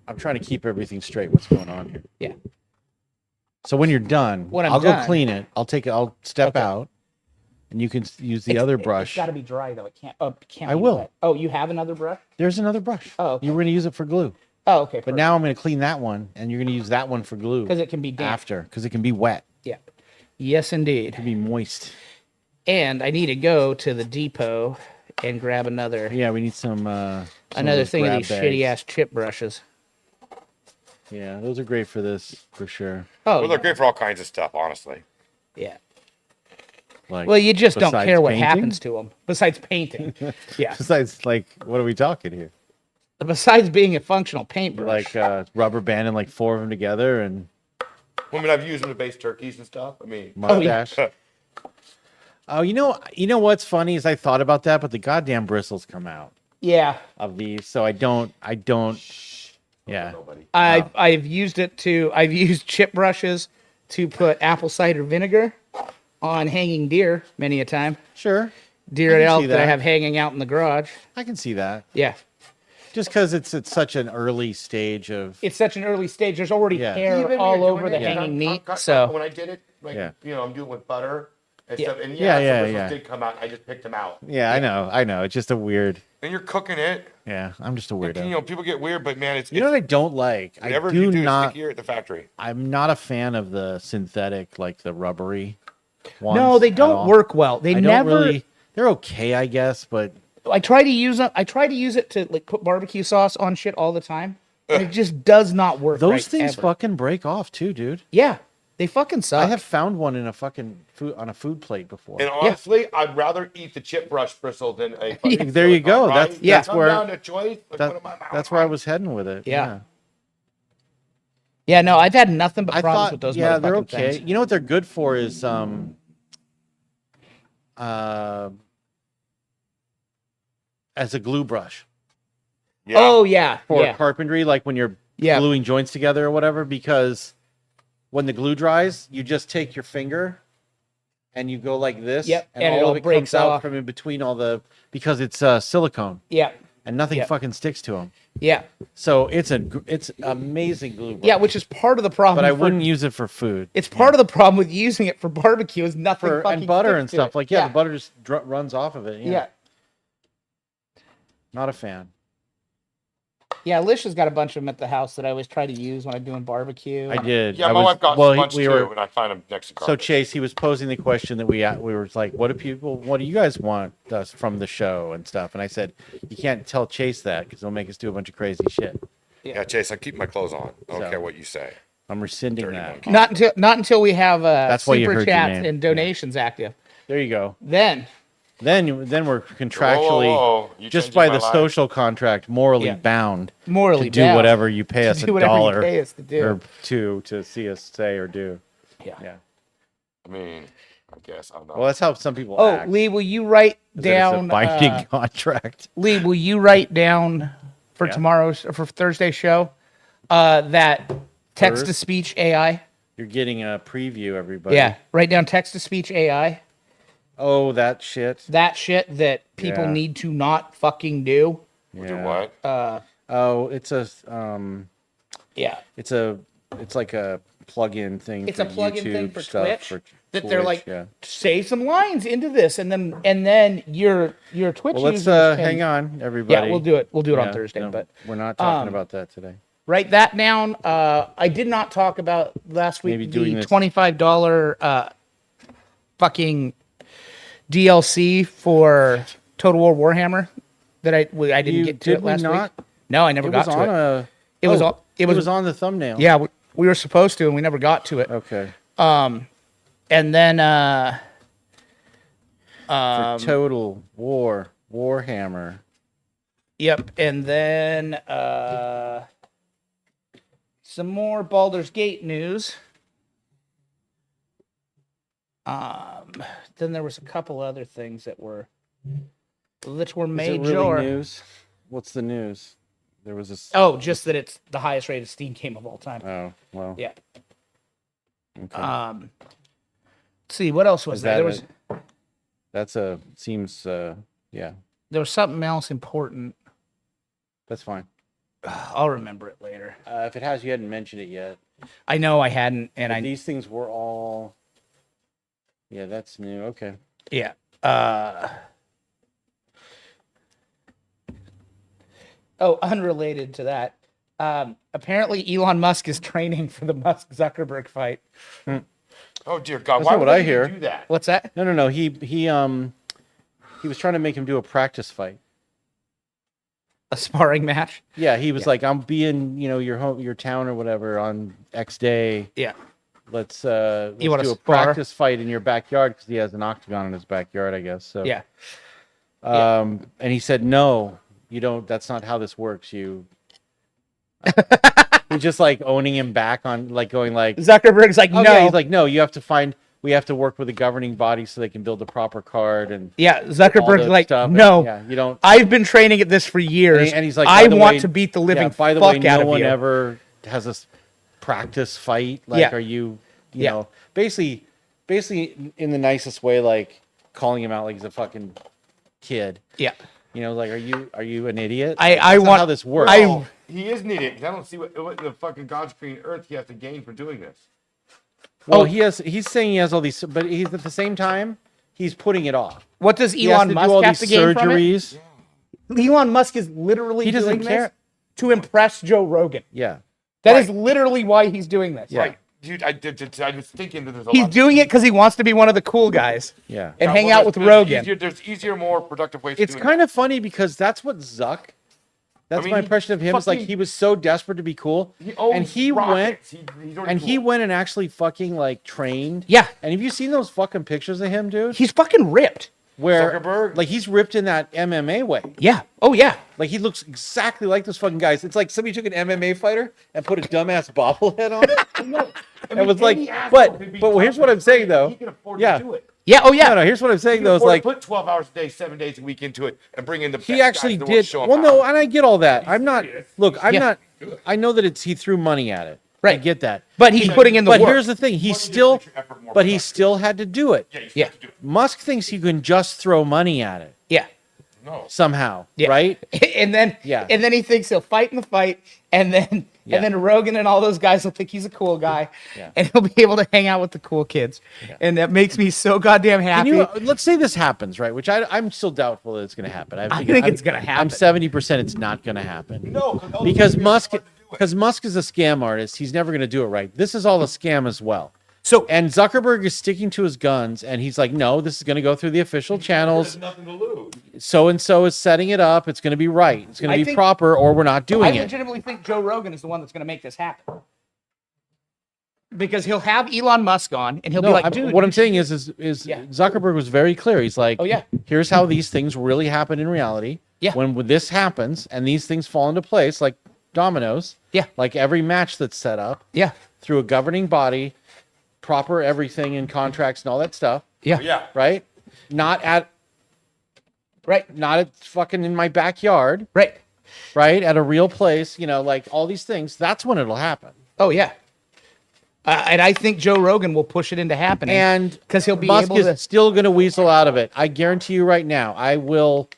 I'm trying to keep everything straight. What's going on here? Yeah. So when you're done, When I'm I'll done- go clean it. I'll step Okay. out, and you can use the other brush. It's got to be dry though. It can't. Oh, it can't. I be will. wet. Oh, you have another brush? There's another brush. Oh, okay. You were going to use it for glue, Oh, okay. but now I'm going to clean that one, and you're going to use that one for glue because it can be damp. after, because it can be wet. Yeah. Yes, It indeed. can be moist. And I need to go to the depot and grab another Yeah, we need some another those thing of grab these bags. shitty ass chip brushes. Yeah, those are great for this for sure. Oh, Well, they're great for all kinds of stuff, honestly. yeah. Like, Well, you just don't besides care what painting? happens to them. Besides painting. Yeah. Besides, like, what are we talking here? Besides being a functional paintbrush. Like rubber banding like four of them together and I mean, I've used them to base turkeys and stuff. I mean, Mustache. Oh, you know what's funny is I thought about that, but the goddamn bristles come out Yeah. of these, so I don't. Yeah. nobody. I've used chip brushes to put apple cider vinegar on hanging deer many a time. Sure. Deer I and can elk see that I that. have hanging out in the garage. I can see that. Yeah. Just because it's at such an early stage of. It's such an early stage. There's already Yeah. hair Even when all you're over doing the it, hanging I'm meat. cut- So when I did it, like Yeah. I'm doing with butter and Yeah. stuff, and Yeah, some yeah, bristles yeah. did come out. I just picked them out. Yeah, I know. It's just a weird. And you're cooking it. Yeah, I'm just a And, weirdo. people get weird, but man, it's You know what I don't like? I whatever do you do not. is stickier at the factory. I'm not a fan of the synthetic, like the rubbery ones. no, they at don't all. work well. They I don't never. really. They're okay, I guess, but I try to use them. I try to use it to like put barbecue sauce on shit all the time. And it just does not work. those right things ever. fucking break off too, dude. Yeah, they fucking suck. I have found one in a fucking food on a food plate before. And honestly, I'd rather eat the chip brush bristle than a. fucking There you silicone, go. right? That's- Yeah. that's Come where- down to choice. Like, That- what am I mouth that's where I on? was heading with it. Yeah. Yeah, no, I've had nothing but I problems thought, with those. yeah, they're motherfucking okay. things. You know what they're good for is as a glue brush Yeah. Oh yeah, for yeah, carpentry, like when you're yeah. gluing joints together or whatever, because when the glue dries, you just take your finger and you go like this, Yep, and, and it all all of it breaks comes out off. from in between all the because it's silicone Yeah, and nothing Yeah. fucking sticks to them. yeah, So it's amazing glue brush. yeah. Which is part of the problem. but I for- wouldn't use it for food. It's part of the problem with using it for barbecue is nothing For, fucking and butter sticks and to stuff it. like the butter just runs off of it. Yeah. yeah, Not a fan. yeah. Lish has got a bunch of them at the house that I always try to use when I'm doing barbecue. I did. Yeah, I my was- wife got well, a bunch we too, were- and I find them next to So carpet. Chase, he was posing the question that we were like, what do you guys want us from the show and stuff? And I said, you can't tell Chase that because it'll make us do a bunch of crazy shit. Yeah, Chase, I keep my clothes on. I don't So- care what you say. I'm rescinding Dirty that. monkey. Not until we have That's why you super heard your chats name. and donations active. There you go. Then Then we're contractually, Whoa. You just changing by my the life. social contract, morally Yeah. bound morally to do bound whatever you pay us to do a whatever you dollar pay us to do. or two to see us say or do. Yeah. Yeah. I mean, I guess I'm not. Well, that's how some people Oh, act. Lee, will you write is that it's down? a binding contract. Lee, will you write down for for Thursday's show that text to speech AI? You're getting a preview, everybody. Yeah, write down text to speech AI. Oh, that shit. That shit that people Yeah. need to not fucking do. We'll do what? Oh, it's a Yeah, it's like a plug-in thing. it's for a plug-in thing YouTube for stuff, Twitch for that they're Twitch, like, say some lines into this, and then your Twitch Well, let's users can- hang on, everybody. Yeah, we'll do it. We'll do it on Yeah, Thursday, no, but we're not talking about that today. write that down. I did not talk about last week Maybe doing the this- $25 fucking DLC for Total War Warhammer that I didn't get to did it we last not? week. No, I never It got was to on it. a. It was oh, on- it was- on the thumbnail. Yeah, we were supposed to, and we never got to it. Okay. And then For Total War Warhammer. yep, and then some more Baldur's Gate news. Then there was a couple other things that were Is it major. really news? What's the news? There was a. Oh, just that it's the highest rated Steam game of all time. Oh well. Yeah. Okay. Let's see, what else was Is there? that That's a seems. Yeah, There was something else important. that's fine. I'll remember it later. If it has, you hadn't mentioned it yet. I know I hadn't, and But I these things were all. Yeah, that's new. Okay. yeah. Oh, unrelated to that. Apparently, Elon Musk is training for the Musk Zuckerberg fight. Oh dear God! That's Why not would what I you hear. do that? What's that? No. He was trying to make him do a practice fight. A sparring match? Yeah, he was like, "I'm being, your town or whatever on X day. Yeah. Let's wanna do a spar? practice fight in your backyard because he has an octagon in his backyard, I guess." So Yeah. and he said, "No, you don't. That's not how this works. You." He's just like owning him back on like going like, Zuckerberg's like, oh, no. yeah. He's like, no, we have to work with the governing body so they can build a proper card and Yeah, all Zuckerberg's that like, stuff. And, no. yeah, you don't. I've been training at this for years. And he's like, I by the want way- to beat the living by the fuck way, out no of one you. ever has a practice fight. Like, Yeah. are you Yeah. know, basically in the nicest way, like calling him out like he's a fucking kid. Yeah. You know, like, are you an idiot? I That's not want- how this works. I- He is needed. 'Cause I don't see what the fucking God's green earth he has to gain for doing this. well, Oh. he's saying he has all these, but he's at the same time he's putting it off. What does He has Elon to Musk do all have these to gain from it? surgeries. Elon Musk is literally He doesn't doing care. this to impress Joe Rogan. Yeah. That is literally why he's doing this. Yeah. Right. Dude, I was thinking that there's a He's lot. doing it because he wants to be one of the cool guys Yeah. and Yeah, hang well, out with there's Rogan. There's easier, more productive ways. It's kind of funny because that's what Zuck. That's mean, my he impression of him. Is like fucking- he was so desperate to be cool, and he went he went and actually fucking like trained. Yeah. And have you seen those fucking pictures of him, dude? He's fucking ripped. Where Zuckerberg? like he's ripped in that MMA way. Yeah. Oh, yeah. Like he looks exactly like those fucking guys. It's like somebody took an MMA fighter and put a dumbass bobblehead on it. It was like, but here's what I'm saying though. He can afford Yeah. to do it. Yeah. Oh, yeah. No, here's what I'm saying He though. can Is afford like to put 12 hours a day, 7 days a week into it, and bring in the. he best actually guys in the world to did. show 'em Well, how. no, and I get all that. I'm not. serious. Look, I'm Yeah. not. I know that he threw money at it. I Right. get that. But he's putting in the But work. here's the thing. He Money just still, makes your effort more but he productive. still had to do it. Yeah. You Yeah. have to do it. Musk thinks he can just throw money at it Yeah. No. somehow, Yeah. right? And then, Yeah. and then he thinks he'll fight in the fight, and then, Yeah. and then Rogan and all those guys will think he's a cool guy, Yeah. and he'll be able to hang out with the cool kids, and that makes me so goddamn Can happy. you, let's say this happens, right? Which I'm still doubtful that it's going to happen. I think it's gonna happen. I'm 70% it's not going to happen. No, Because Musk is a scam artist. He's never going to do it right. This is all a scam as well. So, And Zuckerberg is sticking to his guns, and he's like, no, this is going to go through the official channels. There's nothing to lose. So and so is setting it up. It's going to be right. It's going I to be think- proper, or we're not I doing it. legitimately think Joe Rogan is the one that's going to make this happen. Because he'll have Elon Musk on, and he'll be like, dude, what I'm saying is Yeah. Zuckerberg was very clear. He's like, Oh, yeah. here's how these things really happen in reality. Yeah. When this happens and these things fall into place, like dominoes. Yeah. Like every match that's set up yeah, through a governing body, proper everything and contracts and all that stuff, yeah, Yeah. right? Not at fucking in my backyard, right. right? At a real place, you know, like all these things. That's when it'll happen. Oh, yeah. And I think Joe Rogan will push it into happening. And because he'll be Musk able is to. still going to weasel out of it. I guarantee you right now. I will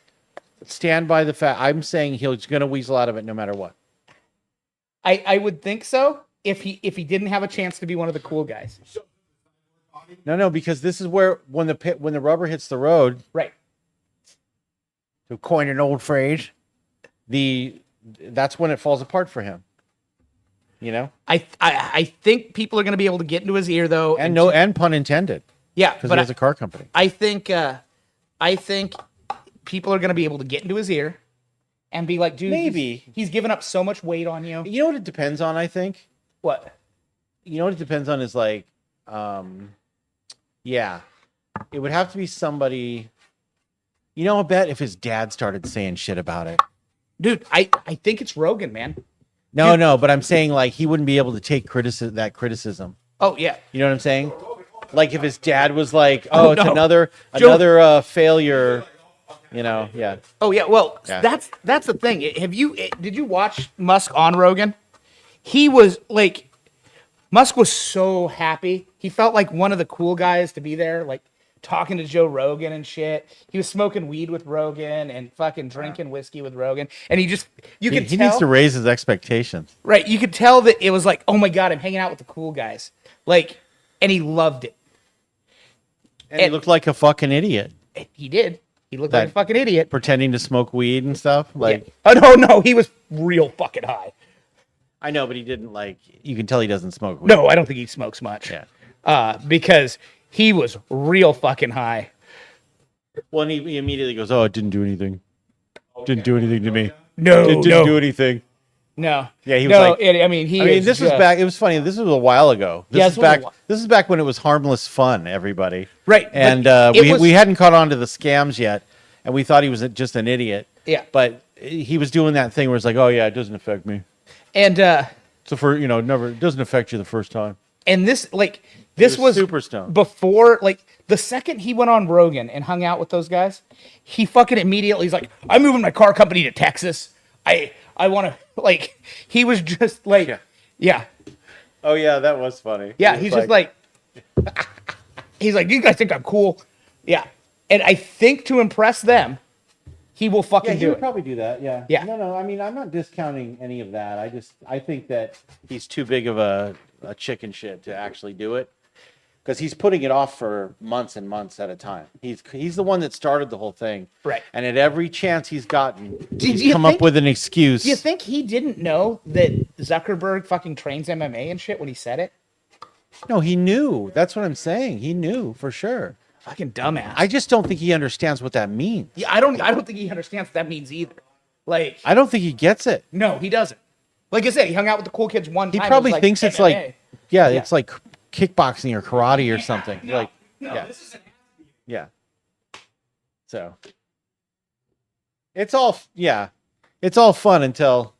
stand by the fact. I'm saying he's going to weasel out of it no matter what. I would think so if he didn't have a chance to be one of the cool guys. No, because this is where when the rubber hits the road, Right. to coin an old phrase, that's when it falls apart for him. You know, I think people are going to be able to get into his ear though. and pun intended, yeah, because but he has a car company. I think people are going to be able to get into his ear and be like, dude, Maybe. he's given up so much weight on you. You know what it depends on? I think. What? You know what it depends on is like, yeah, it would have to be somebody. You know, I bet if his dad started saying shit about it. Dude, I think it's Rogan, man. No, but I'm saying like he wouldn't be able to take criticism. Oh yeah. You know what I'm saying? Like if his dad was like, "Oh, it's no. another failure," you know? Yeah. Oh yeah. Well, Yeah. that's the thing. Did you watch Musk on Rogan? He was like, Musk was so happy. He felt like one of the cool guys to be there, like talking to Joe Rogan and shit. He was smoking weed with Rogan and fucking drinking whiskey with Rogan. And you could He tell, needs to raise his expectations. right? You could tell that it was like, oh my god, I'm hanging out with the cool guys. Like, and he loved it. And he looked like a fucking idiot, He did. He looked like a That- fucking idiot. pretending to smoke weed and stuff. Like, Yeah. Oh no, he was real fucking high. I know, but he didn't like. You can tell he doesn't smoke weed. No, I don't think he smokes much. Yeah. Because he was real fucking high. Well, and he immediately goes, "Oh, it didn't do anything. Didn't do anything to me. No, It didn't do anything." no. Yeah, he was no, like- I mean, This was back. It was funny. This was a while ago. This Yeah, is this was a back. whi- This is back when it was harmless fun. Everybody. Right, but And it was- we hadn't caught on to the scams yet, and we thought he was just an idiot. Yeah. But he was doing that thing where it's like, "Oh yeah, it doesn't affect me." And So for never it doesn't affect you the first time. And this this was super stoned. before, the second he went on Rogan and hung out with those guys, he fucking immediately, he's like, I'm moving my car company to Texas. I want to, he was just yeah. Oh yeah, that was funny. Yeah, he's just he's like, you guys think I'm cool? Yeah. And I think to impress them, he will fucking he do would it. probably do that. Yeah. Yeah. No. I mean, I'm not discounting any of that. I think that he's too big of a chicken shit to actually do it, because he's putting it off for months and months at a time. He's the one that started the whole thing. Right. And at every chance he's gotten, he's you come think- up with an excuse. Do you think he didn't know that Zuckerberg fucking trains MMA and shit when he said it? No, he knew. That's what I'm saying. He knew for sure. Fucking dumbass. I just don't think he understands what that means. Yeah, I don't think he understands what that means either. I don't think he gets it. No, he doesn't. Like I said, he hung out with the cool kids one He time. probably it was thinks it's MMA. it's like kickboxing or karate or something. No, This is Yeah. So it's all fun until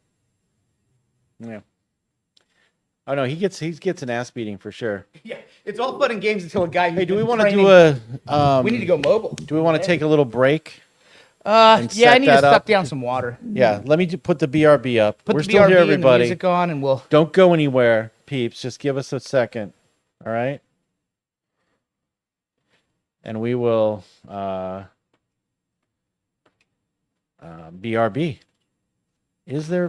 Oh no, he gets an ass beating for sure. Yeah, it's all fun and games until a guy. Hey, do we want to do a? We need to go mobile. Do we want to take a little break? Yeah, I set need to that suck up? down some water. Yeah, let me put the BRB up. Put We're the still BRB here, and the everybody. music on, and we'll. Don't go anywhere, peeps. Just give us a second. All right. And we will BRB. Is there?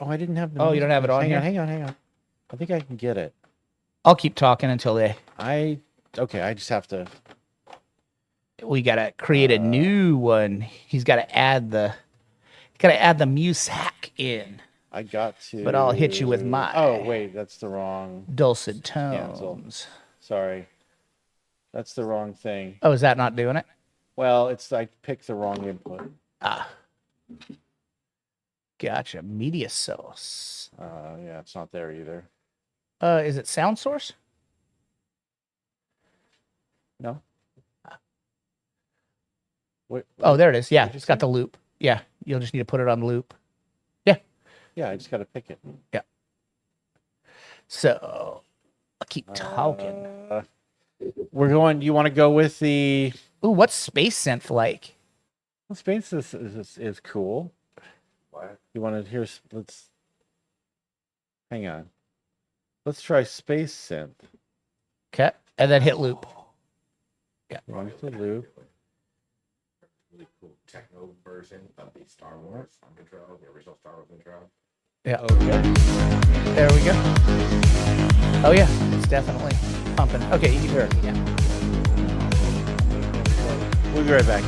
I didn't have the. Oh, you don't have it on here? Hang on. I think I can get it. I'll keep talking until they. Okay. I just have to. We gotta create a new one. He's gotta add the. Gotta add the music in. I got to. But I'll hit you with my- Oh wait, that's the wrong. Dulcet Cancel. tones. Sorry, that's the wrong thing. Oh, is that not doing it? Well, I picked the wrong input. Gotcha. Media source. Yeah, it's not there either. Is it sound source? No. Wait, Oh, there it is. Yeah, What'd you it's got say? the loop. Yeah, you'll just need to put it on loop. Yeah, I just got to pick it. So I'll keep talking. We're going. You want to go with the? Ooh, what's space synth like? Well, space is cool. What? You want to hear? Let's. Hang on. Let's try space synth. Okay, and then hit loop. Run the loop. Really cool techno version of the Star Wars intro, the original Star Wars intro. Yeah. Okay. There we go. Oh yeah, it's definitely pumping. Okay, you can hear it. Yeah. We'll be right back.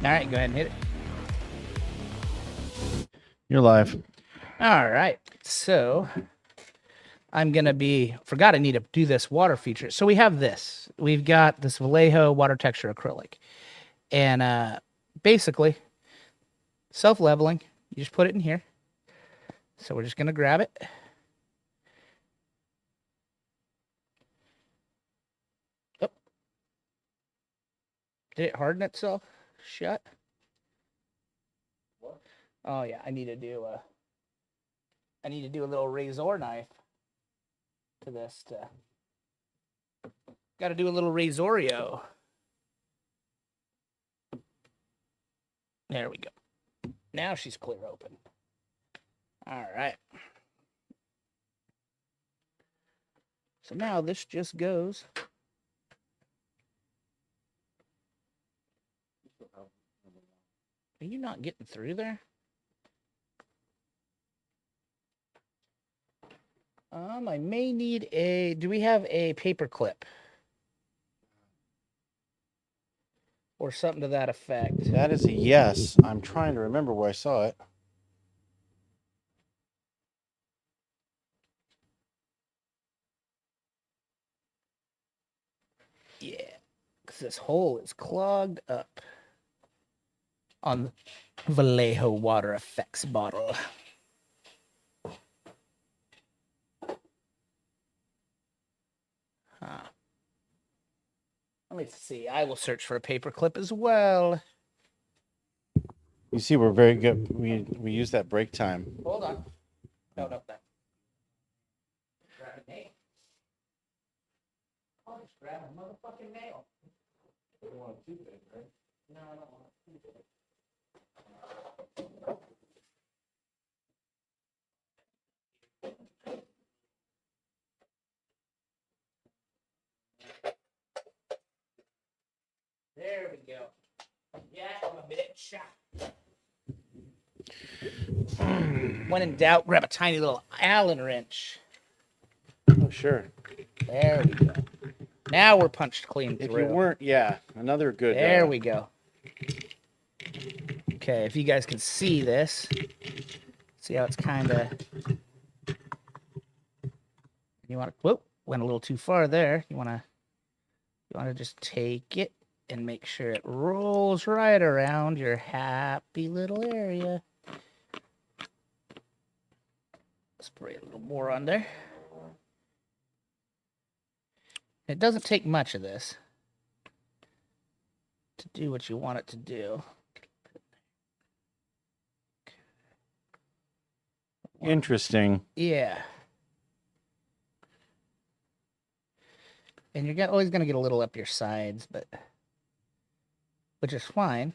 All right, go ahead and hit it. You're live. All right, so I'm gonna forgot I need to do this water feature. So we have this. We've got this Vallejo water texture acrylic, and basically self-leveling. You just put it in here. So we're just gonna grab it. Oh, did it harden itself shut? What? Oh yeah, I need to do a little razor knife to this. Got to do a little razorio. There we go. Now she's clear open. All right. So now this just goes. Are you not getting through there? I may need do we have a paper clip? Or something to that effect. That is a yes. I'm trying to remember where I saw it. Yeah, because this hole is clogged up on the Vallejo Water Effects bottle. Let me see. I will search for a paper clip as well. You see, we're very good. We use that break time. Hold on. No, that. Grab a nail. I'll just grab a motherfucking nail. You don't want it too big, right? No, I don't want it too big. There we go. Yeah, I'm a bitch. When in doubt, grab a tiny little Allen wrench. Oh, sure. There we go. Now we're punched clean If through. you weren't, yeah, another good. There we go. Okay, if you guys can see this, see how it's kind of. You want to? Whoop! Went a little too far there. You want to just take it and make sure it rolls right around your happy little area. Spray a little more on there. It doesn't take much of this to do what you want it to do. Interesting. Yeah. And you're always going to get a little up your sides, which is fine.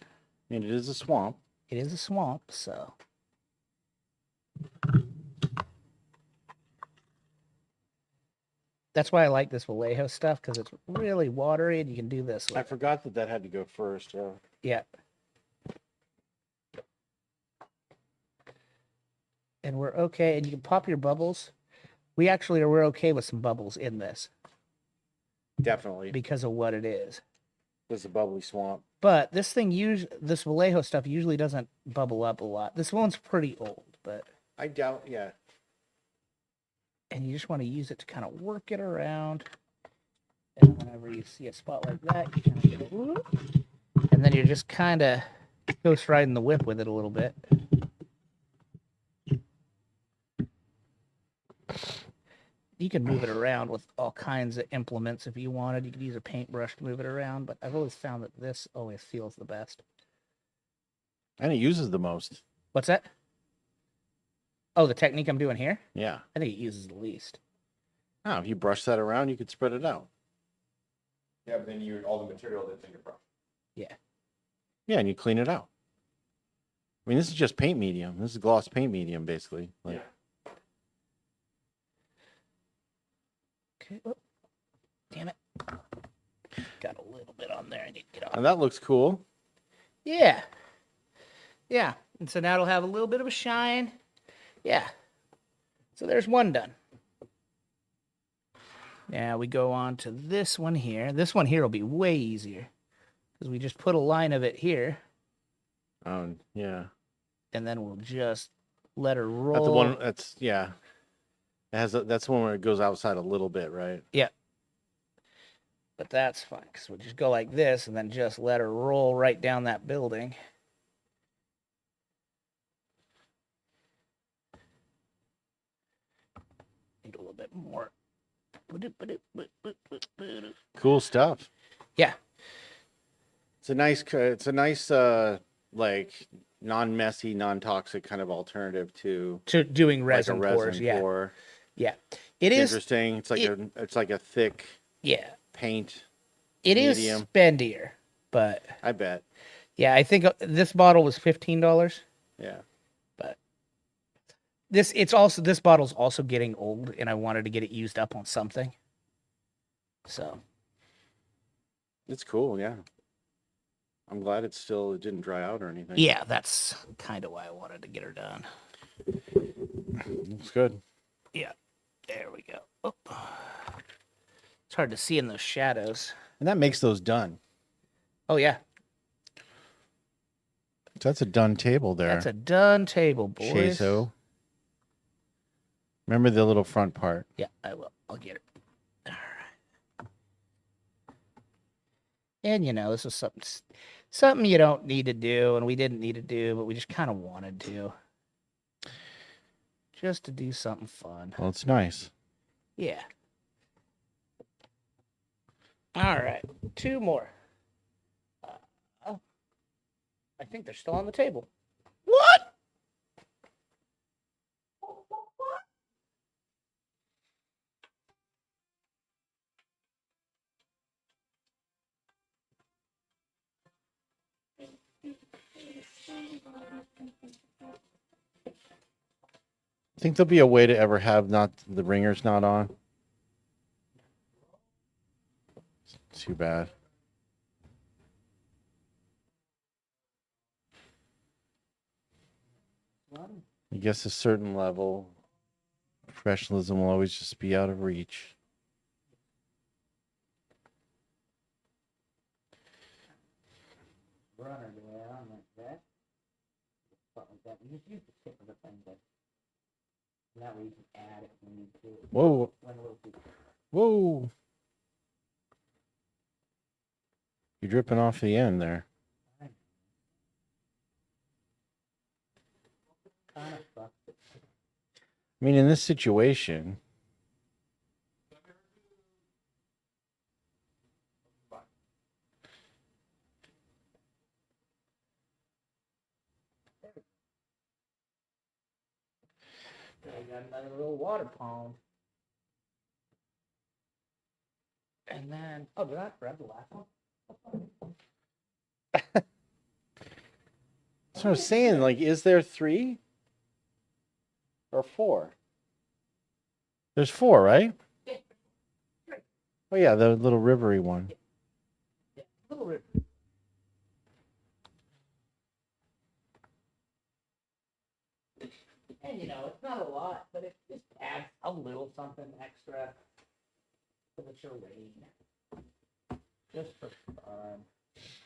And it is a swamp. It is a swamp, so. That's why I like this Vallejo stuff, because it's really watery and you can do this with I it. forgot that had to go first. Yeah. And we're okay, and you can pop your bubbles. We're okay with some bubbles in this Definitely. because of what it is. This is a bubbly swamp. But this Vallejo stuff usually doesn't bubble up a lot. This one's pretty old, but. I doubt, yeah. And you just want to use it to kind of work it around. And whenever you see a spot like that, you kind of get a whoop. And then you're just kind of ghost riding the whip with it a little bit. You can move it around with all kinds of implements if you wanted. You could use a paintbrush to move it around, but I've always found that this always feels the best. And it uses the most. What's that? Oh, the technique I'm doing here? Yeah. I think it uses the least. Oh, if you brush that around, you could spread it out. Yeah, but then all the material that's in your brush. Yeah. Yeah, and you clean it out. I mean, this is just paint medium. This is gloss paint medium, basically. Like, Yeah. Okay. Oh, damn it. Got a little bit on there. I need to get off. and that looks cool. Yeah. Yeah. And so now it'll have a little bit of a shine. Yeah. So there's one done. Now we go on to this one here. This one here will be way easier because we just put a line of it here Oh, yeah. and then we'll just let her roll. That's the one. That's yeah. That's the one where it goes outside a little bit, right? Yeah. But that's fine, because we'll just go like this and then just let her roll right down that building. Need a little bit more. Cool stuff. Yeah. It's a nice like non-messy, non-toxic kind of alternative to To doing like a resin pours. resin Yeah. pour. Yeah. It It's is. interesting. It's like a thick Yeah. paint. It is medium. spendier, but I bet. yeah, I think this bottle was $15. Yeah. But this bottle's also getting old, and I wanted to get it used up on something. So It's cool, yeah. I'm glad it didn't dry out or anything. yeah, that's kind of why I wanted to get her done. Looks good. Yeah, there we go. Oh. It's hard to see in those shadows. And that makes those done. Oh yeah, So that's a done table there. that's a done table, boys. Chaso. Remember the little front part. Yeah, I will. I'll get it. All right. And this is something you don't need to do, and we didn't need to do, but we just kind of wanted to. Just to do something fun. Well, it's nice. Yeah. All right. 2 more. I think they're still on the table. What? Think there'll be a way to ever have not the ringers not on? Too bad. I guess a certain level of professionalism will always just be out of reach. Runner around like that. Something like that. You just use the tip of the thing, but that way you can add it when you do it. Whoa. When a little bit. Whoa. You're dripping off the end there. Kind of fucked it. I mean, in this situation, I got another little water pond. And then, did I grab the last one? that's what I was saying. Like, is there 3 or 4? There's 4, right? Yeah. Oh yeah, the little rivery one. Yeah, little river. And it's not a lot, but it just adds a little something extra to the terrain. Just for fun.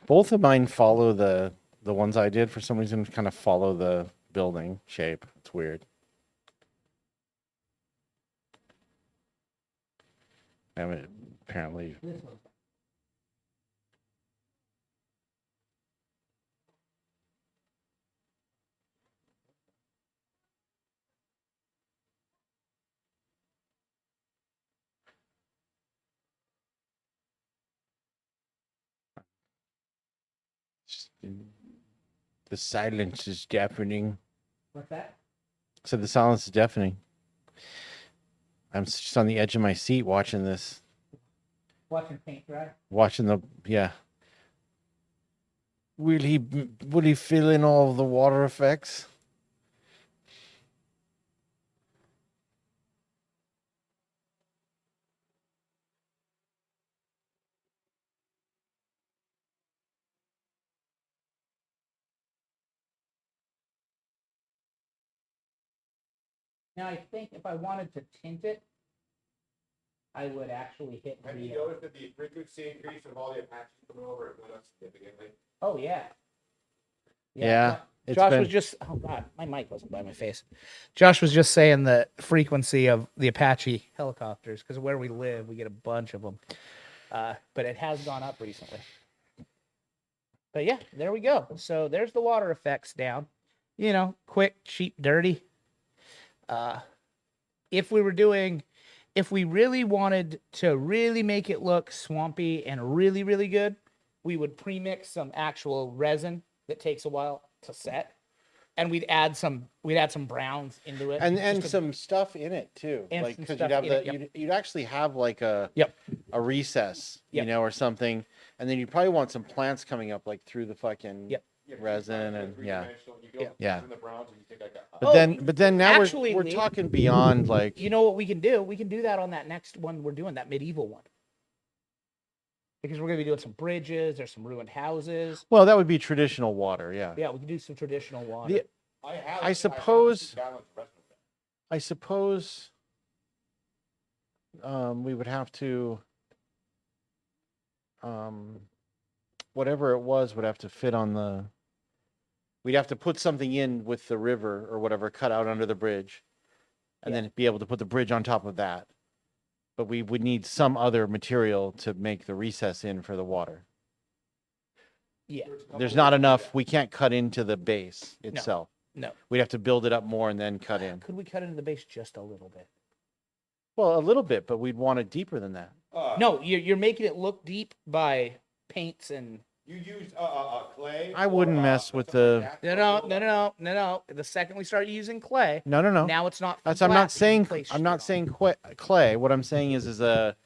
Both of mine follow the ones I did. For some reason, kind of follow the building shape. It's weird. I mean, apparently. This one. The silence is deafening. What's that? So the silence is deafening. I'm just on the edge of my seat watching this. Watching paint dry. Watching yeah. Will he fill in all the water effects? Now I think if I wanted to tint it, I would actually hit Have you the. noticed that the frequency increase of all the Apaches coming over has went up significantly? Oh yeah. Yeah, it's Josh been- was just, oh God, my mic wasn't by my face. Josh was just saying the frequency of the Apache helicopters, because where we live, we get a bunch of them. But it has gone up recently. But yeah, there we go. So there's the water effects down. You know, quick, cheap, dirty. If we really wanted to really make it look swampy and really, really good, we would pre-mix some actual resin that takes a while to set. And we'd add some browns into it. and just to- some stuff in it too, And like some because stuff you'd have in the it, yep. you'd actually have like a Yep. recess, you Yep. know, or something, and then you'd probably want some plants coming up like through the fucking Yep. resin and yeah. You Yeah. In the browns, and you take like a, But Oh, then now actually, we're Lee- talking beyond like You know what we can do? We can do that on that next one we're doing, that medieval one. Because we're going to be doing some bridges, there's some ruined houses. well, that would be traditional water, yeah. Yeah, we can do some traditional water. The- I suppose- 2 gallons of resin with that. I suppose we would have to whatever it was would have to fit on the we'd have to put something in with the river or whatever cut out under the bridge and Yeah. then be able to put the bridge on top of that. But we would need some other material to make the recess in for the water. Yeah, There's not enough. We can't cut into the base itself. no. We'd have to build it up more and then cut in. Could we cut into the base just a little bit? Well, a little bit, but we'd want it deeper than that. No, you're making it look deep by paints and You use clay. I wouldn't mess with the- no. The second we start using clay, No. now it's not. That's flat, I'm not it's saying clay I'm not straight saying clay. What I'm saying is there's the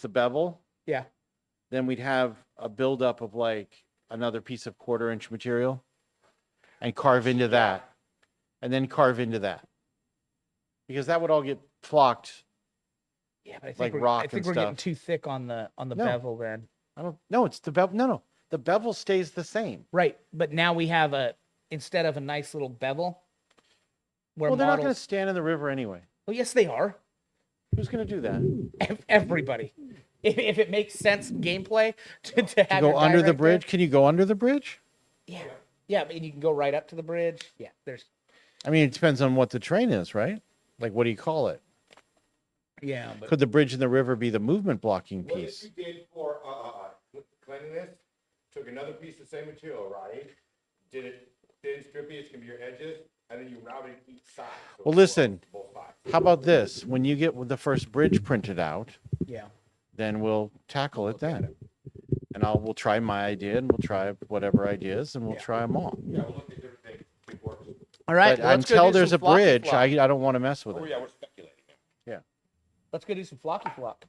bevel. Yeah. Then we'd have a buildup of like another piece of 1/4-inch material, and carve into that, and then carve into that, because that would all get flocked. Yeah, but I think like we're, rock I think and we're getting stuff. too thick on the No. bevel then. I don't. No, it's the bevel. No, the bevel stays the same. Right, but now we have instead of a nice little bevel. Where Well, they're not going to models- stand in the river anyway. Well, yes, they are. Who's going to do that? Everybody. If it makes sense gameplay to have Go your guy under the right bridge? there. Can you go under the bridge? Yeah, but you can go right up to the bridge. Yeah, there's. I mean, it depends on what the terrain is, right? Like, what do you call it? Yeah, but Could the bridge in the river be the movement blocking What piece? if you did for cleanliness? Took another piece of the same material, right? Did it thin, strippy. It's gonna be your edges, and then you routed each side. So Well, it's listen. both sides. How about this? When you get the first bridge printed out, yeah. then we'll tackle it then. And we'll try my idea, and we'll try whatever ideas, and we'll try them all. Yeah, we'll look at different things. Big works. All right. But well, let's go until do there's some a flocky bridge, flock. I don't want to mess with Oh it. yeah, we're speculating. Let's go do some flocky flock.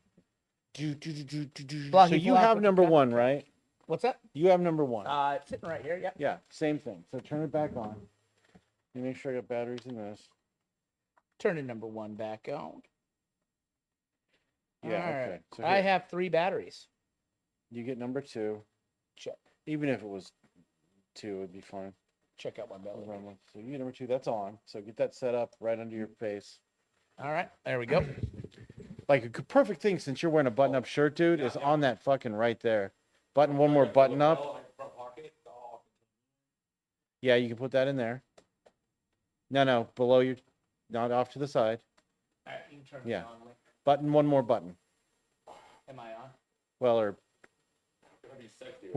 So Flocky you flock have with number the- one, right? What's that? You have number one. It's sitting right here. Yep. Yeah, same thing. So turn it back on. You make sure I got batteries in this. Turning number one back on. Yeah, All okay. right. So I here, have 3 batteries. you get number 2. Check. Even if it was 2, it'd be fine. Check out my belly. So you get number 2. That's on. So get that set up right under your face. All right. There we go. Like a perfect thing, since you're wearing a button-up shirt, dude, is on that fucking right there. Button one more button up. Yeah, you can put that in there. No, below your, not off to the side. All right. You can turn Yeah. it on. Lee. Button one more button. Am I on? Well,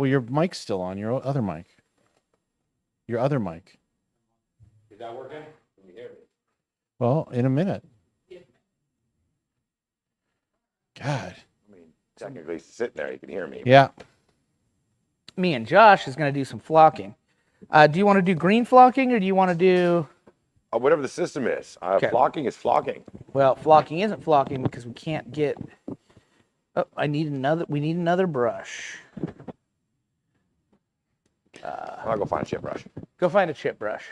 your mic's still on. Your other mic. Your other mic. Is that working? Can you hear me? Well, in a minute. God. I mean, technically sitting there, you can hear me. Yeah. Me and Josh is going to do some flocking. Do you want to do green flocking or do you want to do? Whatever the system is. Okay. Flocking is flocking. Well, flocking isn't flocking because we can't get. Oh, we need another brush. I'll go find a chip brush. Go find a chip brush.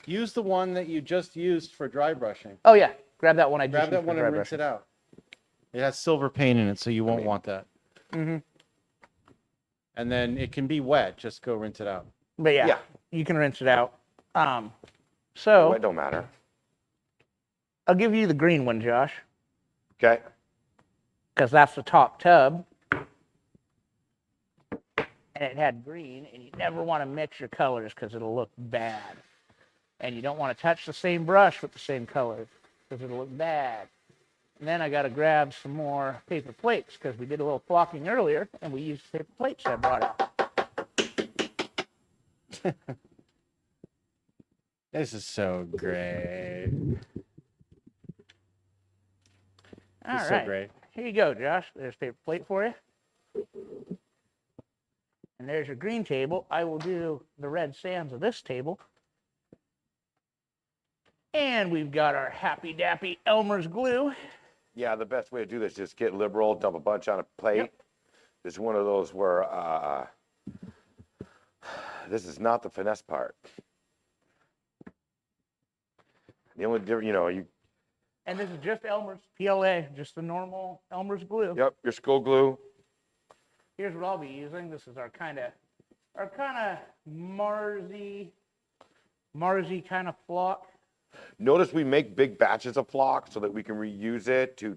Use the one that you just used for dry brushing. Oh yeah, grab that one. I just Grab used that for one dry and rinse brushing. it out. It has silver paint in it, so you won't want that. Mhm. And then it can be wet. Just go rinse it out. But yeah, Yeah. you can rinse it out. So It don't matter. I'll give you the green one, Josh, Okay. because that's the top tub. and it had green, and you never want to mix your colors because it'll look bad. And you don't want to touch the same brush with the same colors because it'll look bad. And then I got to grab some more paper plates because we did a little flocking earlier, and we used paper plates I brought out. This is so great. All This is right. so great. Here you go, Josh. There's a paper plate for you. And there's your green table. I will do the red sands of this table. And we've got our happy dappy Elmer's glue. Yeah, the best way to do this is just get liberal, dump a bunch on a plate. Yep. This is one of those where this is not the finesse part. The only difference, you know, And this is just Elmer's PLA, just the normal Elmer's glue. yep, your school glue. Here's what I'll be using. This is our kind of Marsy kind of flock. Notice we make big batches of flock so that we can reuse it to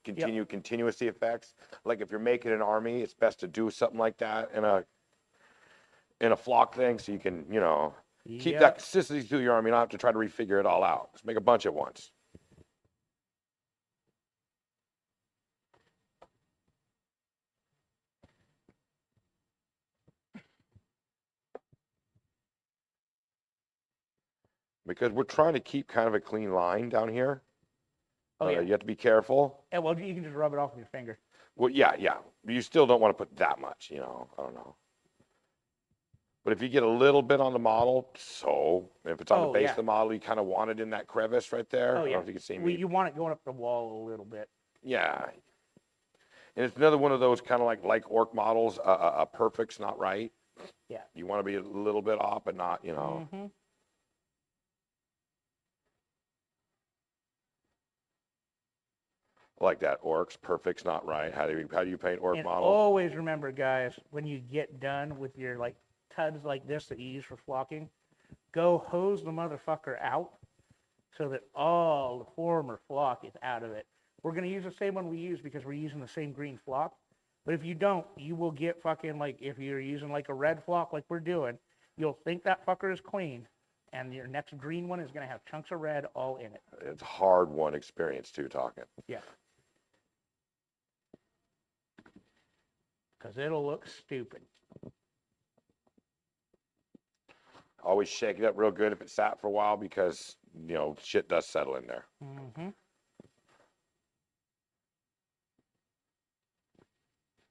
continue continuously effects. Like if you're making an army, it's best to do something like that in a flock thing so you can, you know, keep that consistency through your army. You don't have to try to refigure it all out. Just make a bunch at once. Because we're trying to keep kind of a clean line down here. Oh, yeah. You have to be careful. Yeah, well, you can just rub it off with your finger. Well, yeah. But you still don't want to put that much, you know. I don't know. But if you get a little bit on the model, so if it's on the base of the model, you kind of want it in that crevice right there. Oh, I don't yeah. know if you can see me. You want it going up the wall a little bit. Yeah. And it's another one of those kind of like orc models. A perfect's not right. Yeah. You want to be a little bit off, but not, you know. Mm-hmm. Like that. Orcs, perfect's not right. How do you paint orc And models? always remember, guys, when you get done with your like tuds like this that you use for flocking, go hose the motherfucker out so that all the former flock is out of it. We're gonna use the same one we use because we're using the same green flock. But if you don't, you will get fucking like if you're using like a red flock like we're doing, you'll think that fucker is clean, and your next green one is gonna have chunks of red all in it. It's hard one experience too, talking. Yeah. Because it'll look stupid. Always shake it up real good if it sat for a while because, you know, shit does settle in there. Mm-hmm.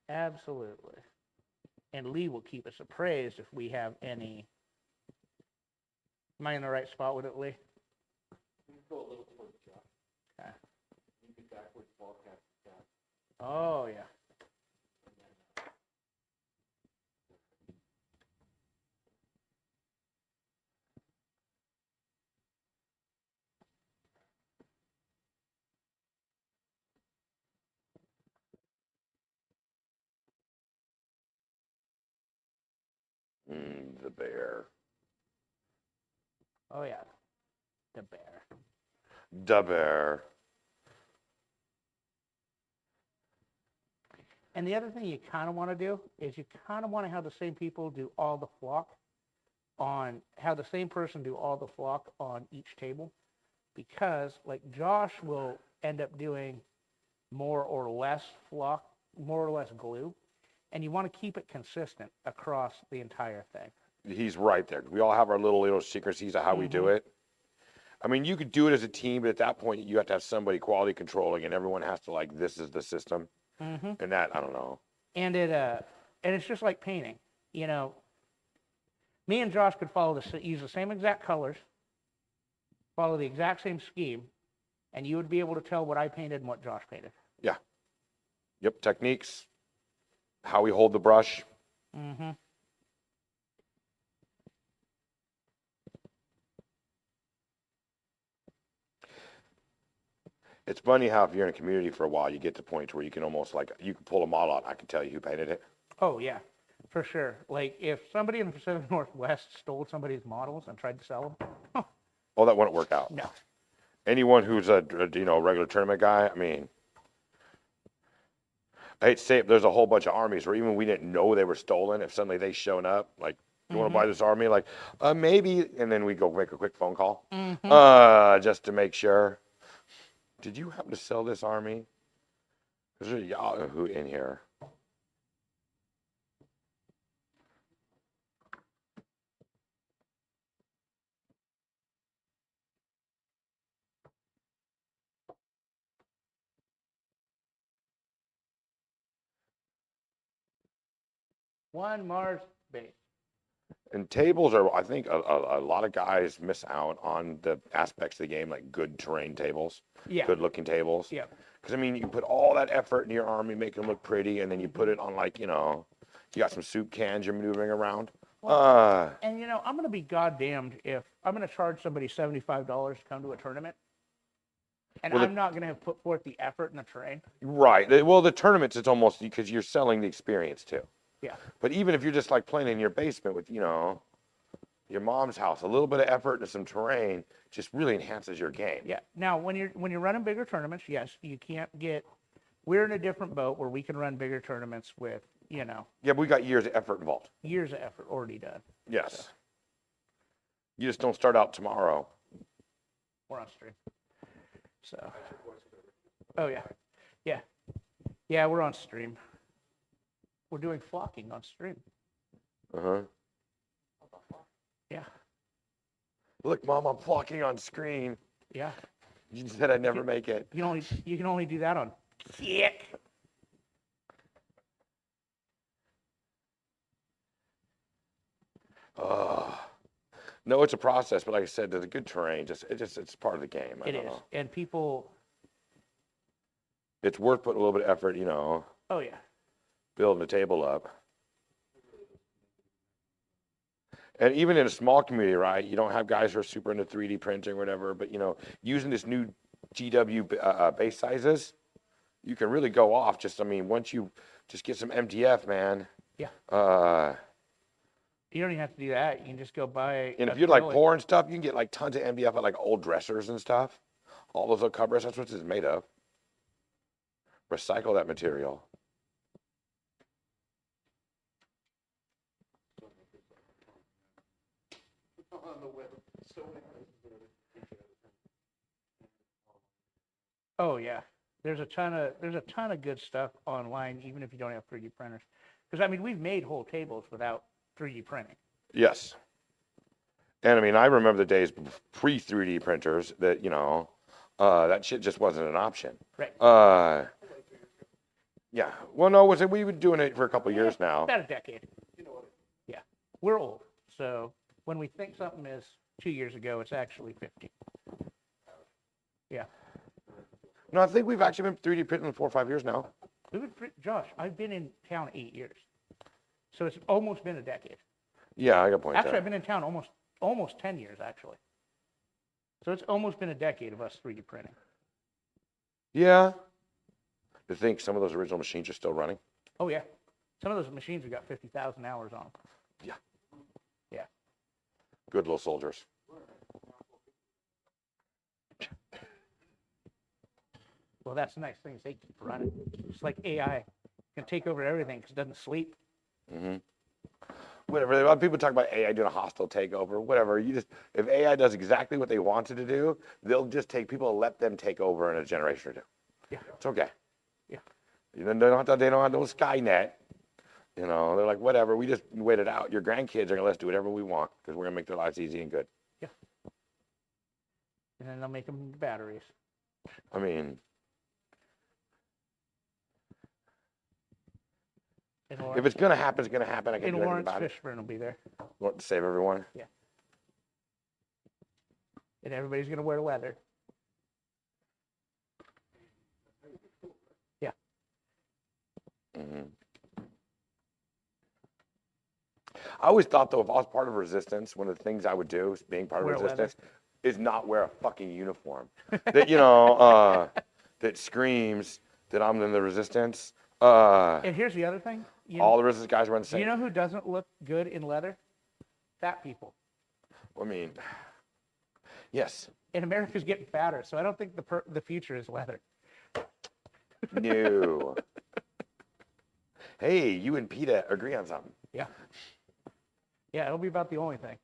Absolutely. And Lee will keep us appraised if we have any. Am I in the right spot with it, Lee? Go a little towards the top. Okay. You get backwards, ball cast, cast. Oh, yeah. The bear. Oh, yeah. The bear. The bear. And the other thing you kind of want to do is you kind of want to have the same people do all the flock have the same person do all the flock on each table, because like Josh will end up doing more or less flock, more or less glue, and you want to keep it consistent across the entire thing. He's right there. We all have our little idiosyncrasies of how we do it. I mean, you could do it as a team, but at that point, you have to have somebody quality controlling, and everyone has to like, this is the system. And that, I don't know. And it's just like painting. You know, me and Josh could use the same exact colors, follow the exact same scheme, and you would be able to tell what I painted and what Josh painted. Yeah. Yep. Techniques. How we hold the brush. Mm-hmm. It's funny how if you're in a community for a while, you get to points where you can almost like, you can pull a model out. I can tell you who painted it. Oh, yeah, for sure. Like, if somebody in the Pacific Northwest stole somebody's models and tried to sell them, Oh, that wouldn't work out. no. Anyone who's a regular tournament guy, I mean, I hate to say it, there's a whole bunch of armies where even we didn't know they were stolen. If suddenly they shown up, like, you want to buy this army? Like, maybe. And then we go make a quick phone call, just to make sure. Did you happen to sell this army? Is there a Yahoo in here? One Mars base. And tables are, I think, a lot of guys miss out on the aspects of the game, like good terrain tables, Yeah. good looking tables. Yeah. Because, I mean, you put all that effort into your army, make them look pretty, and then you put it on, like, you know, you got some soup cans you're maneuvering around. And you know, I'm going to be goddamned if I'm going to charge somebody $75 to come to a tournament, and Well, I'm not going to have put forth the effort in the terrain. Right. Well, the tournaments, it's almost because you're selling the experience too. Yeah. But even if you're just like playing in your basement with, you know, your mom's house, a little bit of effort into some terrain just really enhances your game. Yeah. Now, when you're running bigger tournaments, yes, you can't get. We're in a different boat where we can run bigger tournaments with, you know, Yeah, but we got years of effort involved. years of effort already done. Yes. You just don't start out tomorrow. We're on stream. So. Oh yeah. Yeah. Yeah, we're on stream. We're doing flocking on stream. Uh-huh. Yeah. Look, Mom, I'm flocking on screen. Yeah. You said I'd never make it. You can only do that on Kick. No, it's a process, but like I said, there's a good terrain. It's part of the game. I It don't is. know. And people, It's worth putting a little bit of effort, you know, oh yeah. building the table up. And even in a small community, right? You don't have guys who are super into 3D printing or whatever, but you know, using this new GW base sizes, you can really go off. Just, I mean, once you just get some MDF, man. Yeah. Uh, You don't even have to do that. You can just go buy. and if you're like acrylic. poor and stuff, you can get like tons of MDF at like old dressers and stuff. All those little cupboards, that's what this is made of. Recycle that material. Oh yeah, there's a ton of good stuff online, even if you don't have 3D printers. Because I mean, we've made whole tables without 3D printing. Yes. And I mean, I remember the days pre 3D printers that, you know, that shit just wasn't an option. Right. Yeah. Well, no, we've been doing it for a couple of years now. About a decade. Yeah, we're old, so when we think something is 2 years ago, it's actually 50. Yeah. No, I think we've actually been 3D printing 4 or 5 years now. Josh, I've been in town 8 years, so it's almost been a decade. Yeah, I got points Actually, there. I've been in town almost 10 years, actually. So it's almost been a decade of us 3D printing. Yeah. To think some of those original machines are still running. Oh, yeah. Some of those machines have got 50,000 hours on them. Yeah. Yeah. Good little soldiers. Well, that's the nice thing is they keep running. It's like AI can take over everything because it doesn't sleep. Whatever. A lot of people talk about AI doing a hostile takeover, whatever. If AI does exactly what they wanted to do, they'll just take people and let them take over in a generation or two. Yeah. It's okay. Yeah. You know, they don't have no Skynet. You know, they're like, whatever, we just wait it out. Your grandkids are going to let us do whatever we want because we're going to make their lives easy and good. Yeah. And then they'll make them into batteries. I mean, if it's going to happen, it's going to happen. I can't And do anything Lawrence about it. Fishburne will be there. Want to save everyone? And everybody's going to wear leather. Yeah. I always thought, though, if I was part of resistance, one of the things I would do, being part of Wear leather. resistance, is not wear a fucking uniform. That, you know, that screams that I'm in the resistance. And here's the other thing. All the resistance guys run the Do same. you know who doesn't look good in leather? Fat people. I mean, yes. And America's getting fatter, so I don't think the future is leather. No. Hey, you and PETA agree on something. Yeah. Yeah, it'll be about the only thing.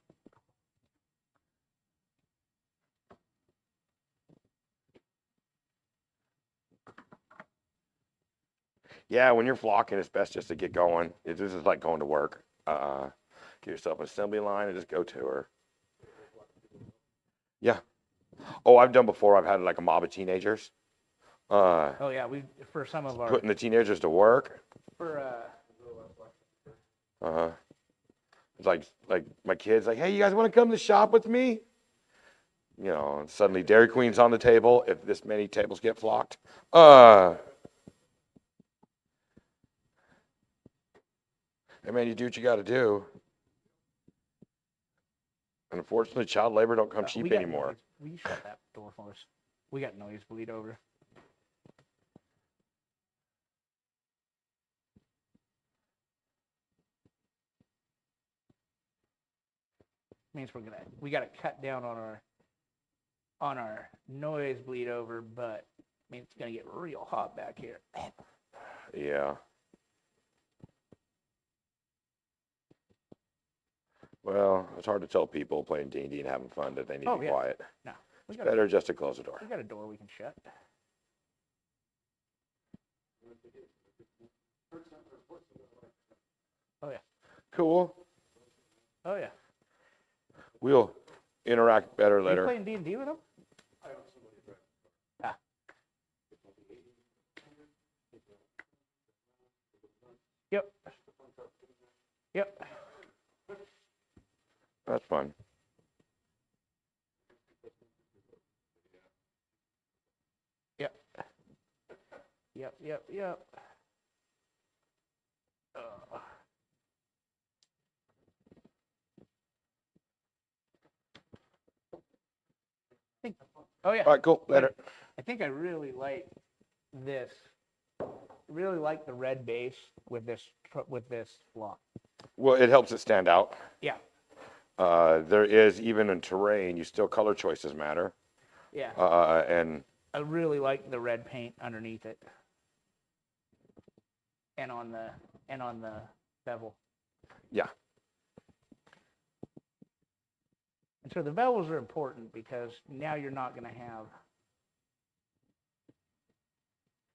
Yeah, when you're flocking, it's best just to get going. This is like going to work. Get yourself an assembly line and just go to her. Yeah. Oh, I've done before. I've had like a mob of teenagers. Oh yeah, we for some of our Putting the teenagers to work. for It's like my kids like, hey, you guys want to come to the shop with me? You know, and suddenly Dairy Queen's on the table if this many tables get flocked. Hey man, you do what you got to do. And unfortunately, child labor don't come cheap we got anymore. noise. Will you shut that door for us? We got noise bleed over. Means we gotta cut down on our noise bleed over, but means it's gonna get real hot back here. Yeah. Well, it's hard to tell people playing D&D and having fun that they need to be quiet. No, It's better just to close the door. we got a door we can shut. Oh yeah. Cool. Oh yeah. We'll interact better Are you later. playing D&D with them? Ah. Yep. Yep. That's fun. Yep. Yep. Oh yeah. All right, cool. Later. I think I really like this. Really like the red base with this block. Well, it helps it stand out. Yeah. There is, even in terrain, you still color choices matter. Yeah. And I really like the red paint underneath it. And on the bevel. yeah, And so the bevels are important because now you're not going to have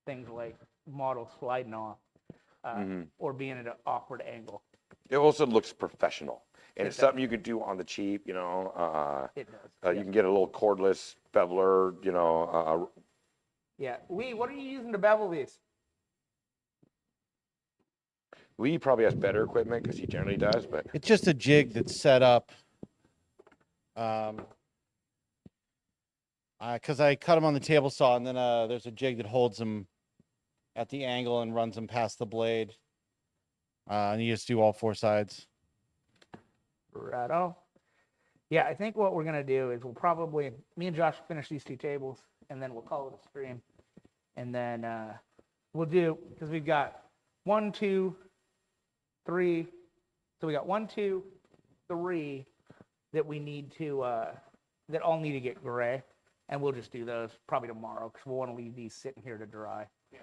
things like models sliding off or being at an awkward angle. it also looks professional. And it's does. something you could do on the cheap, you know. It does. You can get a little cordless beveler, you know. Yeah. What are you using to bevel these? Lee probably has better equipment because he generally does, but It's just a jig that's set up. Because I cut them on the table saw, and then there's a jig that holds them at the angle and runs them past the blade. And you just do all four sides. Right on. Yeah, I think what we're going to do is me and Josh finish these two tables, and then we'll call it a stream. And then we'll do, because we've got 1, 2, 3. So we got 1, 2, 3 that we need to, that all need to get gray. And we'll just do those probably tomorrow because we'll want to leave these sitting here to dry. Yeah.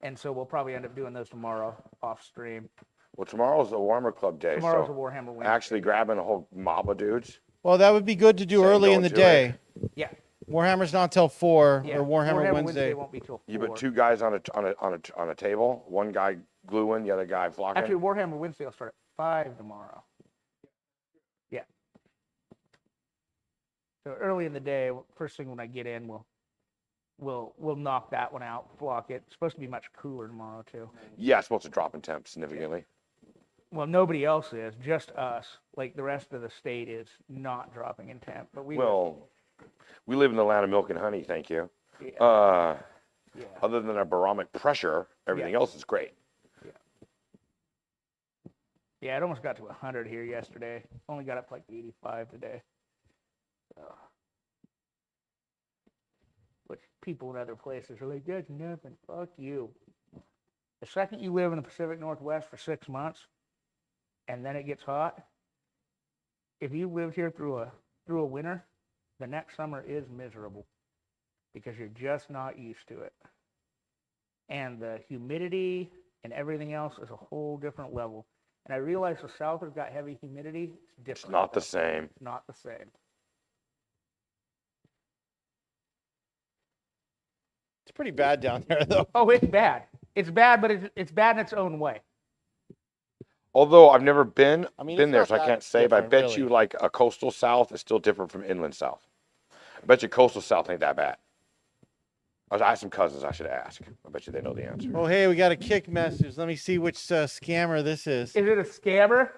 And so we'll probably end up doing those tomorrow off stream. well, tomorrow's the Warhammer Club day, Tomorrow's so a Warhammer Wednesday. actually grabbing a whole mob of dudes. Well, that would be good to do Say early no in the to day. Yeah. Warhammer's not till 4, Yeah. or Warhammer Wednesday. won't be till 4. You put two guys on a table, one guy gluing, the other guy flocking. Actually, Warhammer Wednesday will start at 5 tomorrow. Yeah. So early in the day, first thing when I get in, we'll knock that one out, flock it. It's supposed to be much cooler tomorrow too. Yeah, it's supposed to drop in temp significantly. Well, nobody else is, just us. Like the rest of the state is not dropping in temp, but we We live in the land of milk and honey, thank you. yeah. Other than our barometric pressure, everything else is great. Yeah, it almost got to 100 here yesterday. Only got up to like 85 today. So, which people in other places are like, that's nothing. Fuck you. The second you live in the Pacific Northwest for 6 months, and then it gets hot, if you lived here through a winter, the next summer is miserable because you're just not used to it. And the humidity and everything else is a whole different level. And I realize the South has got heavy humidity. It's different. It's not the same. It's not the same. It's pretty bad down there, though. Oh, it's bad. It's bad, but it's bad in its own way. Although I've never been I mean, been it's there, not so I that can't say. But I different, bet really. you like a coastal South is still different from inland South. I bet you coastal South ain't that bad. I have some cousins I should ask. I bet you they know the answer. Oh, hey, we got a kick message. Let me see which scammer this is. Is it a scammer?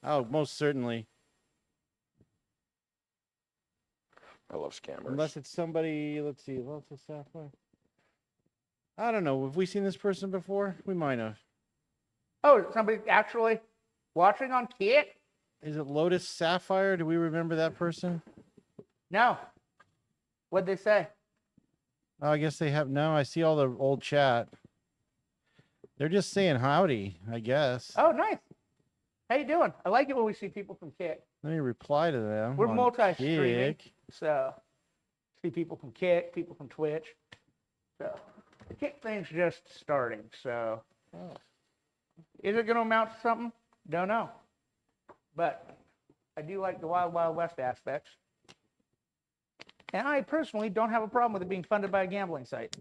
Oh, most certainly. I love scammers. Unless it's somebody, let's see, Lotus Sapphire. I don't know. Have we seen this person before? We might have. Oh, is somebody actually watching on Kick? Is it Lotus Sapphire? Do we remember that person? No. What'd they say? Oh, I guess they have. No, I see all the old chat. They're just saying howdy, I guess. Oh, nice. How you doing? I like it when we see people from Kick. Let me reply to them. We're on multi-streaming, Kick. so see people from Kick, people from Twitch. So the Kick thing's just starting. So is it going to amount to something? Don't know. But I do like the Wild Wild West aspects. And I personally don't have a problem with it being funded by a gambling site.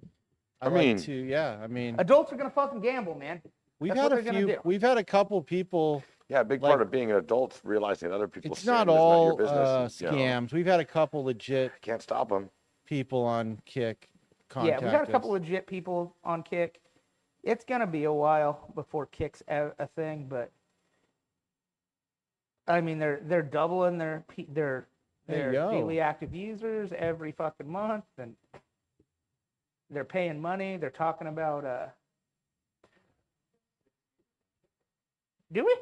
I mean- like to, yeah. I mean, Adults are going to fucking gamble, man. we've that's had what a they're gonna few. do. We've had a couple people. Yeah, a big like- part of being an adult is realizing that other people's It's sin not is all your business. You know, scams. We've had a couple legit can't stop them. people on Kick Yeah, contact we've got a us. couple legit people on Kick. It's going to be a while before Kick's a thing, but I mean they're doubling their There you go. daily active users every fucking month, and they're paying money. They're talking about do we?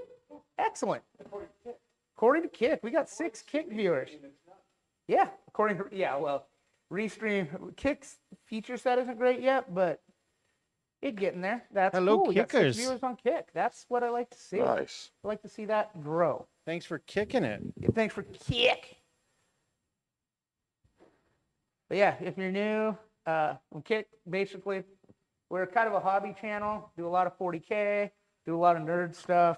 Excellent. According to Kick, we got 6 Kick viewers. Yeah, according to well, Restream Kick's feature set isn't great yet, but it's getting there. That's Hello, cool. We got 6 Kickers. viewers on Kick. That's what I like to see. Nice. I like to see that grow. Thanks for kicking it. Yeah, thanks for Kick. But yeah, if you're new, on Kick, basically, we're kind of a hobby channel. Do a lot of 40K. Do a lot of nerd stuff.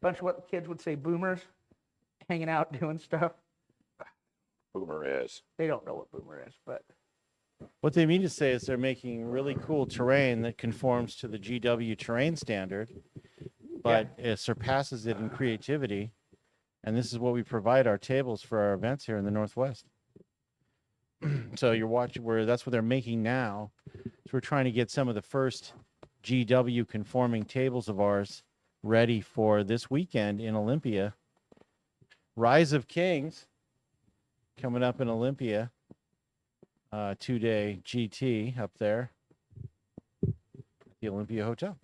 Bunch of what the kids would say boomers, hanging out doing stuff. Boomer is. They don't know what boomer is, but What they mean to say is they're making really cool terrain that conforms to the GW terrain standard, but it surpasses it in creativity. And this is what we provide our tables for our events here in the Northwest. So you're watching where that's what they're making now. So we're trying to get some of the first GW conforming tables of ours ready for this weekend in Olympia. Rise of Kings coming up in Olympia. 2-day GT up there at the Olympia Hotel.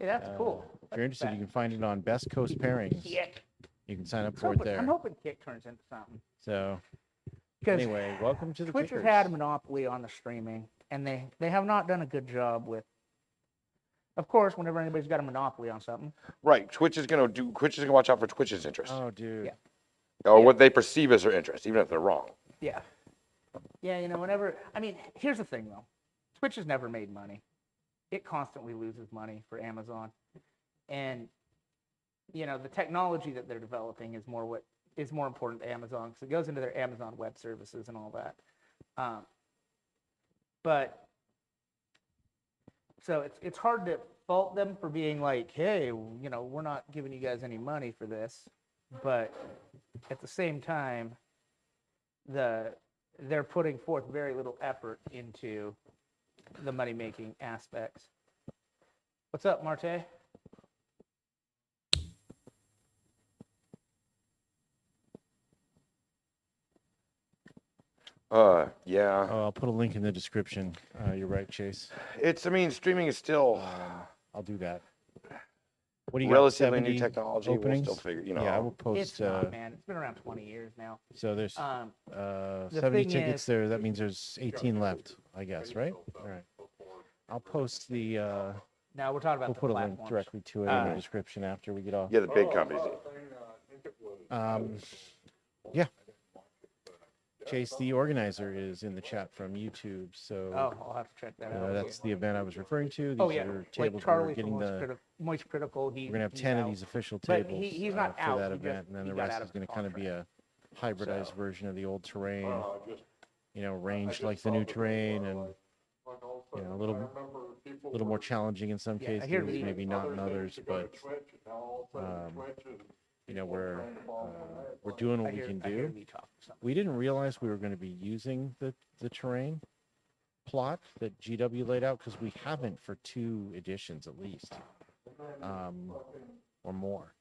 yeah, that's cool. If you're interested, you can find it on Best Coast Pairings. Kick. You can sign up I'm for it hoping, I'm there. hoping Kick turns into something. So Because anyway, welcome to the Twitch has Kickers. had a monopoly on the streaming, and they have not done a good job with. Of course, whenever anybody's got a monopoly on something, Right. Twitch is gonna watch out for Twitch's interest. Oh, dude. Yeah. Or what they perceive as their interest, even if they're wrong. yeah, whenever. I mean, here's the thing though, Twitch has never made money. It constantly loses money for Amazon, and the technology that they're developing is more important to Amazon because it goes into their Amazon Web Services and all that. But so it's hard to fault them for being like, hey, we're not giving you guys any money for this, but at the same time, they're putting forth very little effort into the money making aspects. What's up, Marte? Yeah. Oh, I'll put a link in the description. You're right, Chase. Streaming is still I'll do that. What do you relatively got? new 70 technology. openings? We'll still figure, Yeah, I will post. It's not, man. It's been around 20 years now. So there's The 70 thing tickets is- there. That means there's 18 left, I guess, right? All right. I'll post the. Now we're talking about We'll the put a link platforms. directly to it in the description after we get off. Yeah, the big companies. Yeah. Chase, the organizer, is in the chat from YouTube. So I'll have to check that out. that's the event I was referring to. These Oh yeah, are like tables Charlie we're getting from Moist Critical. We're gonna have he's 10 of out. these official But tables he's not for out, that he event, just- and then he the got rest out is of going to kind of be a hybridized version of the old terrain. Ranged like the new terrain, and a little more challenging in some cases, maybe not in others, but we're doing what we can do. We didn't realize we were going to be using the terrain plot that GW laid out, because we haven't for 2 editions at least, or more.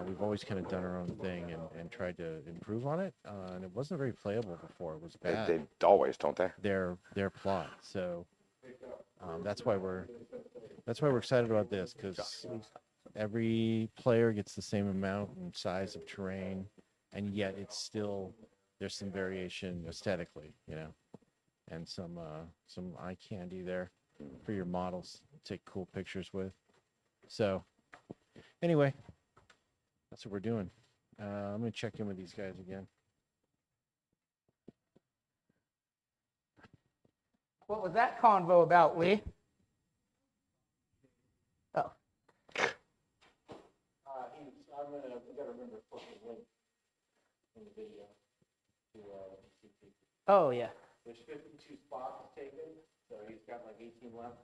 We've always kind of done our own thing and tried to improve on it, and it wasn't very playable before. It was bad. They always, don't they? Their plot. So that's why we're excited about this, because every player gets the same amount and size of terrain, and yet it's still, there's some variation aesthetically, and some eye candy there for your models to take cool pictures with. So anyway, that's what we're doing. I'm gonna check in with these guys again. What was that convo about, Lee? Oh. We gotta remember to put the link in the video to Oh yeah. There's 52 spots taken, so he's got like 18 left.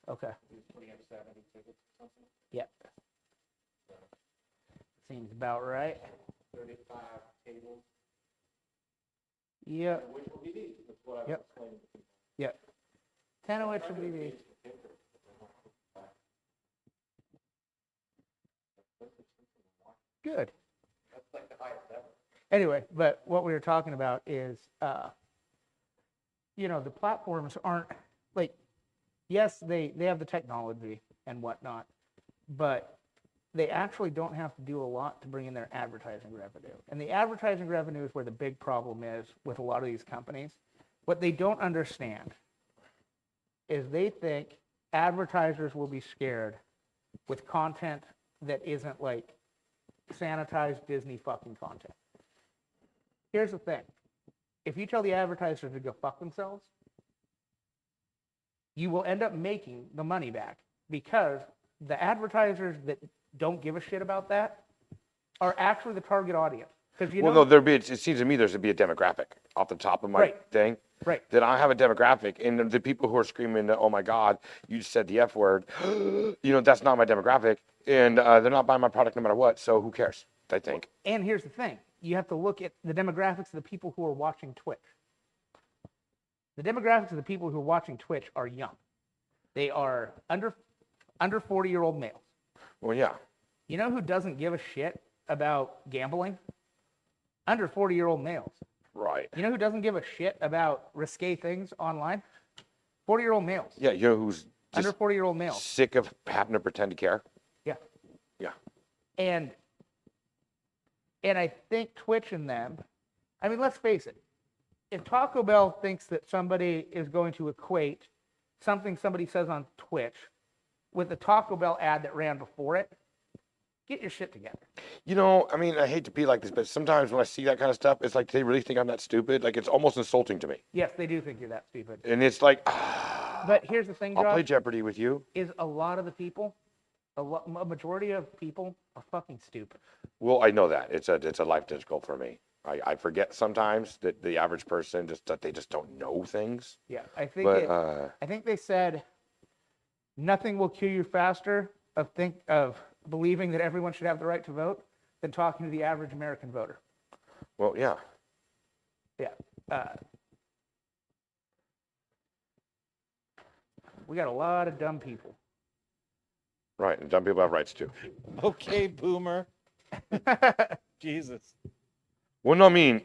Okay. He's putting up 70 tickets or something. Yep. Seems about right. 35 tables. Yep. Which will be these? That's what I was Yep. explaining to people. Yep. 10 of which will be these. Good. That's like the highest ever. Anyway, but what we were talking about is, the platforms aren't like, yes, they have the technology and whatnot, but they actually don't have to do a lot to bring in their advertising revenue. And the advertising revenue is where the big problem is with a lot of these companies. What they don't understand is they think advertisers will be scared with content that isn't like sanitized Disney fucking content. Here's the thing. If you tell the advertisers to go fuck themselves, you will end up making the money back, because the advertisers that don't give a shit about that are actually the target audience. Because it seems to me there's to be a demographic off the top of my thing. Right. That I have a demographic, and the people who are screaming, "Oh my God, you just said the F word," that's not my demographic, and they're not buying my product no matter what. So who cares? I think. And here's the thing: you have to look at the demographics of the people who are watching Twitch. The demographics of the people who are watching Twitch are young. They are under 40-year-old males. Well, yeah. You know who doesn't give a shit about gambling? Under 40-year-old males. Right. You know who doesn't give a shit about risque things online? 40-year-old males. Yeah, you know who's Under 40-year-old males. sick of having to pretend to care? Yeah. Yeah. And I think Twitch and them, I mean, let's face it. If Taco Bell thinks that somebody is going to equate something somebody says on Twitch with the Taco Bell ad that ran before it, get your shit together. I mean, I hate to be like this, but sometimes when I see that kind of stuff, it's like they really think I'm that stupid. Like, it's almost insulting to me. Yes, they do think you're that stupid. And it's like, But here's the thing, I'll Josh, play Jeopardy with you. is a lot of the people, a majority of people are fucking stupid. Well, I know that. It's a life difficult for me. I forget sometimes that the average person they just don't know things. Yeah, I think But I think they said nothing will kill you faster of believing that everyone should have the right to vote than talking to the average American voter. well, yeah. Yeah. We got a lot of dumb people. Right, and dumb people have rights too. Okay, boomer. Jesus. Well, no, I mean,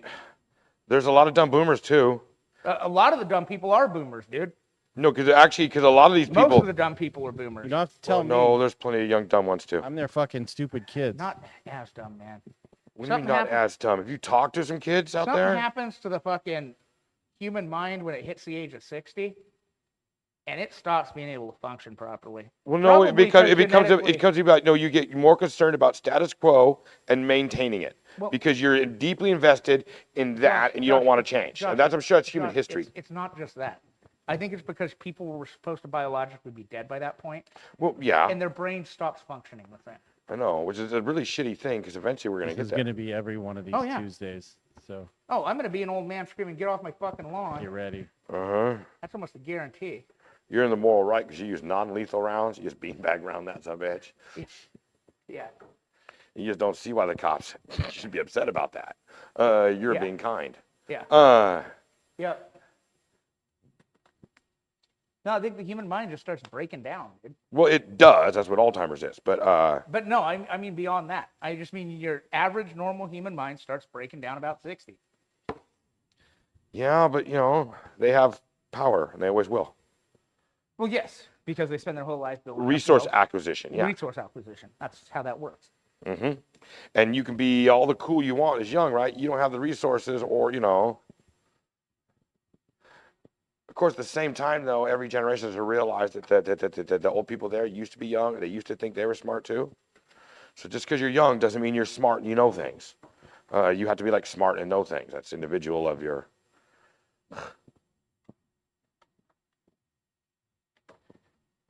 there's a lot of dumb boomers too. A lot of the dumb people are boomers, dude. No, because a lot of these Most people. of the dumb people are boomers. You don't have to tell me. No, there's plenty of young dumb ones too. I'm their fucking stupid kids. Not as dumb, man. What do you mean something not happens- as dumb? If you talk to some kids out Something there, happens to the fucking human mind when it hits the age of 60, and it stops being able to function properly. Well, no, Probably because it genetically- becomes about, no, you get more concerned about status quo and maintaining it Well- because you're deeply invested in that and you don't Josh, want to change. Josh, And I'm sure that's human Josh, history. It's not just that. I think it's because people were supposed to biologically be dead by that point, Well, yeah, and their brain stops functioning with that. I know, which is a really shitty thing because eventually we're going to This get is there. going to be every one of these Oh, yeah. Tuesdays. So Oh, I'm gonna be an old man screaming, "Get off my fucking get lawn!" ready. Uh-huh. That's almost a guarantee. You're in the moral right because you use non-lethal rounds. You just beanbag around that son of a bitch. Yeah. You just don't see why the cops should be upset about that. You're Yeah. being kind. Yeah. Yep. No, I think the human mind just starts breaking down. Well, it does. That's what Alzheimer's is. But But no, I mean beyond that. I just mean your average normal human mind starts breaking down about 60. yeah, but they have power and they always will. Well, yes, because they spend their whole life building up Resource wealth. acquisition. Yeah. Resource acquisition. That's how that works. hmm And you can be all the cool you want as young, right? You don't have the resources, or Of course, at the same time, though, every generation has to realize that the old people there used to be young. They used to think they were smart too. So just because you're young doesn't mean you're smart and you know things. You have to be like smart and know things. That's individual of your.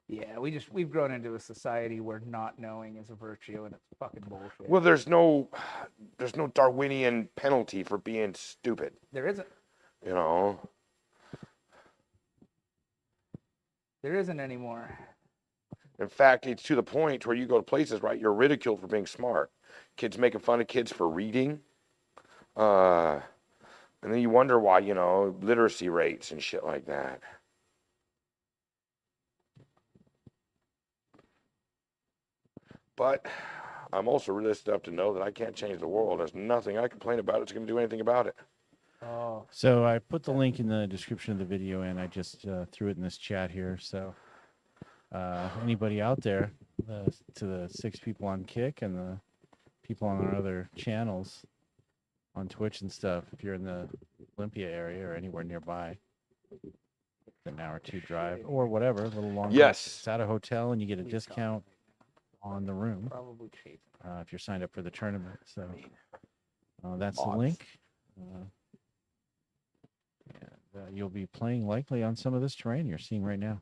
Yeah, we've grown into a society where not knowing is a virtue, and it's fucking bullshit. Well, there's no Darwinian penalty for being stupid. There isn't. You know. There isn't anymore. In fact, it's to the point where you go to places, right? You're ridiculed for being smart. Kids making fun of kids for reading. And then you wonder why, literacy rates and shit like that. But I'm also realistic enough to know that I can't change the world. There's nothing I complain about that's going to do anything about it. Oh, So I put the link in the description of the video, and I just threw it in this chat here. So anybody out there, to the 6 people on Kick and the people on our other channels on Twitch and stuff, if you're in the Olympia area or anywhere nearby, an hour or 2 drive or whatever, a little longer. Yes. It's at a hotel, and you get a discount on the room probably cheap. if you're signed up for the tournament. So that's the Odds. link. You'll be playing likely on some of this terrain you're seeing right now.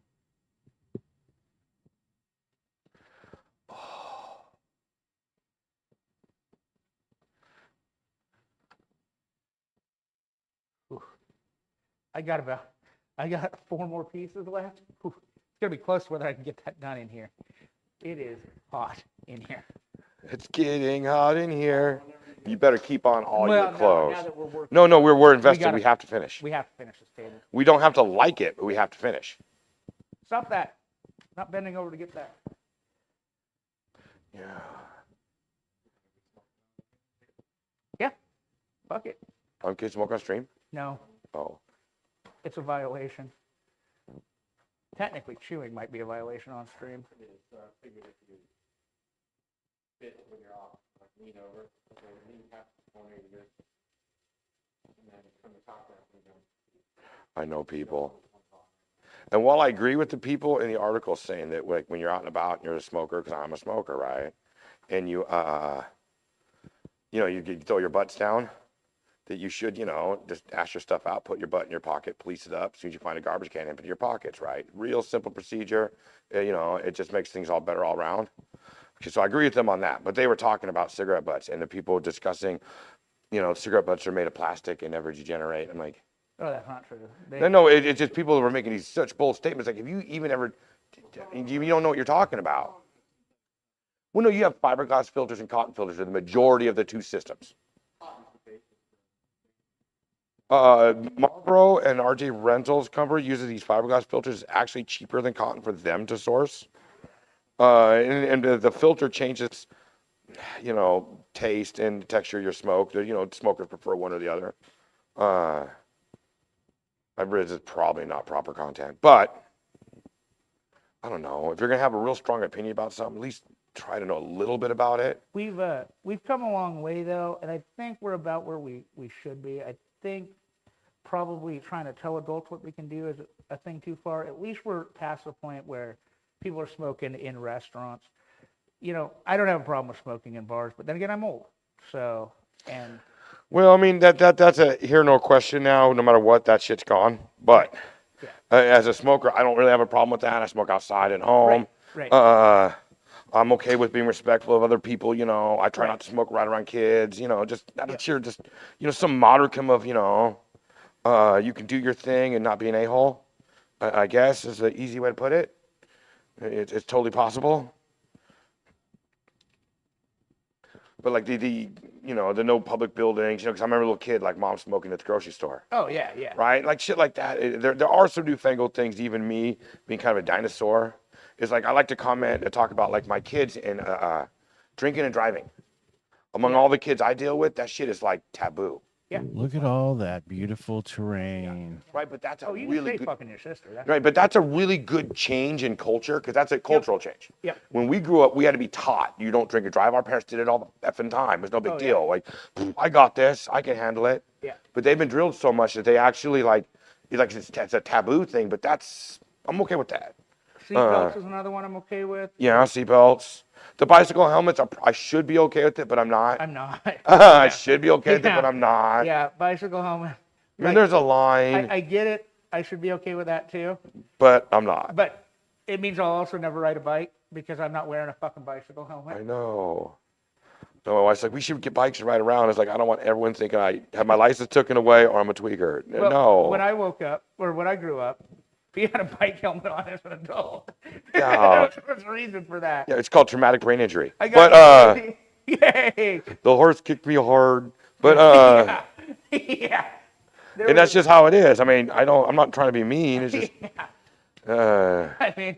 I got 4 more pieces left. Whew. It's gonna be close to whether I can get that done in here. It is hot in here. It's getting hot in here. You better keep on all Well, your now clothes. that we're working, No, we're invested. gotta- We have to finish. we have to finish this table. We don't have to like it, but we have to finish. Stop that. Not bending over to get that. Yeah. Yeah. Fuck it. Okay, smoke on stream? No, Oh. it's a violation. Technically, chewing might be a violation on stream. I know people. And while I agree with the people in the article saying that like when you're out and about and you're a smoker, because I'm a smoker, right? And you you throw your butts down, that you should, just ash your stuff out, put your butt in your pocket, police it up. As soon as you find a garbage can, empty your pockets, right? Real simple procedure. It just makes things all better all around. Okay, so I agree with them on that. But they were talking about cigarette butts and the people discussing, cigarette butts are made of plastic and never degenerate. I'm like, Oh, that's not true. no, it's just people were making these such bold statements. Like, if you even ever, you don't know what you're talking about. Well, no, you have fiberglass filters and cotton filters are the majority of the 2 systems. Marlboro and RJ Rentals Company uses these fiberglass filters. It's actually cheaper than cotton for them to source. And the filter changes, taste and texture of your smoke. Smokers prefer one or the other. I've read it's probably not proper content, but I don't know. If you're gonna have a real strong opinion about something, at least try to know a little bit about it. We've come a long way though, and I think we're about where we should be. I think probably trying to tell adults what we can do is a thing too far. At least we're past the point where people are smoking in restaurants. You know, I don't have a problem with smoking in bars, but then again, I'm old. So, and Well, I mean that's a here no question now. No matter what, that shit's gone. But yeah. as a smoker, I don't really have a problem with that. I smoke outside at home. Right. I'm okay with being respectful of other people. You know, I try Right. not to smoke right around kids. You know, just Yeah. that's your just some modicum of you can do your thing and not be an a-hole. I guess is the easy way to put it. It's totally possible. But like the no public buildings, because I remember a little kid like mom smoking at the grocery store. Oh yeah, yeah. Right? Like shit like that. There are some newfangled things, even me being kind of a dinosaur, is like I like to comment and talk about like my kids and drinking and driving. Among all the kids I deal with, that shit is like taboo. Yeah. Look at all that beautiful terrain. Right, but that's a Oh, you really can say good fucking your sister. That's right, but that's a really good change in culture because that's a cultural change. Yep. When we grew up, we had to be taught you don't drink and drive. Our parents did it all the effing time. It was no big Oh, yeah. deal. Like, I got this. I can handle it. Yeah. But they've been drilled so much that they actually it's a taboo thing. But I'm okay with that. Seatbelts is another one I'm okay with. Yeah, seatbelts. The bicycle helmets, I should be okay with it, but I'm not. I'm not. I should be okay with it, Yeah. but I'm not. Yeah, bicycle helmet. I mean, there's a line, I get it. I should be okay with that too. but I'm not. But it means I'll also never ride a bike because I'm not wearing a fucking bicycle helmet. I know. No, my wife's like, we should get bikes and ride around. It's like, I don't want everyone thinking I have my license taken away or I'm a tweaker. Well, No. When I woke up, or when I grew up, we had a bike helmet on as an adult. Yeah. There's a reason for that. Yeah, it's called traumatic brain injury. I got But yay. the horse kicked me hard. But Yeah. Yeah. There and that's was- just how it is. I mean, I'm not trying to be mean. It's just I mean,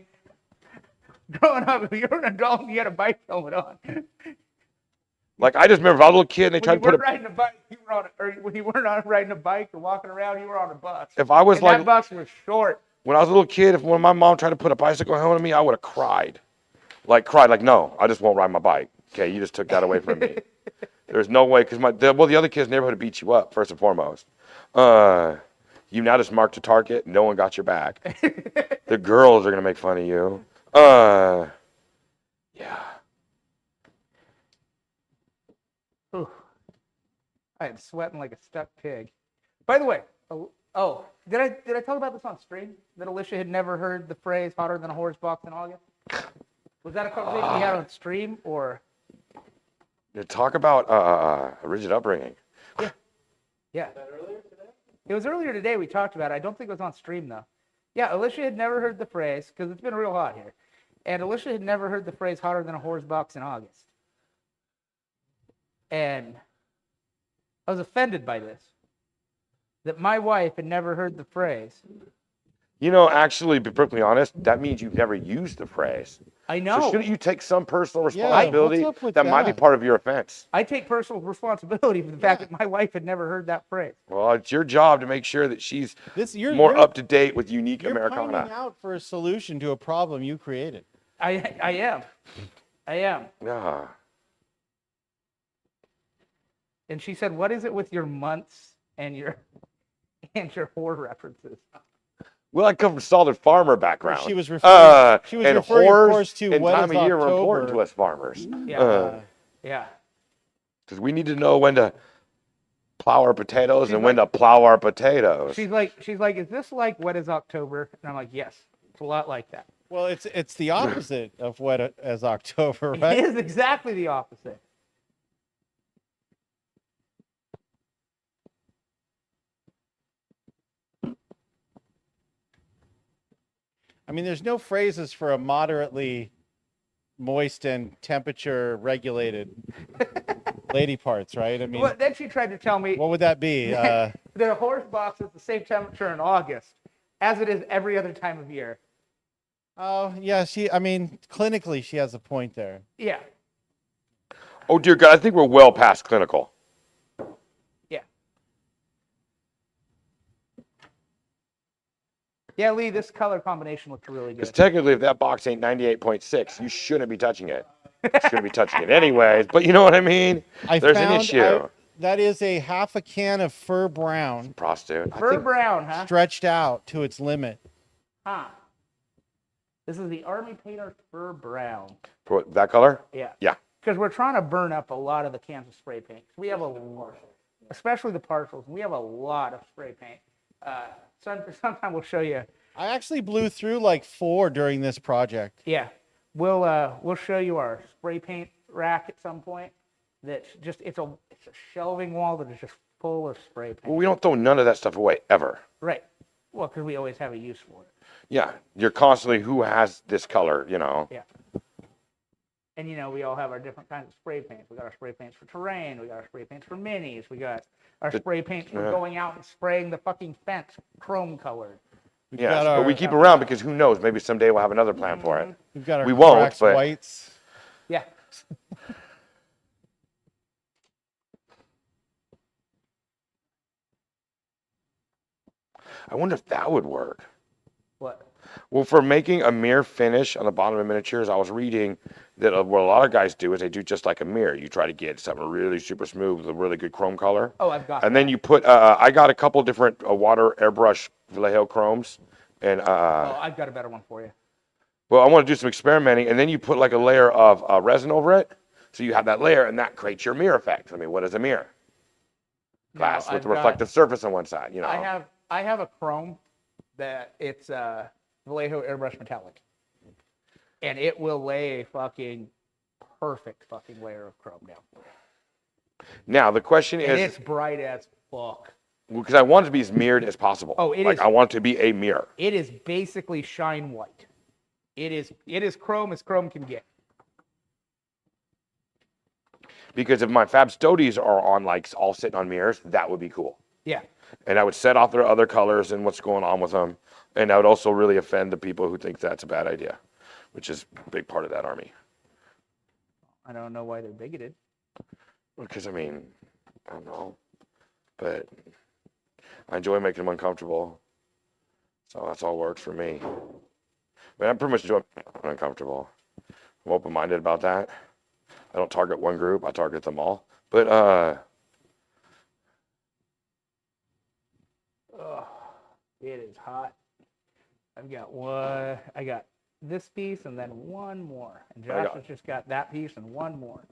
growing up, if you were an adult and you had a bike helmet on, like I just remember if I was a little kid and they when tried you to put weren't riding a bike, you were on, or when you weren't on riding a bike or walking around, you were on a bus. if I was And like that bus was short. when I was a little kid, if one of my mom tried to put a bicycle helmet on me, I would have cried. Like, no, I just won't ride my bike. Okay, you just took that away from me. There's no way, because the other kids in the neighborhood beat you up, first and foremost. You now just marked a target, no one got your back. The girls are going to make fun of you. Yeah. Ooh. I am sweating like a stuck pig. By the way, did I talk about this on stream? That Alicia had never heard the phrase "hotter than a horse box in August"? Was that a conversation we had on stream, or? You talk about a rigid upbringing. Yeah. It was earlier today we talked about it. I don't think it was on stream though. Yeah, Alicia had never heard the phrase because it's been real hot here, and Alicia had never heard the phrase "hotter than a horse box in August," and I was offended by this. That my wife had never heard the phrase. You know, actually, to be perfectly honest, that means you've never used the phrase. I know. So shouldn't you take some personal Yeah, responsibility what's up with that might be that? part of your offense? I take personal responsibility for the fact that my wife had never heard that phrase. Well, it's your job to make sure that she's You're more up to date with unique You're Americana. pointing out for a solution to a problem you created. I am. Yeah. And she said, "What is it with your months and your whore references?" Well, I come from solid farmer background. She was referring. She was and referring, of whores course, to and what time is of year are important October. to us farmers. Yeah. Yeah. Because we need to know when to plow our potatoes She's and when to plow our potatoes. She's like, "Is this like What is October?" And I'm like, "Yes, it's a lot like that." Well, it's the opposite of what as October, It right? is exactly the opposite. I mean, there's no phrases for a moderately moist and temperature regulated lady parts, right? I mean, Well, then she tried to tell me what would that be? that a horse box is the same temperature in August as it is every other time of year. Oh, yeah. I mean, clinically, she has a point there. Yeah. Oh, dear God, I think we're well past clinical. Yeah. Yeah, Lee, this color combination looks really Because good. technically, if that box ain't 98.6, you shouldn't be touching it. You shouldn't be touching it anyways, but you know what I mean? There's an issue. That is a half a can of fur brown Prostitute. Fur brown, huh? stretched out to its limit. Huh. This is the Army Painter Fur Brown. For that color? Yeah. Yeah. Because we're trying to burn up a lot of the cans of spray paint. We have especially the partials. We have a lot of spray paint. Sometime we'll show you. I actually blew through like 4 during this project. Yeah, we'll show you our spray paint rack at some point. That's just it's a shelving wall that is just full of spray paint. Well, we don't throw none of that stuff away ever. Right. Well, because we always have a use for it. Yeah. You're constantly who has this color, you know. Yeah. And we all have our different kinds of spray paints. We got our spray paints for terrain. We got our spray paints for minis. We got our spray paints for going out and spraying the fucking fence chrome colored. Yeah, but we keep around because who knows? Maybe someday we'll have another plan for it. We've got our We won't, cracks but- whites. Yeah. I wonder if that would work. What? Well, for making a mirror finish on the bottom of miniatures, I was reading that what a lot of guys do is they do just like a mirror. You try to get something really super smooth with a really good chrome color. Oh, I've got. And then you put, I got a couple different water airbrush Vallejo chromes. And, Oh, I've got a better one for you. well, I want to do some experimenting. And then you put like a layer of resin over it. So you have that layer and that creates your mirror effect. I mean, what is a mirror? Glass No, with I've a got- reflective surface on one side, you know. I have a chrome that it's Vallejo airbrush metallic, and it will lay a fucking perfect fucking layer of chrome down. Now, the question And is, it's bright as fuck. because I want it to be as mirrored as possible. Oh, it like, is- I want it to be a mirror. It is basically shine white. It is chrome as chrome can get. Because if my Fab Stodies are on, like, all sitting on mirrors, that would be cool. Yeah. And I would set off their other colors and what's going on with them. And I would also really offend the people who think that's a bad idea, which is a big part of that army. I don't know why they're bigoted. Because, I mean, I don't know. But I enjoy making them uncomfortable. So that's all works for me. But I pretty much enjoy being uncomfortable. I'm open-minded about that. I don't target one group. I target them all. But, It is hot. I've got one. I got this piece and then one more. And Josh has just got that piece and one more.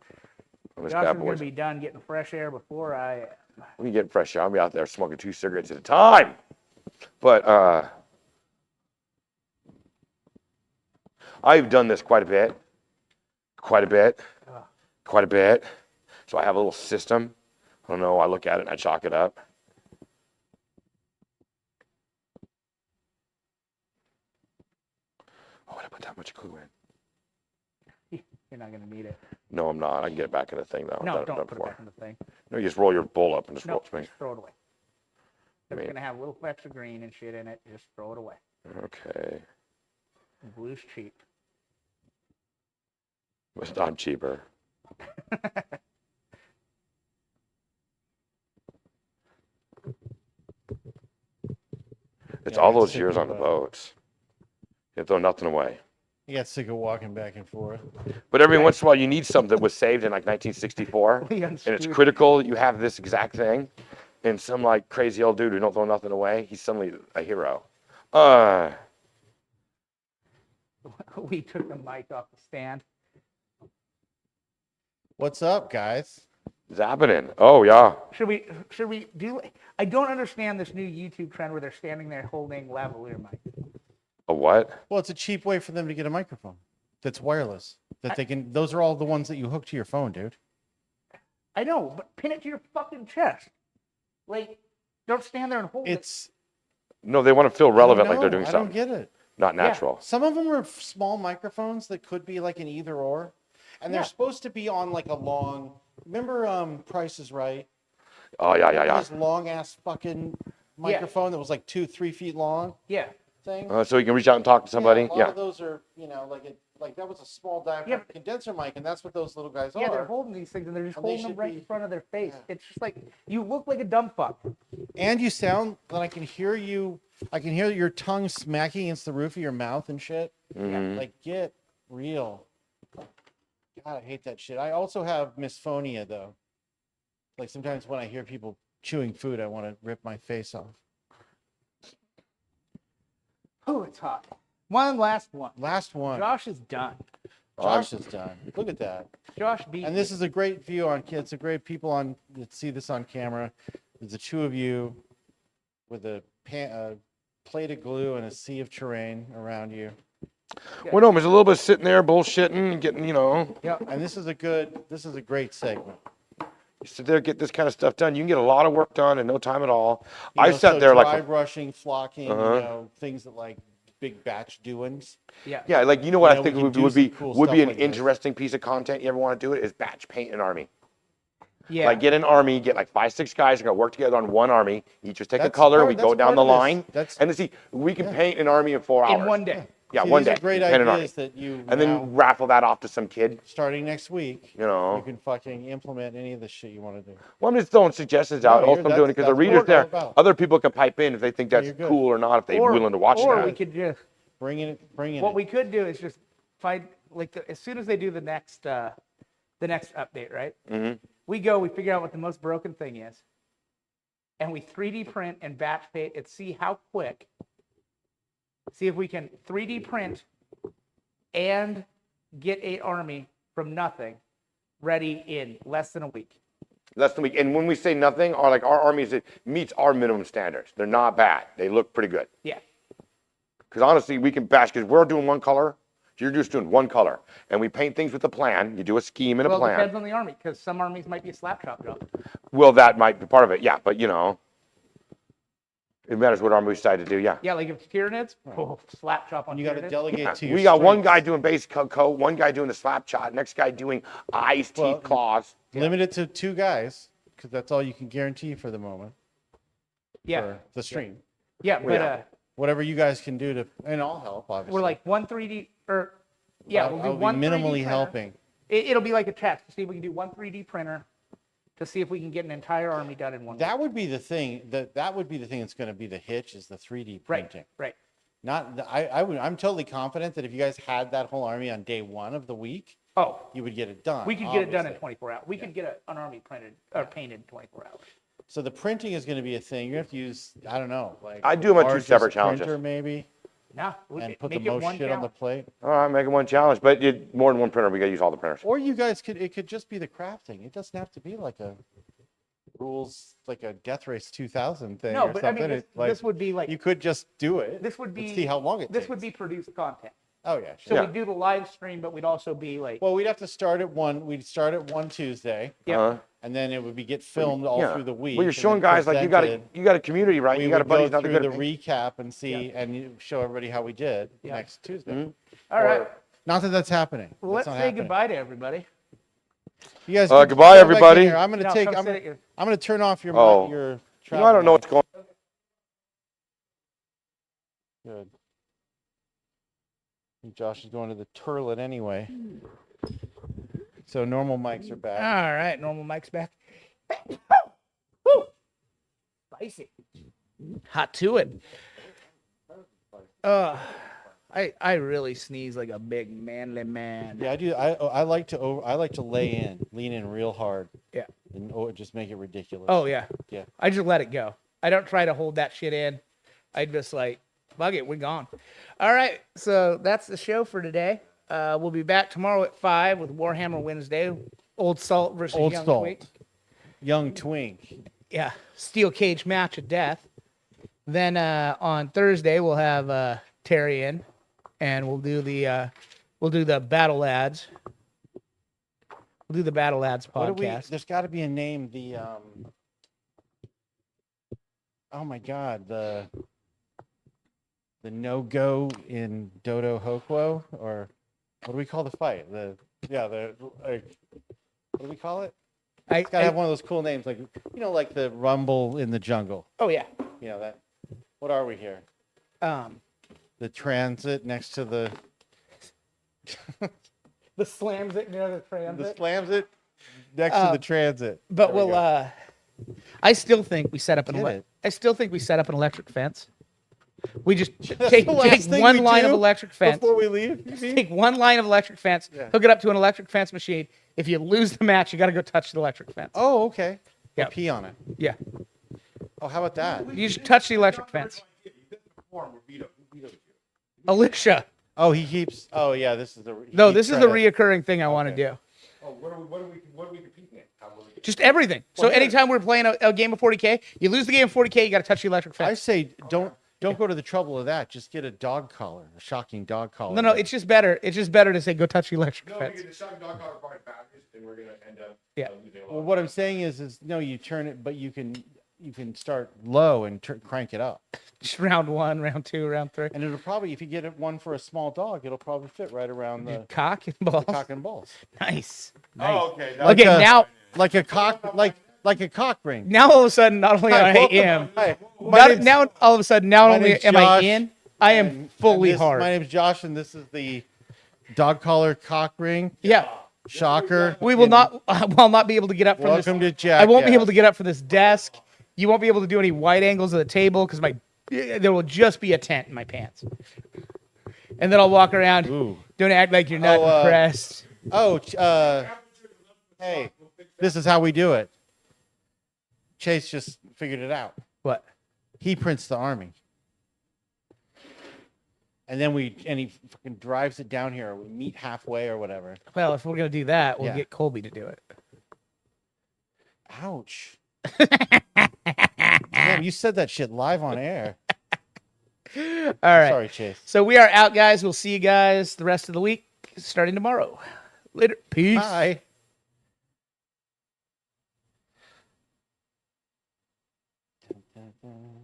this Josh bad is going boy's to be done getting fresh air before I am. when you get fresh, I'll be out there smoking 2 cigarettes at a time. But I've done this quite a bit. So I have a little system. I don't know. I look at it and I chalk it up. Oh, I put that much glue in. You're not going to need it. No, I'm not. I can get it back in the thing though. I've No, done it don't put it before. back in the thing. No, you just roll your bowl up and just No, roll it. just throw it away. I It's mean- going to have little flecks of green and shit in it. Just throw it away. Okay. Blue's cheap. It's not cheaper. It's Yeah, all I got those sick years of, on the boats. You throw nothing away. You got sick of walking back and forth. But every once in a while, you need something that was saved in like 1964, We and it's unscrewed- critical that you have this exact thing. And some like crazy old dude who don't throw nothing away, he's suddenly a hero. We took the mic off the stand. What's up, guys? It's happening. Oh yeah. Should we do? I don't understand this new YouTube trend where they're standing there holding lavalier mics. A what? Well, it's a cheap way for them to get a microphone that's wireless. That they can. Those are all the ones that you hook to your phone, dude. I know, but pin it to your fucking chest. Like, don't stand there and hold it. It's No, they want to feel relevant, like they're doing I something, don't get it. not natural. Some of them are small microphones that could be like an either or, and they're Yeah. supposed to be on like a long. Remember, Price is Right? Oh yeah. This long ass fucking microphone that was like 2-3 feet long Yeah. thing. So you can reach out and talk to somebody. A lot Yeah. of those are, like that was a small diaphragm condenser mic, and that's what those little guys Yeah, are. they're holding these things and they're just And they holding them should right be- in front of their face. yeah. It's just like you look like a dumb fuck. And you sound, and I can hear you. I can hear your tongue smacking against the roof of your mouth and shit. Mhm. Like, get real. God, I hate that shit. I also have misphonia though. Like sometimes when I hear people chewing food, I want to rip my face off. Oh, it's hot. One last one. Last one. Josh is done. Josh is done. Look at that. Josh beat And this is a great view on kids. It's a great people on that see this on camera. There's the two of you with a plate of glue and a sea of terrain around you. Well, no, there's a little bit sitting there bullshitting and getting, you know, Yep. And this is a great segment. you sit there, get this kind of stuff done. You can get a lot of work done in no time at all. You I know, sat so there dry like, brushing, flocking, Uh-huh. you know, things that like big batch doings. Yeah. yeah, like, you know what You I know, think we can would do be some cool would be stuff an like this. interesting piece of content. You ever want to do it? Is batch paint an army. Yeah. Like get an army, get like 5, 6 guys, are gonna work together on one army. You just take a That's color, part- we that's go down part the of this. line, That's- and then see we can paint an army in 4 hours. in one day. Yeah, See, one these day. are great paint an army. ideas that you And now, then raffle that off to some kid. starting next week, You know. you can fucking implement any of the shit you want to do. Well, I'm just throwing suggestions No, out. you're- Also, I'm doing it because the that's what readers it's there, all about. other people can pipe in if they think that's you're good. cool or not, if they're willing to watch or that. we could just Bring it. what we could do is just find like as soon as they do the next update, right? Mm-hmm. We figure out what the most broken thing is, and we 3D print and batch paint and see how quick. See if we can 3D print and get a army from nothing ready in less than a week. Less than a week. And when we say nothing, our armies, it meets our minimum standards. They're not bad. They look pretty good. Yeah. Because honestly, we can bash, because we're doing one color, you're just doing one color. And we paint things with a plan. You do a scheme and a Well, it plan. depends on the army because some armies might be a slap chop job. Well, that might be part of it, yeah. But, you know, it matters what army we decide to do, yeah. Yeah, like if it's Tyranids, slap chop on You got to Tyranids. delegate to your. We got one strengths. guy doing base coat, one guy doing the slap shot, next guy doing eyes, teeth, Well, claws. Limit it to 2 guys because that's all you can guarantee for the moment. Yeah. For the stream. Yeah, but Yeah. Whatever you guys can do to, and I'll help obviously. we're like one 3D or yeah, I'll- we'll do I'll be one 3D minimally printer. helping. It'll be like a test to see if we can do one 3D printer to see if we can get an entire army done in one week. That would be the thing. That would be the thing that's going to be the hitch is the 3D printing. Right. Not the, I'm totally confident that if you guys had that whole army on day 1 of the week, Oh, you would get it done. we could get it done in obviously. 24 hours. We could get an army printed or painted in 24 hours. So the printing is going to be a thing. You have to use, I don't know, like I'd do them on 2 largest separate challenges. printer maybe, No, we and could put the make it most one shit on the challenge. plate. All right, make it one challenge. But more than one printer, we got to use all the printers. Or you guys could, it could just be the crafting. It doesn't have to be like a rules, like a Death Race 2000 thing No, or but I something. mean, this would be like you could just do it. this would be and see how long it this takes. would be produced content. Oh yeah, So sure. Yeah. we'd do the live stream, but we'd also be like, Well, we'd have to start at 1. We'd start at 1 Tuesday, yeah, Uh-huh. and then it would be get filmed all Yeah. through the week. Well, you're and showing then guys like you presented. got a community, right? We You got a would buddy go who's not through good the at paint. recap and see, and you show everybody how we did Yeah. next Tuesday. Mhm. all right. Not that that's happening. Well, let's That's not say happening. goodbye to everybody. You guys, Goodbye, go back in everybody. here. I'm gonna No, take. come I'm, sit at your- I'm gonna turn off your Oh. your. You Travel know, I don't know mic. what's going on. Good. I think Josh is going to the toilet anyway. So normal mics are back. All right, normal mic's back. Woo! Spicy. Hot to it. I really sneeze like a big manly man. Yeah, I do. I like to lean in real hard. Yeah. And just make it ridiculous. Oh yeah. Yeah. I just let it go. I don't try to hold that shit in. I just like, fuck it, we're gone. All right, so that's the show for today. We'll be back tomorrow at 5 with Warhammer Wednesday. Old Salt versus Old Young Salt. Twink. Young twink. Yeah, steel cage match of death. Then on Thursday we'll have Terry in, and we'll do the Battle Lads. We'll do the Battle Lads What do we? podcast. There's got to be a name. The Oh my God, the no-go in Dodo Hokwo, or what do we call the fight? What do we call it? It's got to have one of those cool names, like like the Rumble in the Jungle. Oh yeah. You know that. What are we here? The transit next to the slams it near the transit. slams it next to the transit. But There we we'll go. I still think we set up an Get it. I still think we set up an electric fence. We just That's take the last thing one we line of do electric fence. before we leave. You mean? Take one line of electric fence, Yeah. hook it up to an electric fence machine. If you lose the match, you got to go touch the electric fence. Oh, okay. Yep. pee on it. Yeah. Oh, how about that? You just touch the electric fence. Alicia. Oh, he keeps. Oh, yeah. This is the. No, this is the reoccurring thing I want to Okay. do. Oh, what are we competing in? How will we Just everything. So Well, good. anytime we're playing a game of 40K, you lose the game of 40K, you got to touch the electric I fence. say don't go to the trouble of that. Just get a dog collar, a shocking dog collar. No, it's just better. It's just better to say go touch the electric No, fence. because the shotgun dog collar probably batteries, and we're gonna end up Yeah. losing a lot. Well, what I'm saying is no, you turn it, but you can start low and crank it up, Just round 1, round 2, round 3. and it'll probably, if you get it one for a small dog, it'll probably fit right around the Cock and balls. cock and balls. Nice. Oh, okay. Like Okay, a- now like a cock, like a cock ring. now all of a sudden, not only am Hi, I welcome. am, Hi, my name's- now all of a sudden, not my only name's am I Josh, in, I am and fully this- hard. My name's Josh, and this is the dog collar cock ring. Yeah. Shocker. We will not. I will not be able to get up from Welcome this. to Jack. I won't be able to get up from this desk. You won't be able to do any wide angles of the table because there will just be a tent in my pants. And then I'll walk around. Ooh. Don't act like you're not Oh, impressed. Oh, hey, this is how we do it. Chase just figured it out. What? He prints the army. And then he fucking drives it down here. We meet halfway or whatever. Well, if we're gonna do that, we'll Yeah. get Colby to do it. Ouch. Damn, you said that shit live on air. All right. Sorry, Chase. So we are out, guys. We'll see you guys the rest of the week, starting tomorrow. Later. Peace. Bye. Dun, dun, dun.